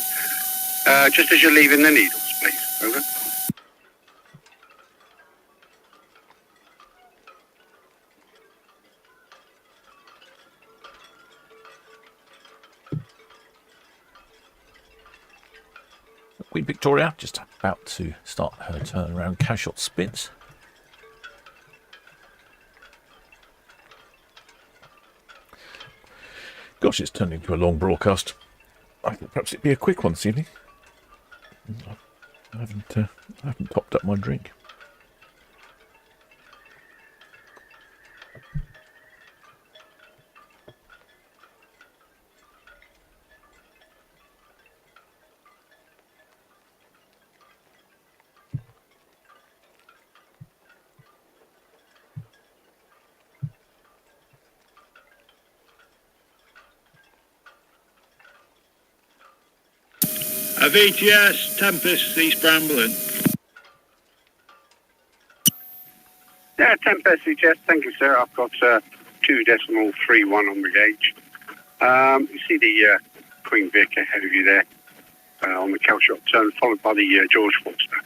just as you're leaving the Needles, please. Over. Queen Victoria just about to start her turnaround cashot spins. Gosh, it's turned into a long broadcast. I thought perhaps it'd be a quick one this evening. I haven't topped up my drink. VTS, Tempest, East Brambling. Yeah, Tempest VTS, thank you, sir. I've got 2.31 on the gauge. You see the Queen Vic ahead of you there on the Calshot turn, followed by the George Forster.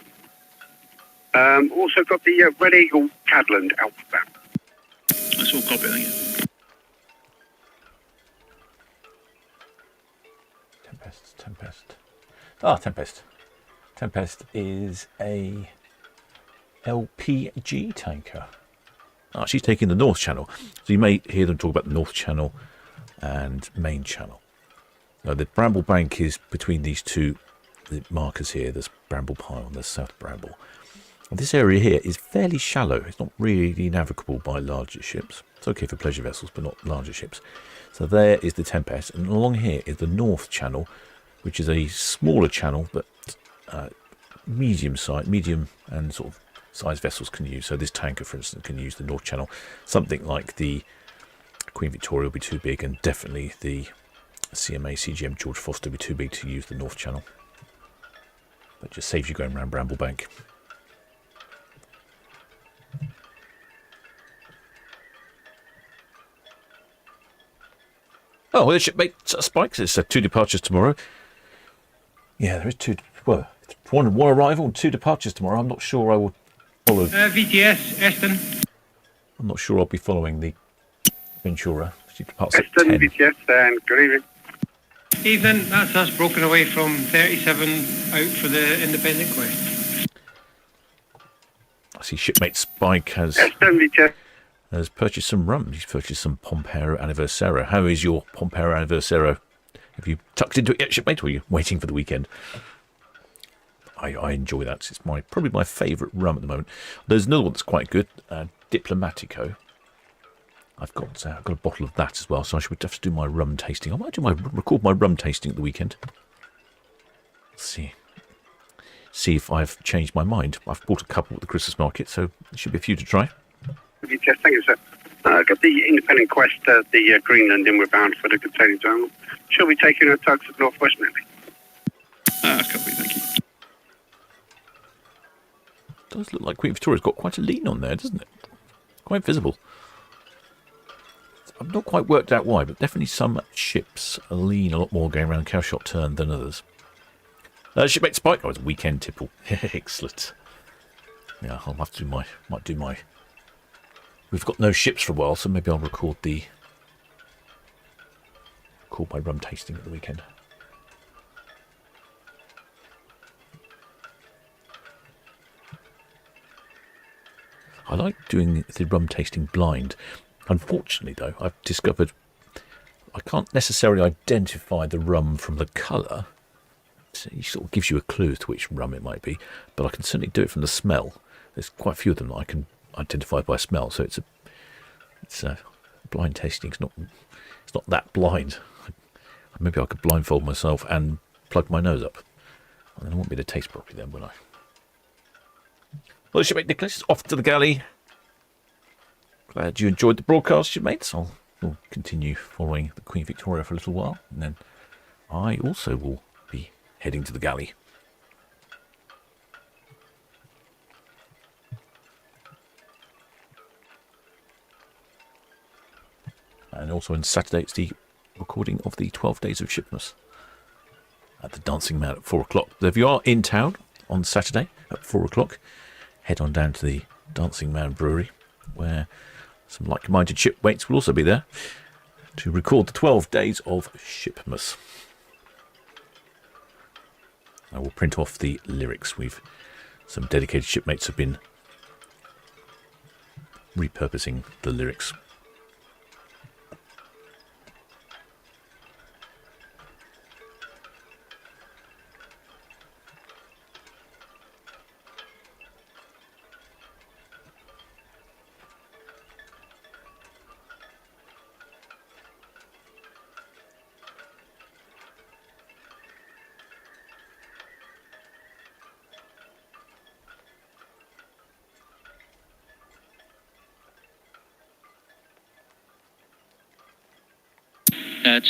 Also got the Red Eagle Cadland outbound. That's all copy, thank you. Tempest. Ah, Tempest. Tempest is a LPG tanker. Ah, she's taking the North Channel. So you may hear them talk about the North Channel and Main Channel. Now, the Bramble Bank is between these two markers here. There's Bramble Pile and there's South Bramble. And this area here is fairly shallow. It's not really navigable by larger ships. It's okay for pleasure vessels, but not larger ships. So there is the Tempest, and along here is the North Channel, which is a smaller channel, but medium and sort of size vessels can use. So this tanker, for instance, can use the North Channel. Something like the Queen Victoria will be too big, and definitely the CMA CGM George Foster will be too big to use the North Channel. But just saves you going around Bramble Bank. Oh, well, shipmate Spikes. There's 2 departures tomorrow. Yeah, there is 2. Well, it's one arrival and 2 departures tomorrow. I'm not sure I will follow. VTS, Eston. I'm not sure I'll be following the Ventura. She departs at Eston, 10. VTS, and good evening. Evening, that's us broken away from 37 out for the independent quest. I see shipmate Spike has purchased some rum. He's purchased some Pompero Anniversaro. How is your Pompero Anniversaro? Have you tucked into it yet, shipmate, or are you waiting for the weekend? I enjoy that. It's probably my favourite rum at the moment. There's another one that's quite good, Diplomatico. I've got a bottle of that as well, so I should have to do my rum tasting. I might record my rum tasting at the weekend. Let's see if I've changed my mind. I've bought a couple at the Christmas market, so there should be a few to try. VTS, thank you, sir. Got the Independent Quest, the Greenland inward bound for the containing terminal. She'll be taking her tugs at Northwest Manly. Copy, thank you. It does look like Queen Victoria's got quite a lean on there, doesn't it? Quite visible. I've not quite worked out why, but definitely some ships lean a lot more going around Calshot turn than others. Shipmate Spike, it's a weekend tipple. Excellent. Yeah, I'll have to do my. We've got no ships for a while, so maybe I'll record my rum tasting at the weekend. I like doing the rum tasting blind. Unfortunately, though, I've discovered I can't necessarily identify the rum from the colour. It sort of gives you a clue as to which rum it might be, but I can certainly do it from the smell. There's quite a few of them that I can identify by smell, so it's a blind tasting. It's not that blind. Maybe I could blindfold myself and plug my nose up, and then I won't be able to taste properly then, will I? Well, shipmate Nicholas, off to the galley. Glad you enjoyed the broadcast, shipmates. We'll continue following the Queen Victoria for a little while, and then I also will be heading to the galley. And also on Saturday, it's the recording of the 12 Days of Shipmas at the Dancing Man at 4 o'clock. So if you are in town on Saturday at 4 o'clock, head on down to the Dancing Man Brewery, where some like-minded shipmates will also be there to record the 12 Days of Shipmas. I will print off the lyrics. Some dedicated shipmates have been repurposing the lyrics.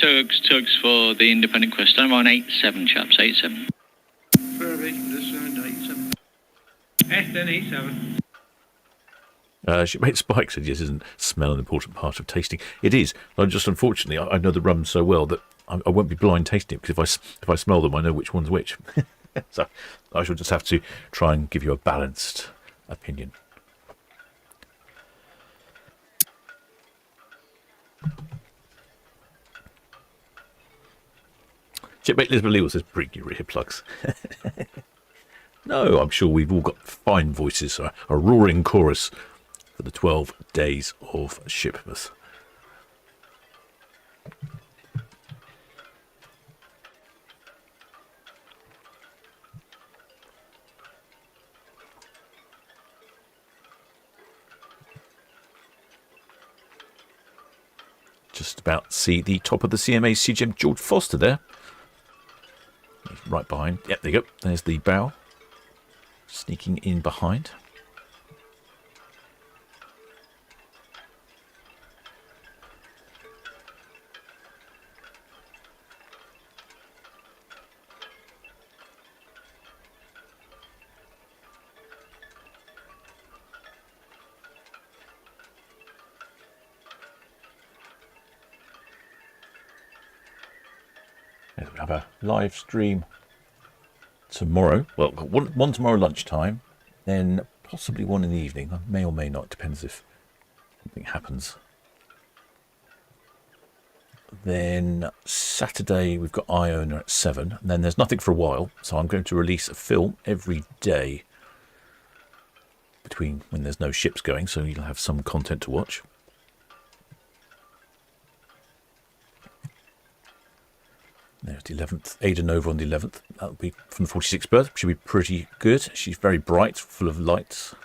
Tugs for the independent quest. I'm on 8-7, chaps, 8-7. Eston 87. Shipmate Spike said, yes, isn't smell an important part of tasting? It is. Just unfortunately, I know the rum so well that I won't be blind tasting it, because if I smell them, I know which one's which. So I shall just have to try and give you a balanced opinion. Shipmate Elizabeth Lee says, bring your earplugs. No, I'm sure we've all got fine voices, a roaring chorus for the 12 days of Shipmas. Just about see the top of the CMA CGM George Foster there. He's right behind. Yep, there you go. There's the bow. Sneaking in behind. We'll have a live stream tomorrow. Well, one tomorrow lunchtime, then possibly one in the evening. May or may not, depends if something happens. Then Saturday we've got Iona at 7, and then there's nothing for a while, so I'm going to release a film every day between when there's no ships going, so you'll have some content to watch. There's the 11th, Ada Nova on the 11th. That'll be from the 46th berth. Should be pretty good. She's very bright, full of lights.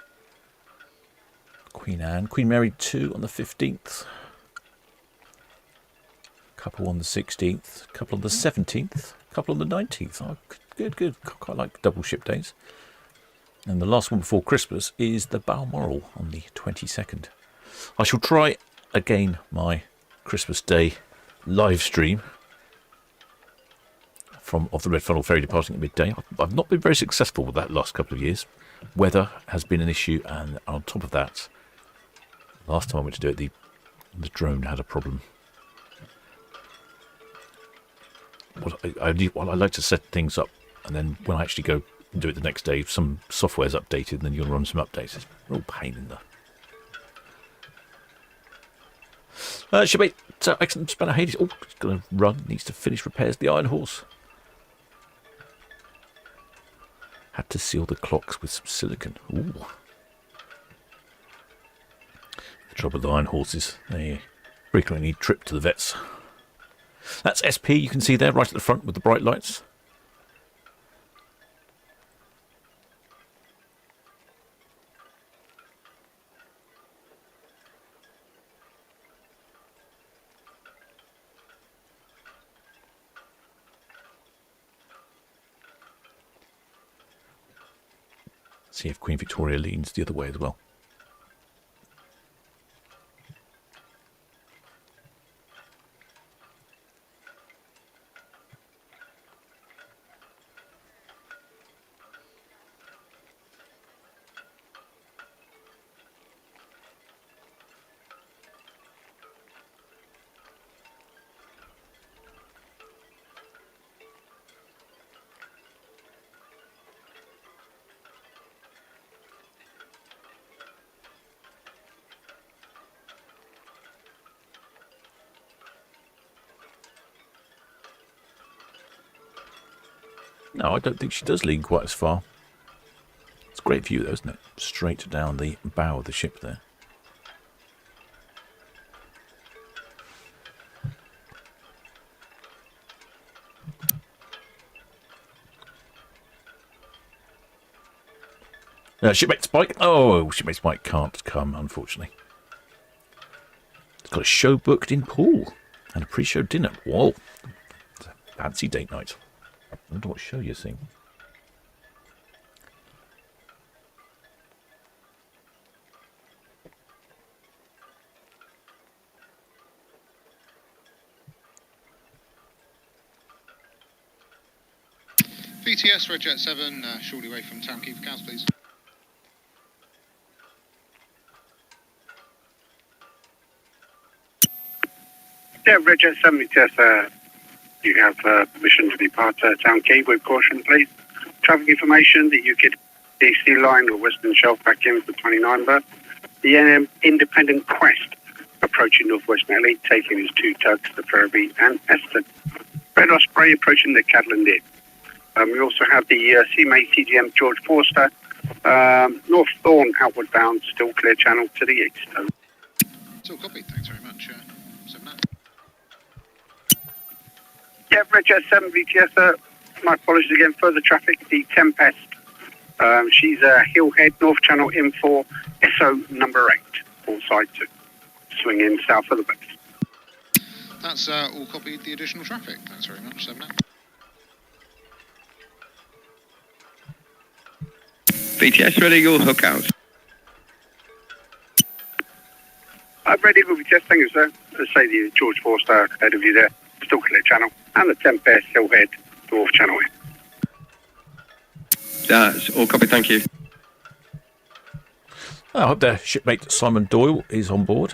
Queen Anne. Queen Mary 2 on the 15th. Couple on the 16th. Couple on the 17th. Couple on the 19th. Oh, good. Quite like double ship days. And the last one before Christmas is the Balmoral on the 22nd. I shall try again my Christmas Day live stream of the Red Funnel Ferry departing at midday. I've not been very successful with that last couple of years. Weather has been an issue, and on top of that, last time I went to do it, the drone had a problem. I like to set things up, and then when I actually go and do it the next day, some software's updated, and then you'll run some updates. It's a real pain in the... Shipmate, excellent Spanner Hades. Oh, it's going to run. Needs to finish repairs. The Iron Horse. Had to seal the clocks with some silicone. Ooh. The trouble with the Iron Horses, they frequently need trip to the vets. That's SP, you can see there, right at the front with the bright lights. See if Queen Victoria leans the other way as well. No, I don't think she does lean quite as far. It's a great view though, isn't it? Straight down the bow of the ship there. Shipmate Spike. Oh, Shipmate Spike can't come, unfortunately. It's got a show booked in Poole and a pre-show dinner. Whoa, it's a fancy date night. I wonder what show you're seeing. VTS Red Jet 7, shortly away from Town Quay for cows, please. Yeah, Red Jet 7 VTS, You have permission to depart Town Quay with caution, please. Traffic information, the UK DC line or Western Shelf back in for 29 berth. The Independent Quest approaching Northwest Nelly, taking his 2 tugs, the Ferriby and Eston. Red Osprey approaching the Cadland Inn. We also have the CMA CGM George Forster, North Thorn outward bound, still clear channel to the east. It's all copied. Thanks very much. 7-9. Yeah, Red Jet 7 VTS, my apologies again, further traffic, the Tempest. She's Hillhead, North Channel in for SO number 8, all side 2. Swing in south of the base. That's all copied. The additional traffic. Thanks very much. 7-9. VTS ready, you'll hook out. I'm ready with VTS, thank you, sir. Let's say the George Forster ahead of you there, still clear channel, and the Tempest Hillhead, North Channel in. That's all copied, thank you. I hope their shipmate Simon Doyle is on board.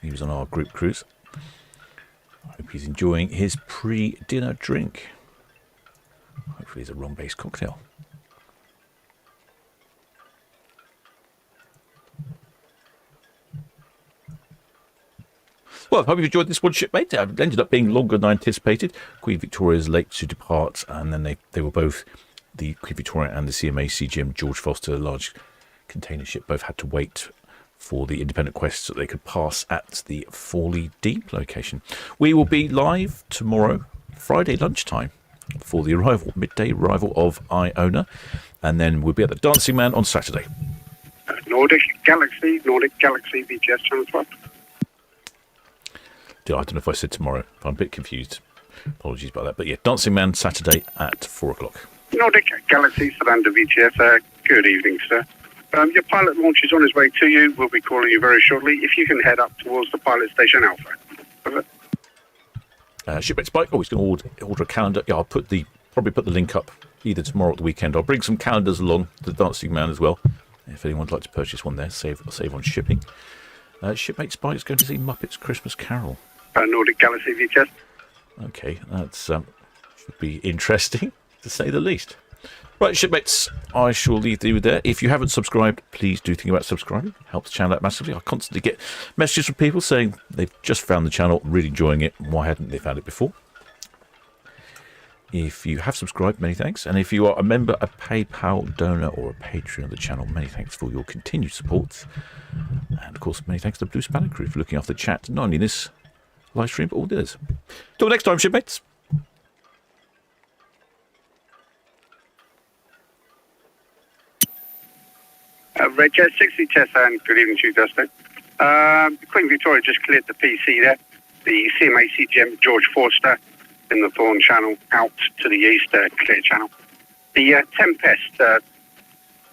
He was on our group cruise. I hope he's enjoying his pre-dinner drink. Hopefully it's a rum-based cocktail. Well, I hope you've enjoyed this one, shipmate. It ended up being longer than I anticipated. Queen Victoria's late to depart, and then they were both, the Queen Victoria and the CMA CGM George Foster, large container ship, both had to wait for the Independent Quest so they could pass at the Forley Deep location. We will be live tomorrow, Friday lunchtime, for the midday arrival of Iona, and then we'll be at the Dancing Man on Saturday. Nordic Galaxy VTS channel 12. I don't know if I said tomorrow. I'm a bit confused. Apologies about that. But yeah, Dancing Man Saturday at 4 o'clock. Nordic Galaxy Surrender VTS, good evening, sir. Your pilot launch is on his way to you. We'll be calling you very shortly. If you can head up towards the pilot station Alpha. Over. Shipmate Spike, he's going to order a calendar. Yeah, I'll probably put the link up either tomorrow or the weekend. I'll bring some calendars along to the Dancing Man as well. If anyone'd like to purchase one there, save on shipping. Shipmate Spike is going to see Muppets Christmas Carol. Nordic Galaxy VTS. Okay, that's should be interesting, to say the least. Right, shipmates, I shall leave you there. If you haven't subscribed, please do think about subscribing. Helps the channel out massively. I constantly get messages from people saying they've just found the channel, really enjoying it. Why hadn't they found it before? If you have subscribed, many thanks. And if you are a member, a PayPal donor, or a patron of the channel, many thanks for your continued support. And, of course, many thanks to the Blue Spanner crew for looking after the chat, not only this live stream, but all the others. Till next time, shipmates. Red Jet 60 test, and good evening to you, Dustin. Queen Victoria just cleared the PC there. The CMA CGM George Forster in the Thorn Channel out to the east, clear channel. The Tempest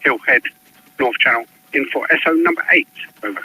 Hillhead North Channel in for SO number 8. Over.